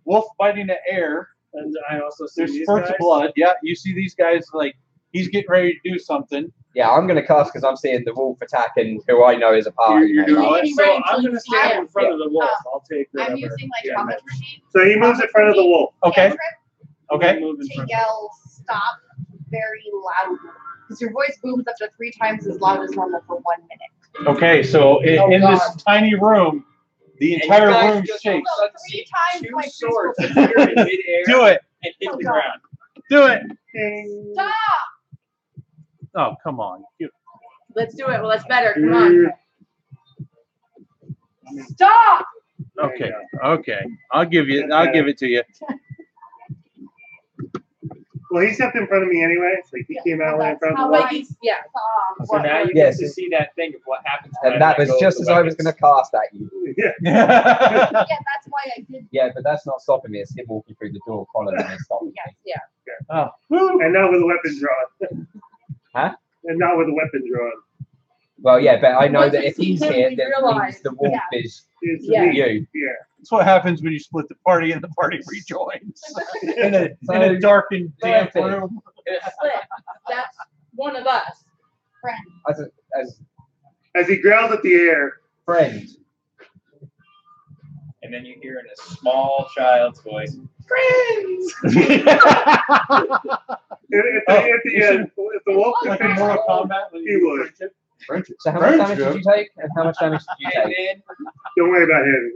Wolf biting the air. And I also see There's these spurts guys. of blood. Yeah, you see these guys like he's getting ready to do something. Yeah, I'm gonna cast because I'm seeing the wolf attacking who I know is a party You're doing member. what? Getting So ready I'm until gonna you stand see in front of the wolf. I'll take whatever. I'm using my Yeah, talking machine. So he moves in front of the wolf. Okay. cantrip Okay. Move in To front. yell stop very loudly. Because your voice booms up to 3 times as loud as normal for 1 minute. Okay. So in Oh, this God. tiny room, the And you entire guys room just shakes. So 3 times Two my swords preschool appear in midair Do it. and hit Oh, the God. ground. Do it. Stop! Oh, come on. Let's do it. Well, that's better. Come on. Stop! Okay, okay. I'll give it to you. Well, he stepped in front of me anyway, so he came out in front of How me. I, yeah. So now you Yes. get to see that thing of what happens. when And that I was let go just of as the I was going to cast at you. Yeah. Yeah, that's why I did. Yeah, but that's not stopping me. It's him walking through the door, following me, and stopping me. Yeah. Oh. And not with a weapon drawn. Huh? And not with a weapon drawn. Well, yeah, but I know Once that we if see he's him, here, we then realize, means the wolf yeah. is It's Yeah. me. you. Yeah. That's what happens when you split the party and the party rejoins in a dark and damp Perfect. room. Split. That's one of us. Friend. As He growled at the air. friend. And then you hear in a small child's voice, Friends! At the end, if the wolf Like in Mortal Kombat, when He you would. So how much damage did you take? And how much damage did you and take? then Don't worry about him.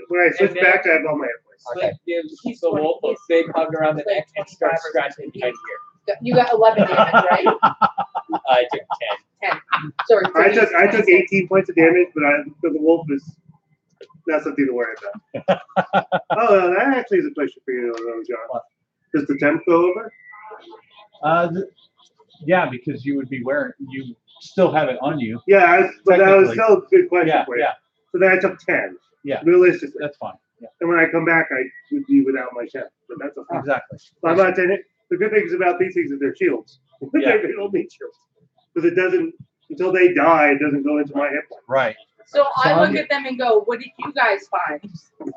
When I switch then- back, I have all my hit points. Okay. Slick gives the wolf a big hug around the neck and starts scratching behind here. You got 11 damage, right? I took 10. 10. Sorry. I took 18 points of damage, but the wolf is not something to worry about. Oh, that actually is a question for you, though, John. Does the temp go over? Yeah, because you would be wearing, you still have it on you. Yeah, but that was Technically. still a good question Yeah, for you. yeah, So then I took 10. Yeah. Realistically. that's fine. Yeah, And when I come back, I would be without my temp. But that's okay. exactly. So I'm not saying it. The good things about these things is they're shields. Yeah. They don't need shields. Because it doesn't, until they die, it doesn't go into my hit point. Right. So I look at them and go, what did you guys find?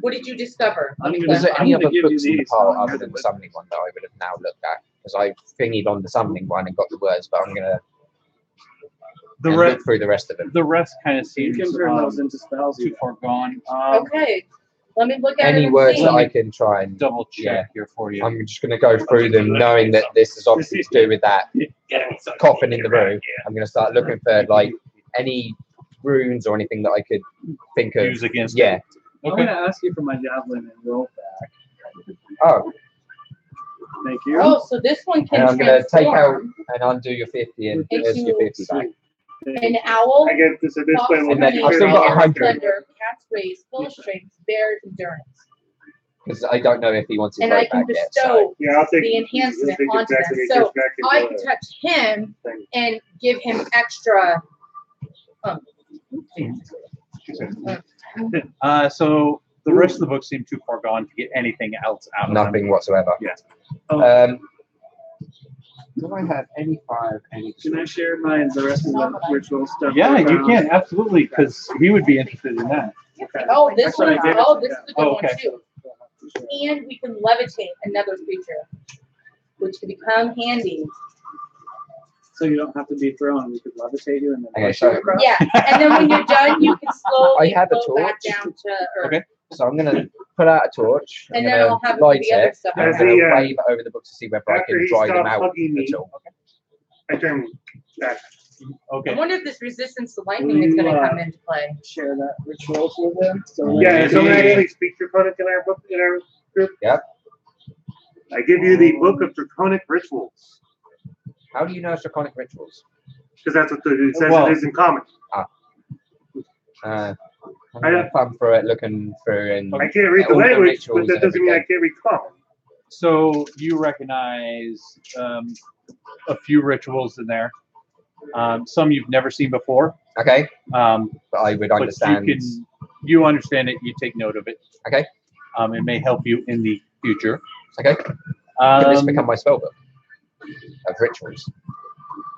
What did you discover? Let me Is there clarify. any I'm gonna other give you books in the these. pile I'm other gonna than the put- summoning one that I would have now looked at? Because I thingied on the summoning one and got the words, but I'm gonna The look rest, through the rest of them. the rest kind of You seems can turn those into spells. too far gone. Okay, let me look at it Any and words see. that I can try and Double check Yeah. here for you. I'm just gonna go through them, knowing that this is obviously to do with that coffin in the room. I'm gonna start looking for like any runes or anything that I could think of. Use against Yeah. it. I'm Okay. gonna ask you for my javelin and roll back. Oh, Thank you. Oh, so this one and can I'm gonna take out transform and undo your 50 and Into- there's your 50 back. an owl, I get this at this fox, point. And then I've still got bear, 100. thunder, cat's race, full strength, bear's endurance. Because I don't know if he wants his And I rope can back yet. So. bestow Yeah, I'll take the enhancement you'll take it onto back them. when he So goes back into I the can touch him thing. and give him extra. So the rest of the book seemed too far gone to get anything else out of them. Nothing whatsoever. Yeah. Do I have any fire, any? Can I share the rest of the ritual stuff? Yeah, you around? can absolutely, because he would be interested in that. Okay. Oh, this That's what one. I did. Oh, this is a good Oh, one okay. too. And we can levitate another creature, which can become handy. So you don't have to be thrown. We could levitate you and then Okay, push so- you across. Yeah, and then when you're done, you can slowly I have a float back torch. down to Earth. Okay. So I'm gonna put out a torch. And I'm then gonna I'll have light the other it. stuff. And I'm As gonna he, wave it over the book to see whether I after can he dry them stops out hugging me, at all. I turn back. Okay. I wonder if this resistance to lightning is going to come into play. Share that rituals with them. So Yeah, that- so we actually speak Draconic in our book, in our group. Yep. I give you the book of Draconic rituals How do you know it's draconic rituals? because that's what it says Well- it is in common. I'm gonna thumb through it, looking through, and I can't read the all the language, but rituals that and doesn't mean I everything. can't read common. So you recognize a few rituals in there. Some you've never seen before. Okay, Um, but I would but understand. you understand it. You take note of it. Okay. It may help you in the future. Okay, can this become my spellbook of rituals?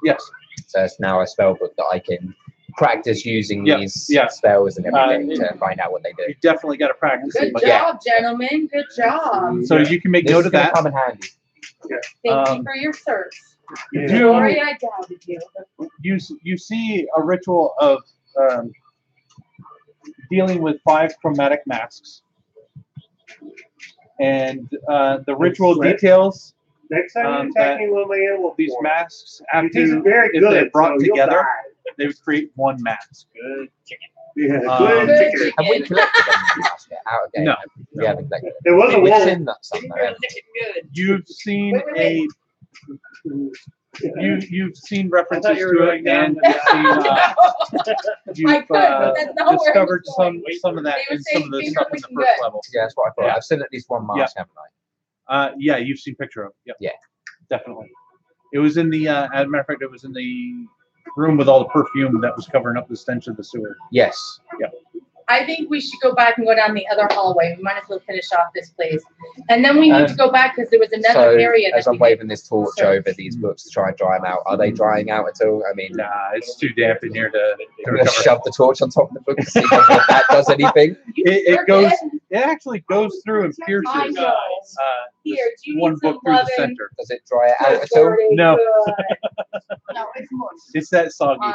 Yes. So it's now a spellbook that I can practice using Yeah, these yeah. spells and everything Uh, to find out what they do. You definitely got to practice it. Good But job, gentlemen. Good job. so you can make This note is of gonna that. come in handy. Thank you Um, for your search. You Sorry I doubted you. you see a ritual of dealing with 5 chromatic masks, and the ritual Slit. details. Next time you're that attacking one of my animal These form, masks have these are to, very if good. they're brought so you'll together, die. they would create one mask. Good chicken. Yeah, Um, good Good chicken. Have we chicken. collected them in the basket out of game? No. We haven't collected them. It was a We've wolf. seen that some though, You're haven't we? looking good. You've seen Wait. you've seen references I thought you were to going it, down and the- you've I could, but that's not where I discovered was some of that They were in some of the saying stuff in the finger first licking level. Yeah, that's what I thought. Yeah. I've seen at least one mask, haven't I? Yeah, you've seen picture of. Yep. Yeah. Definitely. It was in the. As a matter of fact, it was in the room with all the perfume that was covering up the stench of the sewer. Yes. Yeah. I think we should go back and go down the other hallway. We might as well finish off this place. And then we need to go back because there was another area. As I'm waving this torch over these books to try and dry them out, are they drying out at all? I mean, Nah, it's too damp in here to I'm going to shove the torch on top of the book to see if that does anything. It goes. It actually goes through and pierces Here, do you one need book some through the loving? center. Does it dry it out at all? No. No, it's mush. It's that soggy.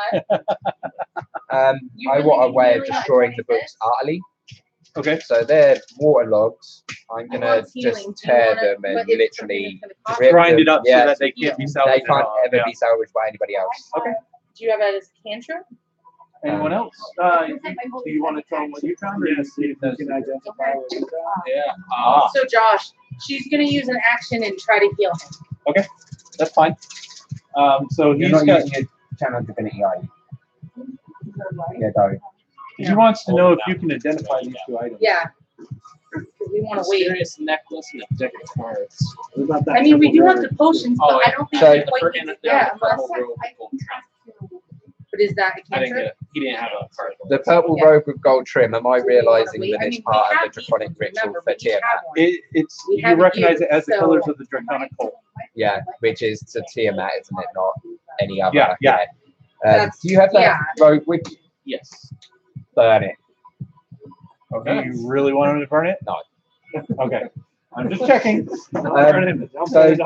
I want a way of destroying the books utterly. Okay. So they're waterlogged. I'm I gonna want healing. just Do you tear want it? them and But it's something literally that's gonna cost rip Grind them. it up Yeah, so that they can't be they salvaged. can't ever Yeah. be salvaged by anybody else. Okay. Do you have that as a cantrip? Anyone else? Do you want to tell them what you found? Or Yes, see if you can identify what you found. Yeah. So Josh, she's gonna use an action and try to heal him. Okay. That's fine. So You're he's not got. using your channel divinity, are you? Yeah, go. He wants to know if you can identify these two items. Yeah. Because we want to wait. Mysterious necklace and a deck of cards. What about that I mean, we do triple have the potions, Oh, but I yeah. don't think So- we quite need to. Yeah, unless. purple robe with gold trim. But is that a I didn't cantrip? get. He didn't have a card. The purple Yeah. robe with gold trim. Am I So we wanna realizing wait. that I it's mean, part we of have the draconic these, ritual remember, for we Tiamat? have one. It's We you have recognize it used, as the so- colors of the draconic cult. Yeah, which is to Tiamat, isn't it? Not any other. Yeah, yeah. That's- Do you have that robe with you? Yes. Burn it. Do you really want him to burn it? No. Okay. I'm just checking. So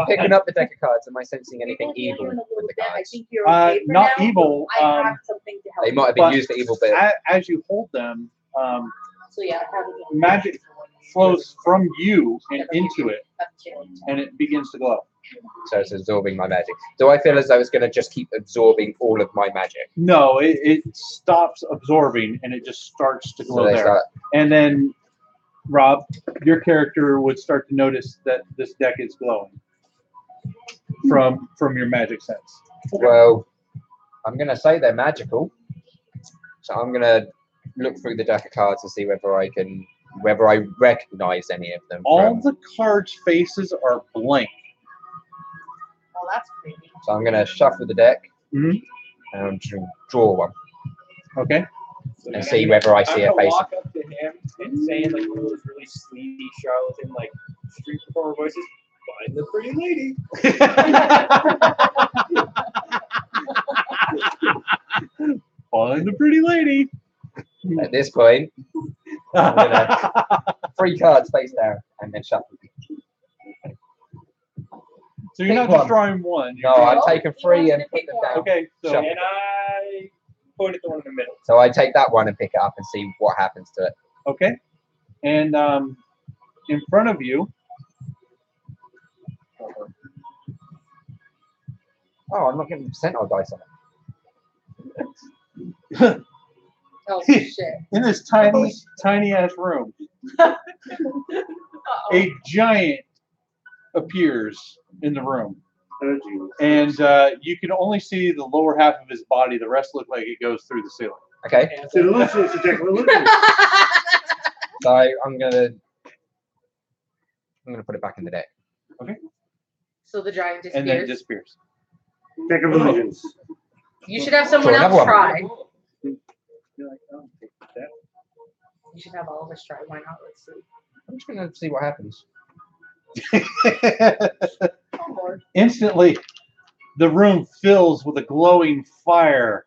picking up the deck of cards, am I sensing anything evil with the I cards? think you're okay for Not now. evil. I have something to help. They might have been But- used for evil, but As you hold them, So yeah, I have it. magic flows from you and into it, and it begins to glow. so it's absorbing my magic. Do I feel as though it's going to just keep absorbing all of my magic? No, it stops absorbing and it just starts to So glow they there. start. And then, Rob, your character would start to notice that this deck is glowing from your magic sense. Well, I'm going to say they're magical, so I'm going to look through the deck of cards to see whether I recognize any of them. All from- the cards' faces are blank. Oh, that's creepy. So I'm going to shuffle the deck Mhm. and draw one Okay. and see whether I see a face. Walk up to him and say in like one of those really sleazy charlatan like street performer voices, "Find the pretty lady." Find the pretty lady. At this point, I'm gonna 3 cards face down and then shuffle. So you're not Pick just drawing one. No, I'm taking 3 and put them down. Okay. So Shuffle. And I point at the one in the middle. So I take that one and pick it up and see what happens to it. okay. And in front of you. Oh, I'm not getting percentile dice on it. Oh shit. In this tiny ass room, a giant appears in the room, and you can only see the lower half of his body. The rest look like it goes through the ceiling. Okay. So the illusion is detect illusion. So I'm gonna put it back in the deck. So the giant And then it disappears. disappears. Deck of illusions. You should have someone Draw else another one. try. You're like, oh, take that. You should have all of us try. Why not? Let's see. I'm just gonna see what happens. Oh Lord. Instantly, the room fills with a glowing fire,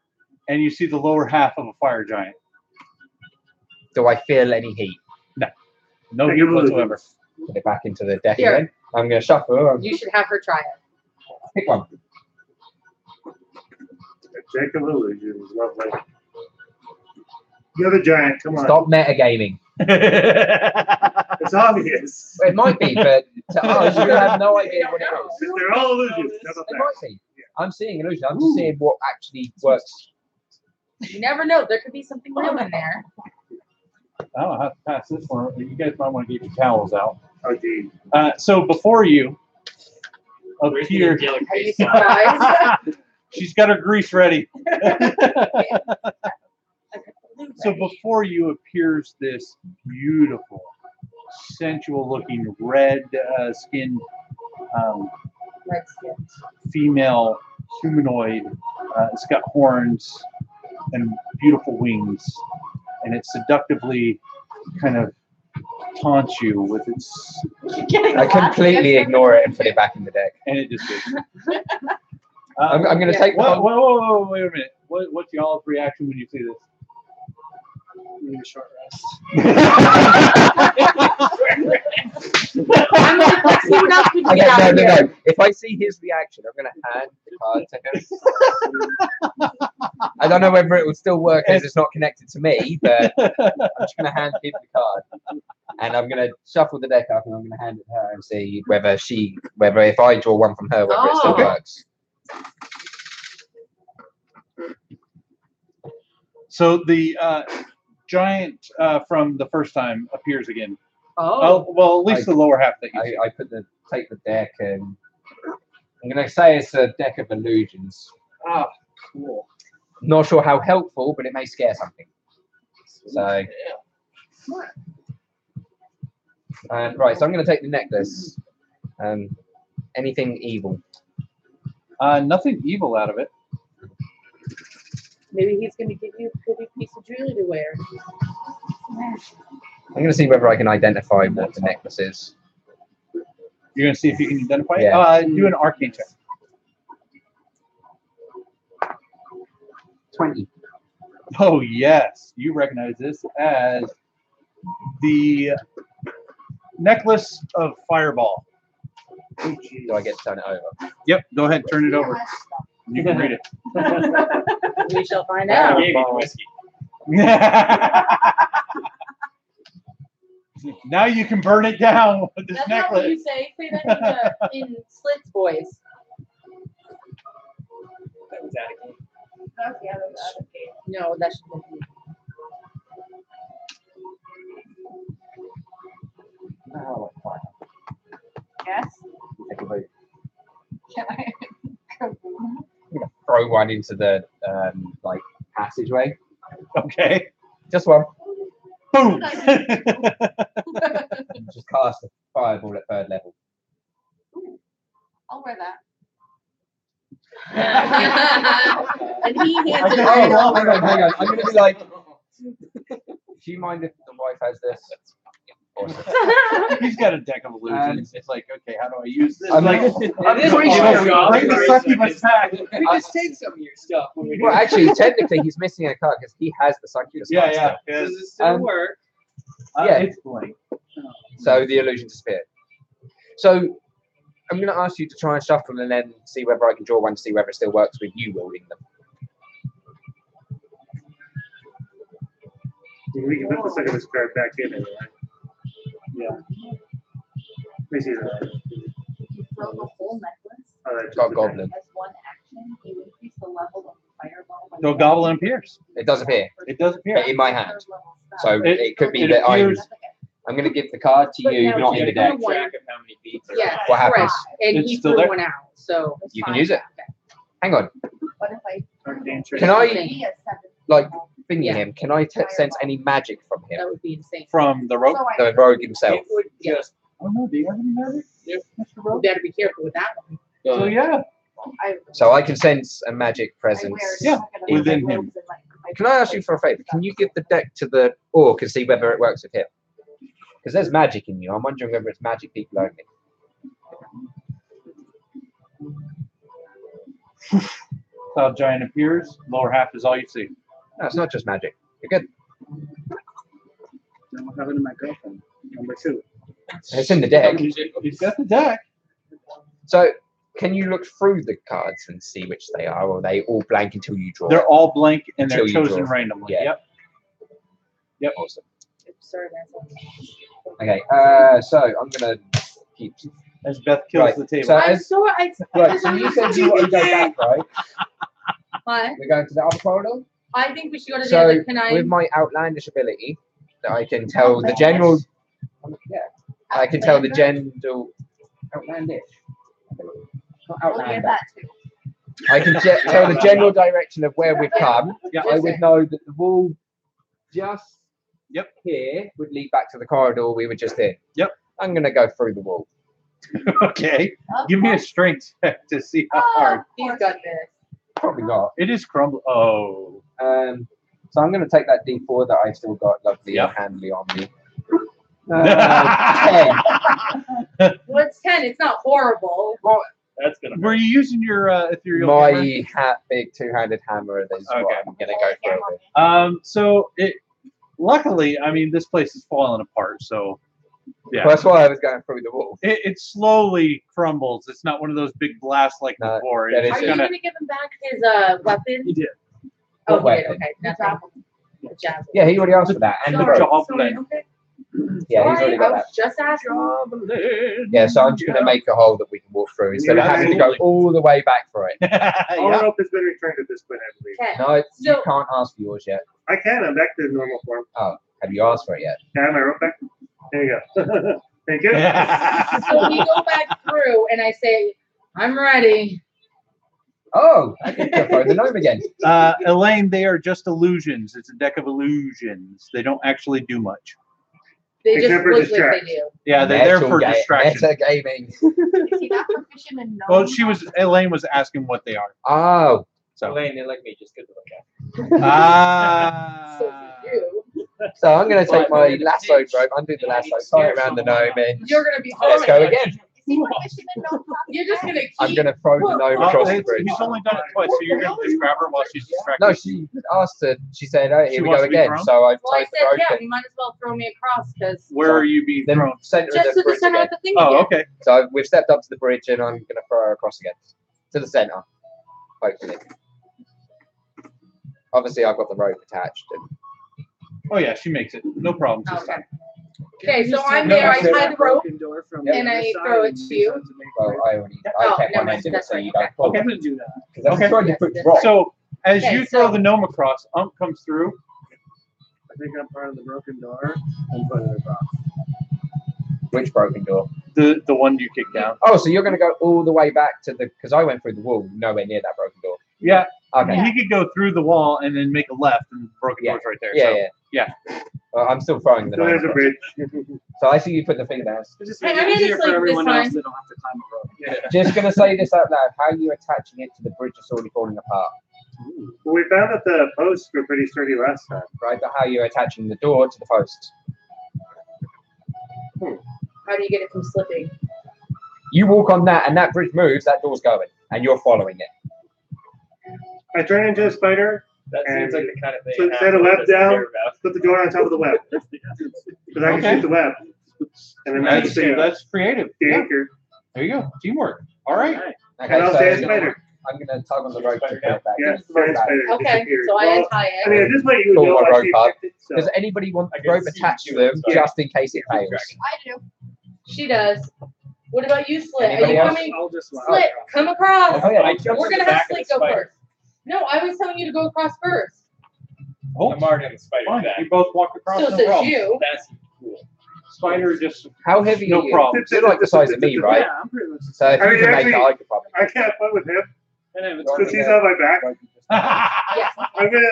and you see the lower half of a fire giant. Do I feel any heat? No Deck heat of illusions. whatsoever. Put it back into the deck Here. again. I'm gonna shuffle and You should have her try it. pick one. Deck of illusions. Lovely. You're the giant. Come on. Stop metagaming. It's obvious. Well, it might be, but to us, you have no idea what it is. They're all illusions. How about It that? might be. I'm seeing illusion. I'm just seeing what actually works. You never know. There could be something real in there. I don't know how to pass this one. You guys might want to get your towels out. Oh, gee. So before you, up Where's the here, angelic Are you face? surprised? she's got her grease ready. Okay. So before you appears this beautiful, sensual-looking red skinned Red skin. female humanoid. It's got horns and beautiful wings, and it seductively kind of taunts you with its. I completely ignore it and put it back in the deck. And it just did. I'm going to take. Wait a minute. What's y'all's reaction when you see this? Need a short rest. I'm like, let's see what else we can get out of here. No. If I see his reaction, I'm going to hand the card to him. I don't know whether it will still work as it's not connected to me, but I'm just going to hand him the card. And I'm going to shuffle the deck up and I'm going to hand it to her and see whether if I draw one from her, whether it still works. So the giant from the first time appears again. Oh. Well, at least the lower half that you see. I take the deck and I'm going to say it's a deck of illusions. Ah, cool. Not sure how helpful, but it may scare something. So, right. So I'm going to take the necklace. Anything evil? Nothing evil out of it. Maybe he's going to give you a pretty piece of jewelry to wear. I'm going to see whether I can identify what the necklace is. You're going to see if you can identify it? Yeah. Do an arcane check. 20. Oh, yes. You recognize this as the necklace of Fireball. Do I get to turn it over? Yep. Go ahead. Turn it over. You can read it. We shall find out. Gave you whiskey. Now you can burn it down with this That's not what you necklace. say. Say that in Slit's voice. That was out of game. That's the other side. No, that should be. Oh, fine. Yes. Take a vote. Can I? I'm going to throw one into the passageway. Okay. Just one. Boom. Just cast a fireball at 3rd level. I'll wear that. And he hands it Oh, over. hang on. I'm going to be like, do you mind if the wife has this? Awesome. He's got a deck of illusions. It's like, okay, how do I use this? I'm like, bring the succubus back. We just take some of your stuff. When we well, actually, technically, he's missing a card because he has the succubus card Yeah. Does it still work? Yeah. It's blank. So the illusion disappeared. So I'm going to ask you to try and shuffle and then see whether I can draw one to see whether it still works with you wielding them. We can put the succubus card back in anyway. Yeah. Let me see that. If you throw the whole necklace Oh, that's It's got just goblin. as one action, you increase the level of fireball. by So goblin appears. It does appear, It does appear. but in my hand. So it could be it that appears- I'm going to give the card to But you, now not you in the gotta deck. do one. Track of how many beats are Yes, What happens? correct. And It's he still threw there. one out, so. You can use it. Hang on. What if I? arcane check. Can I, Be a 7? like, thingy Yeah. him? Can I sense any magic from That him? would be insane. From the rope. So I- The rogue himself. It would, yeah, Oh no, do you have any magic? Yep. Mr. you Rope? better be careful with that one. So yeah. So I can sense a magic presence. Yeah, within him. Can I ask you for a favor? Can you give the deck to the orc and see whether it works with him? Because there's magic in you. I'm wondering whether it's magic people only. Cloud giant appears. Lower half is all you see. No, it's not just magic. You're good. I don't have it in my girlfriend. Number 2. It's in the deck. He's got the deck. So can you look through the cards and see which they are, or are they all blank until you draw? They're all blank and they're Until you chosen draw. randomly. Yeah. Yep. Yep. Awesome. Sorry, that's Okay. So I'm gonna keep. As Beth kills Right, the table. so- I'm sorry. Right. So you said you want to go back, right? What? We're going to the other corridor. I think we should go to the So other. Can I? with my outlandish ability, that I can tell the general. Yeah. I can tell the general. Outlandish. Not We'll get outlander. that too. I can tell the general direction of where we've come. Yeah. I would know that the wall just Yep. here would lead back to the corridor we were just in. Yep. I'm gonna go through the wall. Okay. Give me a strength check to see how hard. He's got this. Probably not. It is crumble. Oh. So I'm gonna take that D4 that I've still got lovely Yep. and handily on me. 10. Well, it's 10. It's not horrible. Well, That's gonna. Were you using your ethereal hammer? my big two-handed hammer is what Okay. I'm gonna go through with. So it. Luckily, I mean, this place is falling apart. So. Yeah. Well, that's why I was going through the wall. It slowly crumbles. It's not one of those big blasts like No, before. that It's is Are you kind of. going to give him back his weapon? He did. Oh, What he did. weapon? Okay. Nothing. The javelin. Yeah, he already asked for that. And the Sorry, rope. sorry, okay. Yeah, he's Sorry, already I got was that. just asking. Yeah, so I'm just gonna make a hole that we can walk through instead of having to go all the way back for it. All Yeah. rope has been returned at this point, I believe. Okay. No, you So- can't ask for yours yet. I can. I'm back to normal form. Oh, have you asked for it yet? Can I have my rope back? There you go. Thank you. So we go back through, and I say, "I'm ready." Oh, I can throw the gnome again. Elaine, they are just illusions. It's a deck of illusions. They don't actually do much. They just Except for look like they distract. do. Yeah, they're there for distraction. Meta gaming. Is he that proficient in gnome? Well, Elaine was asking what they are. Oh, So. Elaine, they like me just good to look at. So Ah. you, so I'm gonna take my lasso rope, undo the lasso, tie it around the gnome, and you're gonna be let's go again. Is he proficient in gnome? You're just gonna keep. I'm gonna throw the gnome Oh, across the bridge. he's only done it twice, so you're going to just grab her while she's distracted. No, she asked to. She said, "Oh, She here we wants go to be again." thrown? So I Well, I tied the said, rope yeah, and you might as well throw me across because Where are you being then thrown? center just of the to the bridge center again. of the thing Oh, again. okay. So we've stepped up to the bridge, and I'm gonna throw her across again to the center. Hopefully. Obviously, I've got the rope attached. And Oh, yeah, she makes it. No problem. this Okay. time. Okay, so I'm No, there. I that's it. tie the rope. Door from And the I other side throw it and to two you. sides to make well, it. I already. Oh, I kept never one mind, end of it, that's so right, you don't okay. pull. I'm gonna do that. Because I'm Okay. trying to Yes, put that's rock. So, as Okay, you throw so- the gnome across, comes through. I think I'm part of the broken door and put it across. Which broken door? The one you kicked down. Oh, so you're gonna go all the way back to the? Because I went through the wall, nowhere near that broken door. Yeah. Okay. He could go through the wall and then make a left, and the broken Yeah. door's right there. Yeah, so. yeah. Well, I'm still throwing the So there's a gnome. bridge. So I see you put the finger down. It's just Hey, makes I it made it easier like for everyone this else. time. They don't have to climb a rope. Just gonna say this out loud. How are you attaching it to the bridge that's already falling apart? Well, we found that the posts were pretty sturdy last time. Right, but how are you attaching the door to the posts? How do you get it from slipping? You walk on that, and that bridge moves. That door's going, and you're following it. I turn into a spider, That seems like the kind of thing. so set a web down, put the door on top of the web. Because I can Okay. shoot the web. And then that's That's creative. the Yeah. anchor. There you go. Teamwork. All right. Okay, And I'll so say a spider. I'm gonna tug on the rope to put it back. Yeah, giant spider. Okay, disappeared. so I Well, untie I mean, it. at this point, you Pull know my I rope see up. it, so. Does anybody want I the can rope see attached to you them inside. just in case it fails? I do. She does. What about you, Slit? Are Anybody you else? coming? I'll just Slit, come across. Oh, yeah. I jumped We're to the gonna have back of Slit the go spider. first. No, I was telling you to go across first. Oh, I'm already on the spider fine. back. You both walk across. So no says problem. you. That's cool. Spider just. How heavy No are you? problem. You're like the size of me, right? Yeah, I'm pretty much. So if I you mean, can make it, actually, I could probably. I can't fight with him And then Well, because he's on my back. Yes. I'm gonna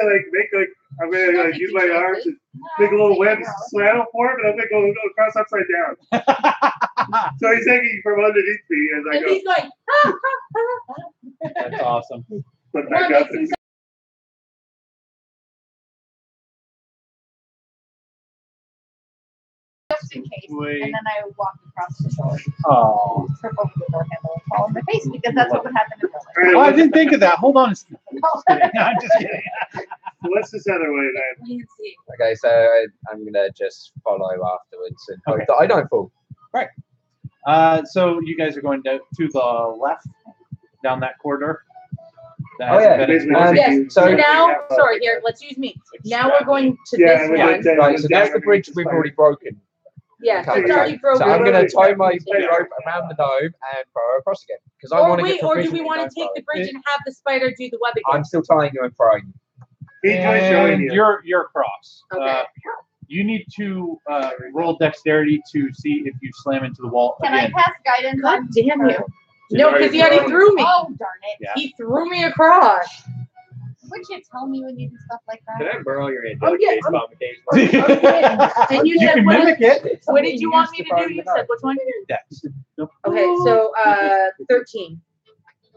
I'm gonna like use my arms and make a little web straddle for him, and I'm gonna go across upside down. So he's hanging from underneath me as I And go. he's going, ha, ha, ha, ha. That's awesome. But Come on, back up. make some Just in case. Wait. And then I walk across the door, Oh. trip over the door handle, and fall in the face because that's what would happen in real life. All right, Oh, I didn't think of that. Hold on. Just kidding. I'm just kidding. what's this other way then? Nancy. Okay, so I'm gonna just follow afterwards and hope Okay. that I don't fall. So you guys are going to the left down that corridor. That Oh, yeah. hasn't been Basically, explored. Yes, So- so now, sorry, here, let's use me. Now we're going to Yeah, this we one. went down- Right, so that's the bridge we've already broken. Yeah, Okay, it's already so broken. I'm gonna tie my Yeah. rope around the gnome and throw her across again because I Or want to wait, get or do we proficiency want in to take the gnome bridge and have the spider do the web throwing. again? I'm still tying you and throwing. He enjoys showing And you. you're across. Okay. You need to roll dexterity to see if you slam into the wall Can I again. cast guidance God on? damn you. She's No, already because he already thrown. threw me. Oh, darn it. Yeah. He threw me across. Wouldn't you tell me when you do stuff like Can that? I borrow your Oh, yeah. baseball occasionally? And you You said can what, mimic it. what did you want me to do? You said which one? Dex. Okay, so 13.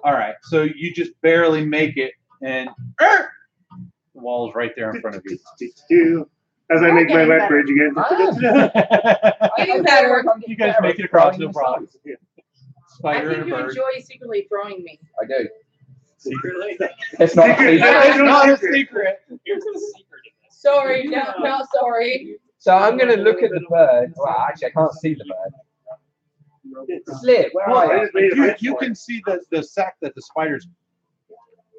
All right, so you just barely make it, and the wall's right there in front of you. As I make my wet bridge again. Getting better. You guys make it across, no problem. I Spider think and a you bird. enjoy secretly throwing me. I do. Secretly? It's not a Secret. secret. It's not a secret. Here's the secret in this. Sorry, no, sorry. So I'm going to look at the bird. Well, actually, I can't see the bird. Slip, where Well, are you? you can see the sack that the spiders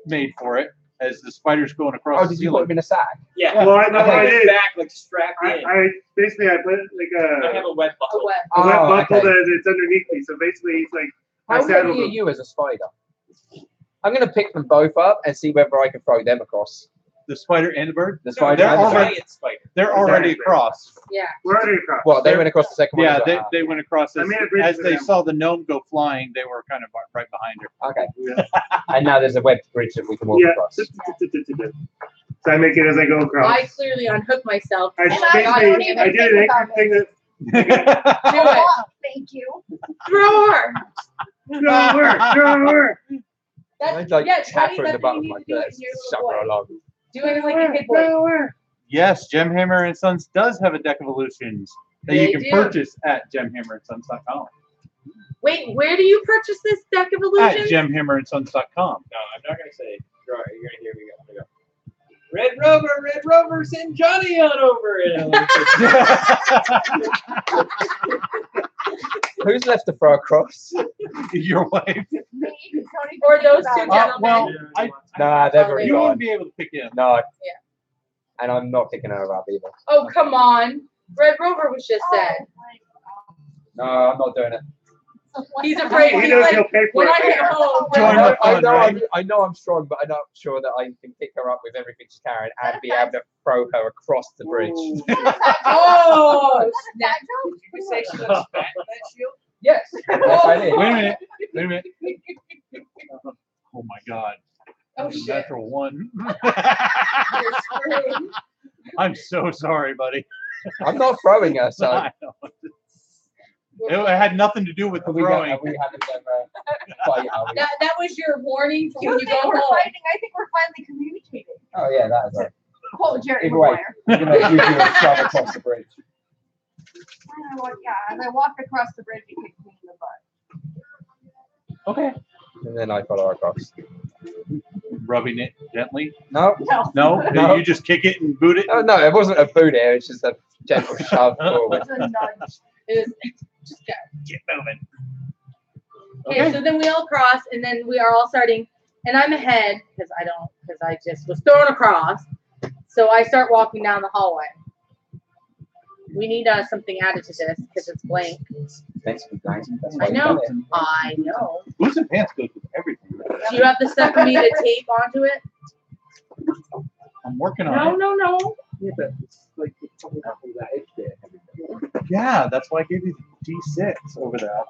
made for it as the spiders going across Oh, the did you put ceiling. him in a sack? Yeah. Well, I know I I put it did. back, like strapped in. I basically I put like I have a wet A buckle. wet. a wet Oh, buckle okay. that it's underneath me. So basically, it's like How I saddled ready are them. you as a spider? I'm going to pick them both up and see whether I can throw them across. The spider and the bird? The No, spider they're and the already- bird. Giant spider. They're already across. Yeah. We're already across. Well, they went across the second one. Yeah, as well. they went across I as, made a bridge as for they them. saw the gnome go flying. They were kind of right behind her. Okay. And now there's a webbed bridge that we can walk Yeah. across. So I make it as I go across. I clearly unhooked myself. I And I basically don't even I did think an about anchor thing that Do it. Oh, thank you. Throw her. throw her. I'd like yeah, tap Teddy, her in the that's butt what with you my need to do it fist, in your little shove her boy. along. Do it like a big boy. Yes, Gemhammer and Sons does have a deck of illusions that They you can do. purchase at gemhammerandsons.com. Wait, where do you purchase this deck of At illusions? gemhammerandsons.com. No, I'm not gonna say. You're gonna hear me go. I'm gonna go. Red Rover, send Johnny on over it. Who's left to throw across? Your wife. Me, Tony, Or those two think about it. gentlemen. Well, Nah, they've already you won't gone. be able to pick him. No. Yeah. And I'm not picking her up either. Oh, come on. Red Rover was just Oh, said. No, I'm not doing it. He's afraid. He He's knows like, he'll pay for when I it. get home, Join Red the Rover- fun, right? I know I'm strong, but I'm not sure that I can pick her up with everything she's carrying and be able to throw her across the bridge. Oh, snap. Did you say she was fat in that shield? Yes. Yes, I did. Wait a minute. Oh my God. Oh, That's a shit. natural one. You're screwed. I'm so sorry, buddy. I'm not throwing her, so. I know. It had nothing to do with the Are we throwing. having them fight, are we? That was your warning for You when you think go we're home. fighting? I think we're finally communicating. Oh, yeah, that is right. Quote Jerry Either way, Maguire. you're going to give you a shove across the bridge. As I walked across the bridge, you kicked me in the butt. Okay. And then I follow her across. Rubbing it gently. No. No? No. You just kick it and boot it? Oh, no, it wasn't a boot here. It's just a gentle shove forward. It was a nudge. It was just go. Get moving. Okay, so then we all cross, and then we are all starting, and I'm ahead because I just was thrown across. So I start walking down the hallway. We need something added to this because it's blank. Meant to be blank. That's why I you know. done it. I know. Boots and pants goes with everything. Do you have the stuff for me to tape onto it? I'm working on No, it. no, no. Yeah, but it's like it's coming up with that edge there. Yeah, that's why I gave you the D6 over there.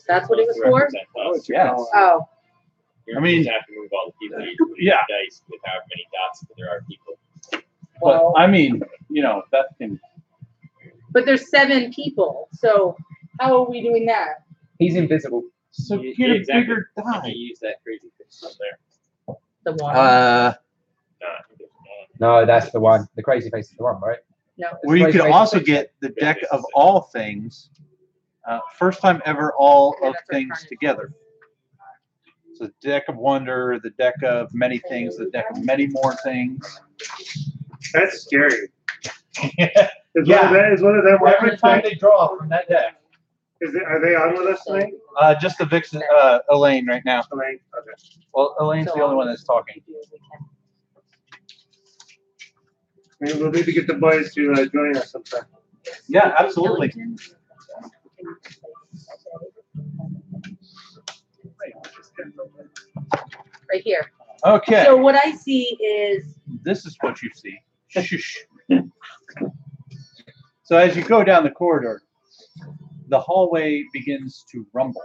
That's what it was for? Yes. Oh, You I mean- have to move all the people. You can move Yeah. the dice with however many dots there are people. But I mean, that can. but there's 7 people. So how are we doing that? He's invisible. So Yeah, get a exactly. bigger You die. use that crazy fish up there. The one. No, I think there's one. No, that's the one. The crazy face is the one, right? No. Where you Crazy could face also is- get the deck of all things. First time ever, all Yeah, of that's what things I'm trying to together. So the deck of wonder, the deck of many things, the deck of many more things. That's scary. Yeah. Is one of them Every time they draw from that deck. Are they on with us tonight? Just the Vixen, Elaine right now. Elaine? Okay. Well, Elaine's the only one that's talking. Maybe we'll need to get the boys to join us sometime. Yeah, absolutely. Right here. Okay, So what I see is this is what you see. Shush. So as you go down the corridor, the hallway begins to rumble,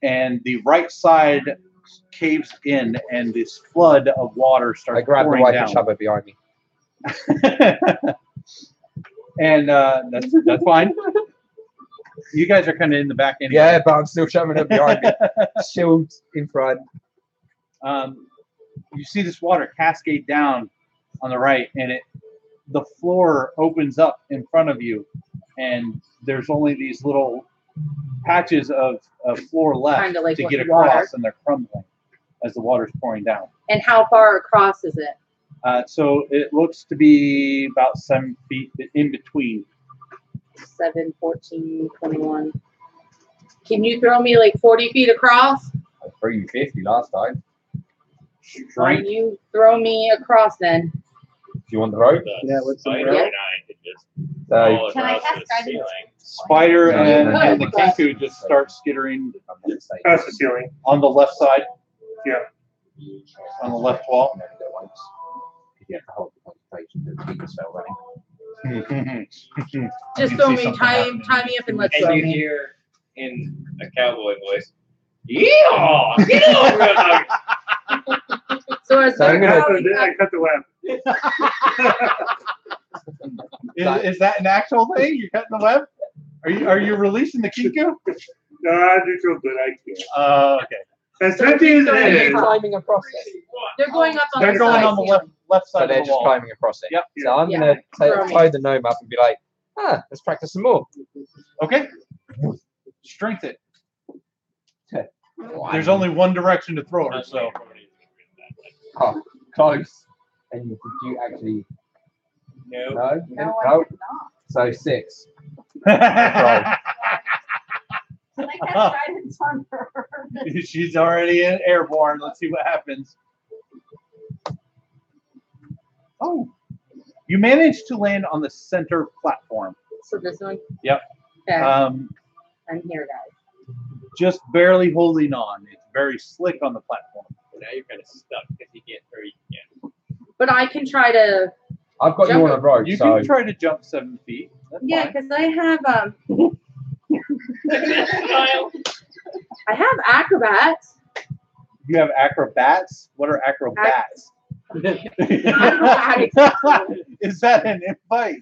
and the right side caves in, and this flood of water starts I grab the pouring wife down. and shove her behind me. And that's fine. You guys are kind of in the back anyway. Yeah, but I'm still shoving her behind me. Shield in front. You see this water cascade down on the right, and the floor opens up in front of you, and there's only these little patches of floor left Kinda like to what get water. across, and they're crumbling as the water's pouring down. And how far across is it? So it looks to be about 7 feet in between. 7, 14, 21. Can you throw me like 40 feet across? I threw you 50 last time. Why don't you throw me across then? Do you want the rope? Yeah, what's the Spider rope? and I could just So, fall Can I across cast the guidance? ceiling. Spider No, and no, the no. Kenku just start skittering Across the ceiling. on the left side, Yeah. on the left wall. You have to hold the concentration to keep the spell running. Just throw me, tie me up and let's And go. you hear in a cowboy voice, "Yeah, get over here, dog." So as So I'm they're gonna- going I up, cut the web. Is that an actual thing? You're cutting the web? Are you releasing the Kenku? No, I do feel good. I can't. Okay. As empty as Are it you is. climbing across it? they're going up on They're the going side on the ceiling. left So side they're of the just wall. climbing across it. Yep. So I'm Yeah. gonna Throw me. tie the gnome up and be like, let's practice some more. Okay. Strength it. There's only one direction to throw her, so. Oh, close. And did you actually? No. No. You didn't? No, I No. did not. So 6. Can I cast guidance on her? She's already airborne. Let's see what happens. Oh, you managed to land on the center platform. So this one? Yep. Okay, Um, I'm here, guys. just barely holding on. It's very slick on the platform. Now you're kind of stuck because you can't hurry again. But I can try to, I've got you Jump on a rope, You so can try to jump 7 feet. That's yeah, fine. because I have acrobats. You have acrobats. What are acrobats? Acrobatics. Is that an invite?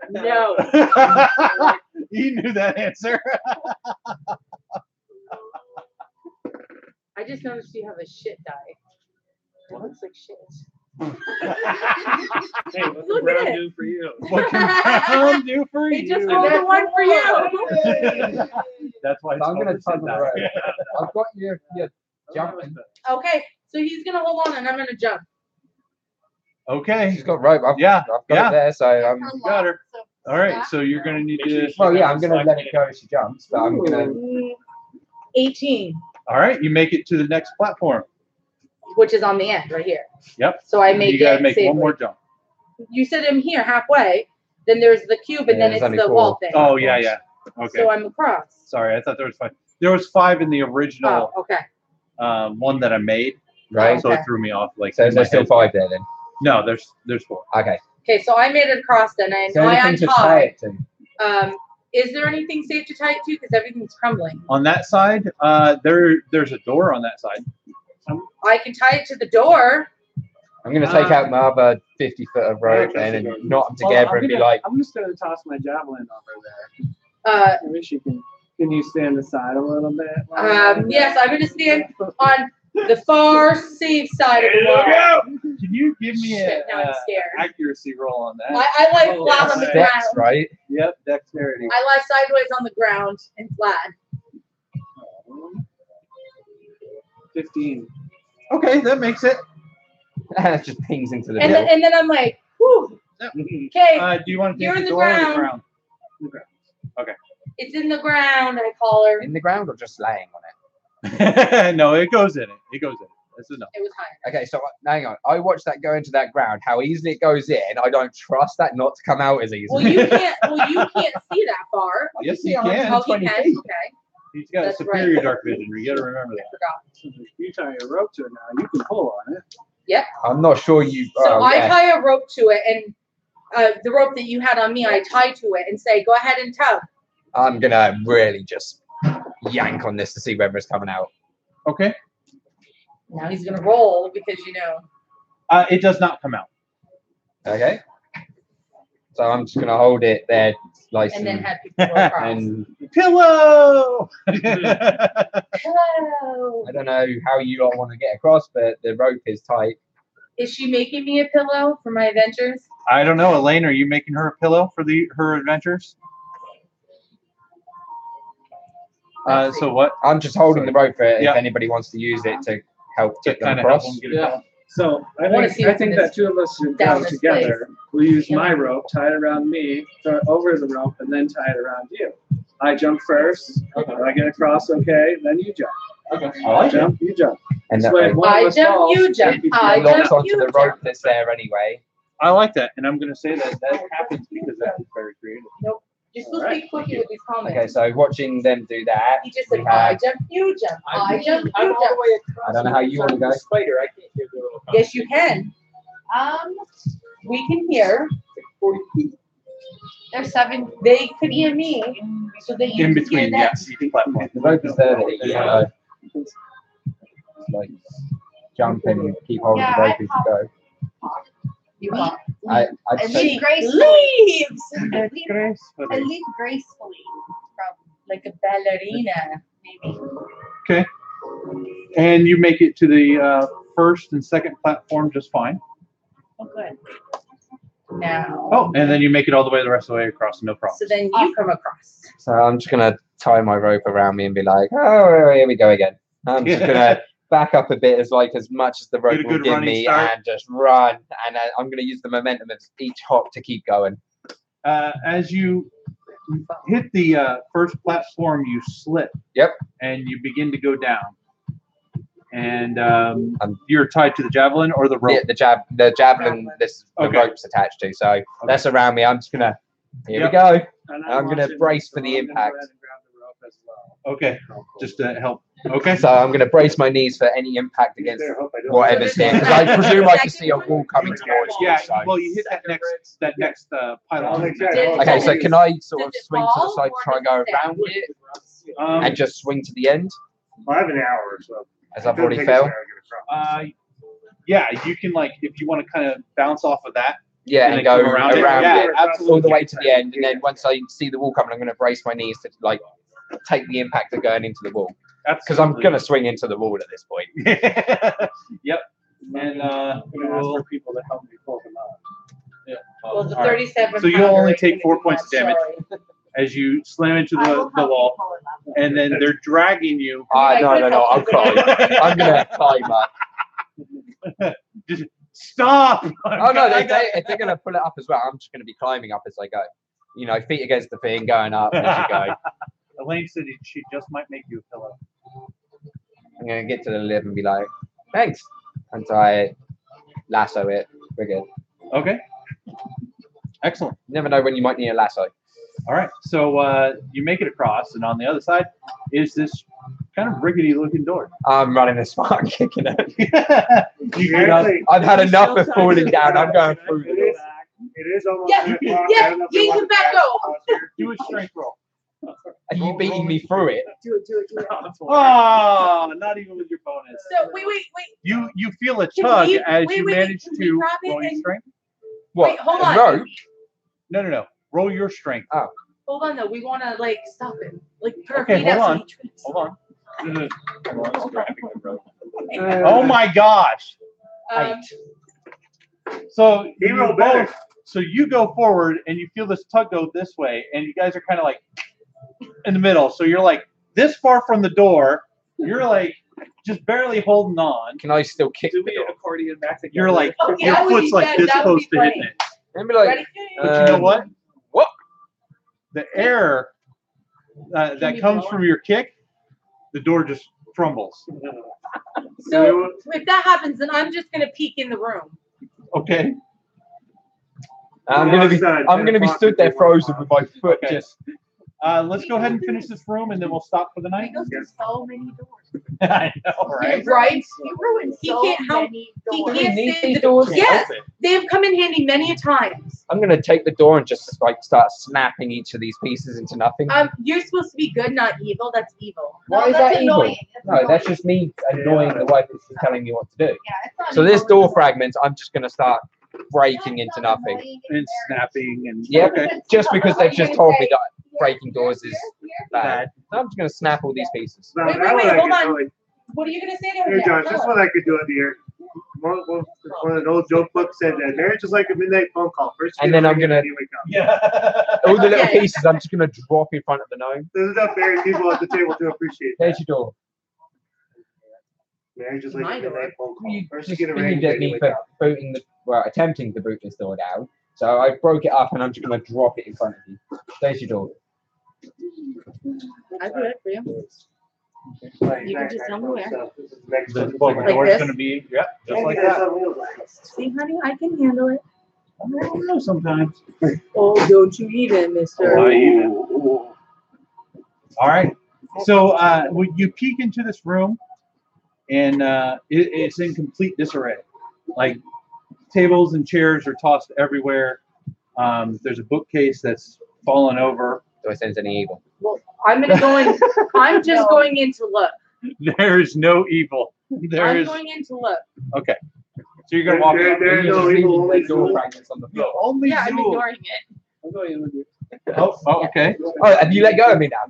No. You knew that answer. I just noticed you have a shit die. It looks like shit. Hey, what's Look the at round it. do for you? What can Brown do for He you? just rolled a 1 for you. That's why it's I'm gonna called tug on the the rope. I've got your jumping. Okay, so he's gonna hold on and I'm gonna jump. Okay. She's got rope. I've Yeah. got Yeah. it there, so You got her. All right. So you're gonna need to. well, yeah, I'm gonna let it go as she jumps, but I'm gonna. 18, All right. You make it to the next platform. which is on the end right here. Yep. So I make You gotta it make safely. one more jump. You said I'm here halfway. Then there's the cube, and Yeah, then there's it's only the 4. wall thing. Oh yeah, yeah. Okay. So I'm across. Sorry, I thought there was 5. There was 5 in the original Oh, okay. one that I made, Right. so Okay. it threw me off. Like So in my there's still head. 5 there then. No, there's 4. Okay. Okay, so I made it across then, and Is there I anything to tie untied. it to? Is there anything safe to tie it to? Because everything's crumbling. On that side, there's a door on that side. I can tie it to the door. I'm gonna take out my other 50 foot of rope and then knot them together and be like, I'm just gonna toss my javelin over there. Maybe she can. Can you stand aside a little bit? Yes, I'm gonna stand on the far safe side of the wall. Can you give me Shit, now I'm scared. accuracy roll on that? I lie flat on the Dex, ground. right? Yep, dexterity. I lie sideways on the ground and flat. 15. Okay, that makes it. It just pings into the And middle. then I'm like, whew. Okay, Do you want to You're take in the the door or the ground. ground? it's in the ground. I call her. In the ground or just laying on it? No, it goes in it. It goes in it. That's enough. It was higher. Okay, so hang on. I watched that go into that ground. How easily it goes in, I don't trust that not to come out as easily. Well, you can't see that far. Yes, see you can. 120 Oh, you can. feet. Okay, He's got That's superior right. dark vision. You got to remember I that. forgot. So if you tie a rope to it now, you can pull on it. I'm not sure you. So I yeah. tie a rope to it, and the rope that you had on me, I tie to it and say, "Go ahead and tug." I'm gonna really just yank on this to see whether it's coming out. Okay. Now he's gonna roll because It does not come out. Okay. So I'm just gonna hold it there, like, and then have people roll across. and Pillow. Hello. I don't know how you all want to get across, but the rope is tight. Is she making me a pillow for my adventures? I don't know, Elaine. Are you making her a pillow for her adventures? So what? I'm just holding the rope for it Yeah. if anybody wants to use it to help To get them kind of help across. them get across. So I wanna see think what's in that this- two of us should down go this together. We'll use Yeah. my rope, tie it around me, throw it over the rope, and then tie it around you. I jump first. I get across, okay? Then you jump. Okay. I jump, you jump. And This that way, if one of I us jump, falls, you jump. it I locks jump, onto you the jump. rope that's there anyway. I like that, and I'm going to say that happens because that is very creative. Nope. You're supposed to be quickie with these comments. Okay, so watching them do that, He just we said, I have, jump, you jump. I jump, I'm you all the jump. way across. I don't know how you want to go. Spider, I can't hear the little. Yes, you can. We can hear. 40 feet. There's 7. They could hear me, so they In between, hear yes, each platform. the rope is there that you can like jump and keep holding Yeah, the rope I as you go. You pop. I'd And say leave gracefully. Leaves! And leave gracefully. Like a ballerina, maybe. Okay. And you make it to the first and second platform just fine. Oh, good. Now. Oh, and then you make it all the way the rest of the way across, no problem. So then you come across. So I'm just gonna tie my rope around me and be like, oh, here we go again. I'm just gonna back up a bit as much as the rope Get a will good give running me start. and just run. And I'm gonna use the momentum of each hop to keep going. As you hit the first platform, you slip. Yep. And you begin to go down. And you're tied to the javelin or the rope? Yeah, the javelin, the Okay. rope's attached to. So that's around me. I'm just gonna, here we Yep. go. And I'm gonna watching, brace for so the I'm gonna impact. go ahead and grab the rope as well. Okay, just to help. Okay. So I'm gonna brace my knees for any impact against whatever's here. Because I presume I can see a wall coming towards me. Yeah, So. well, you hit that next pylon. Okay, so can I sort of Does it swing to the fall side, or try and does go it around it, Um, and just swing to the end? I have an hour or so. As I've already fell. Yeah, you can if you want to kind of bounce off of that. Yeah, and go come around it. Yeah, it absolutely. all the way to the end, and then once I see the wall coming, I'm going to brace my knees to take the impact of going into the wall. Because I'm going to swing into the wall at this point. Yep. And I'm gonna ask for people to help me pull them up. Yeah. Well, the All right. 37 So you'll only take pounder 4 is points of damage sorry. as you slam into the wall, and then they're dragging you. No, I'll climb. I'm going to climb up. Just stop. Oh no, if they're going to pull it up as well, I'm just going to be climbing up as I go. You know, feet against the thing, going up as you go. Elaine said she just might make you a pillow. I'm going to get to the lip and be like, thanks. And so I lasso it. We're good. Okay. Excellent. You never know when you might need a lasso. All right. So you make it across, and on the other side is this kind of rickety looking door. I'm running a smart and kicking it. You get up. I've had enough of falling down. I'm going through It this. is almost. Yeah, 10 o'clock. I yeah, don't know if you they can want back to go. Do a strength roll. Are you beating me through it? Do it. Oh, not even with your bonus. So, wait. You feel a Can tug we- as wait, you wait, manage can we to grab it roll your and- strength. What? Wait, hold a on. rope? No. Roll your strength. Oh. Hold on, though. We want to, stop him. Put our Okay, feet hold out on. so he trips. Hold on. Oh my gosh. So He you rolled better. both. So you go forward and you feel this tug go this way, and you guys are kind of in the middle. So you're this far from the door. You're just barely holding on. Can I still kick Do the we door? accordion back together? You're Oh, your that would foot's be- this that would close be to hitting funny. it. And be like, Ready? But you know what? What? The air that comes from your kick, the door just crumbles. So, if that happens, then I'm just going to peek in the room. Okay. I'm gonna be stood there frozen with my foot just Let's go ahead and finish this room, and then we'll stop for the night. He goes to so many doors. I know, right? Right? You ruined He so can't help- many He doors. can't need say these the doors Yes, open. they have come in handy many a times. I'm gonna take the door and just like start snapping each of these pieces into nothing. You're supposed to be good, not evil. That's evil. No, Why is that's that evil? annoying. No, that's just me annoying the wife because she's telling me what to do. Yeah, it's not So this evil, door it's fragments, I'm just gonna start annoying. breaking It's into not nothing. annoying, And it's snapping and Yep. okay. Just because they've just told me that breaking doors is Here. bad. I'm just gonna snap all these pieces. Now, Wait, that wait, one I hold could on. totally- What are you gonna say to her? Here, Dad? Josh, Tell this us. one I could do it here. One of the old joke books said that marriage is like a midnight phone call. First you And get then a I'm ring gonna- then you wake up. Yeah. All the little Okay. pieces I'm just gonna drop in front of the gnome. There's enough married people at the table to appreciate that. There's your door. Marriage is like My a midnight phone call. You First you just get a ring screamed then at you me wake for up. booting the, well, attempting to boot this door down. So I broke it up and I'm just gonna drop it in front of you. There's your door. I do it for you. Like, You can just tell me where. so this is next The one. well, the Like door's this? gonna be, yep, just Yeah, like that's that. on wheels. See, honey, I can handle it. I don't know sometimes. Oh, don't you even, mister. I even. All right. So when you peek into this room, and it's in complete disarray. Like tables and chairs are tossed everywhere. There's a bookcase that's fallen over. Do I sense any evil? Well, I'm gonna go in. I'm just going in to look. There is no evil. There I'm is going in to look. okay. So you're gonna walk There- up. there- You're no just evil, leaving only the door Zool. fragments on the No, floor. only Yeah, I'm Zool. ignoring it. I'm going in with you. Oh, okay. Oh, have you let go of me now?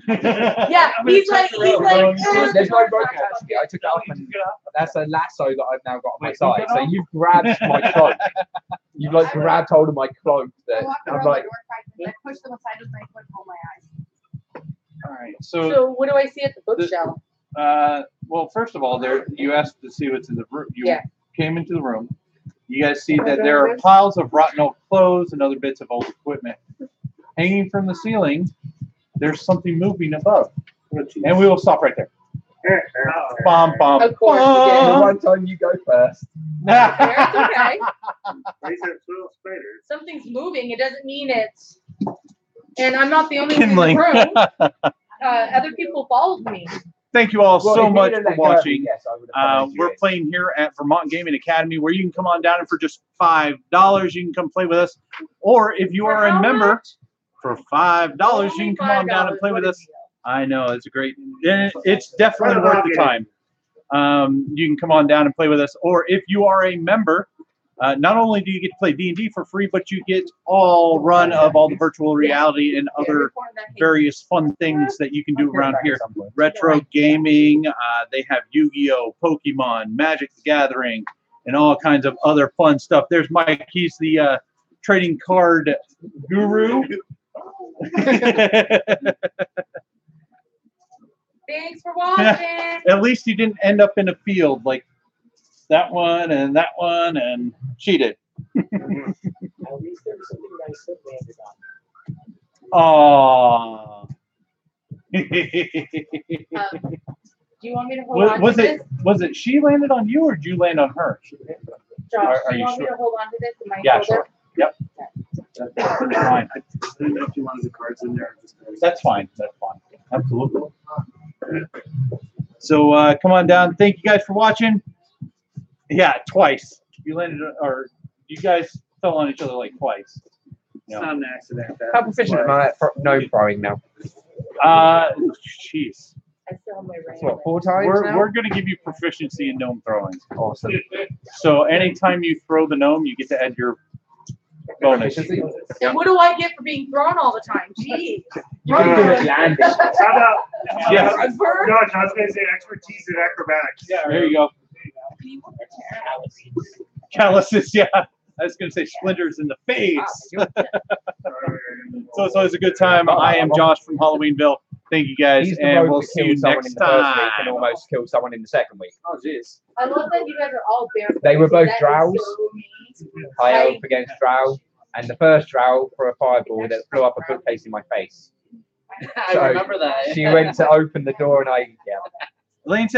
Yeah, he's like, There's no rope actually. I took it off and that's a lasso that I've now got on my Wait, side. you So got you've grabbed my cloak. You've like grabbed hold of my cloak that I walked I'm around like, the door fragments. I pushed them aside with my foot and hold my eyes. All right. So, So what do I see at the bookshelf? well, first of all, there you asked to see what's in the room. You Yeah. came into the room. You guys see that there are piles of rotten old clothes and other bits of old equipment hanging from the ceiling. There's something moving above, and we will stop right there. Bomb, bomb. Of course you the did. one time you go first. It's okay. They said little spiders. Something's moving. It doesn't mean it's. And I'm not the only one in the Kindling. room. Other people followed me. Thank you all Well, so if you much didn't for let go of me, watching. yes, I would have followed you We're in. playing here at Vermont Gaming Academy, where you can come on down and for just $5, you can come play with us. Or if you For are a how member, much? for $5, you Only can come on down and $5. play with What a us. deal. I know it's a great. It's definitely worth the time. You can come on down and play with us, or if you are a member, not only do you get to play D&D for free, but you get all run of all the virtual reality and other various fun things that you can do around here. Retro gaming. They have Yu-Gi-Oh, Pokemon, Magic the Gathering, and all kinds of other fun stuff. There's Mike. He's the trading card guru. Thanks for watching. At least you didn't end up in a field like that one and cheated. At least there was something nice that landed on. Aww. Do you want me to hold on was to it this? was it she landed on you or did you land on her? Josh, are do you you want me sure? to hold on to this in my Yeah, shoulder? sure. Yep. That's fine. I didn't know if you wanted the cards in there. That's fine. That's fine. Absolutely. So come on down. Thank you guys for watching. Yeah, twice. You landed, or you guys fell on each other like twice. It's not an accident. How proficient am I at gnome throwing now? Jeez. I still have my ring. That's what, 4 times now? We're gonna give you proficiency in gnome throwing. Awesome. So anytime you throw the gnome, you get to add your bonus. Proficiency? And what do I get for being thrown all the time? Jeez. You can do it landing. How about? Yeah. No, I was gonna say expertise in acrobatics. Yeah, there you go. Calluses, yeah. I was gonna say splinters in the face. So it's always a good time. I am Josh from Halloweenville. Thank you guys, He's the and rogue we'll that see you killed someone next in the first week and time. almost killed someone in the second week. Oh, jeez. I love that you guys are all barefoot. They were both That is drows. so mean. I up against drow, and the first drow for a fireball that blew up a bookcase in my face. I So, remember that. She went to open the door and I, yeah. Elaine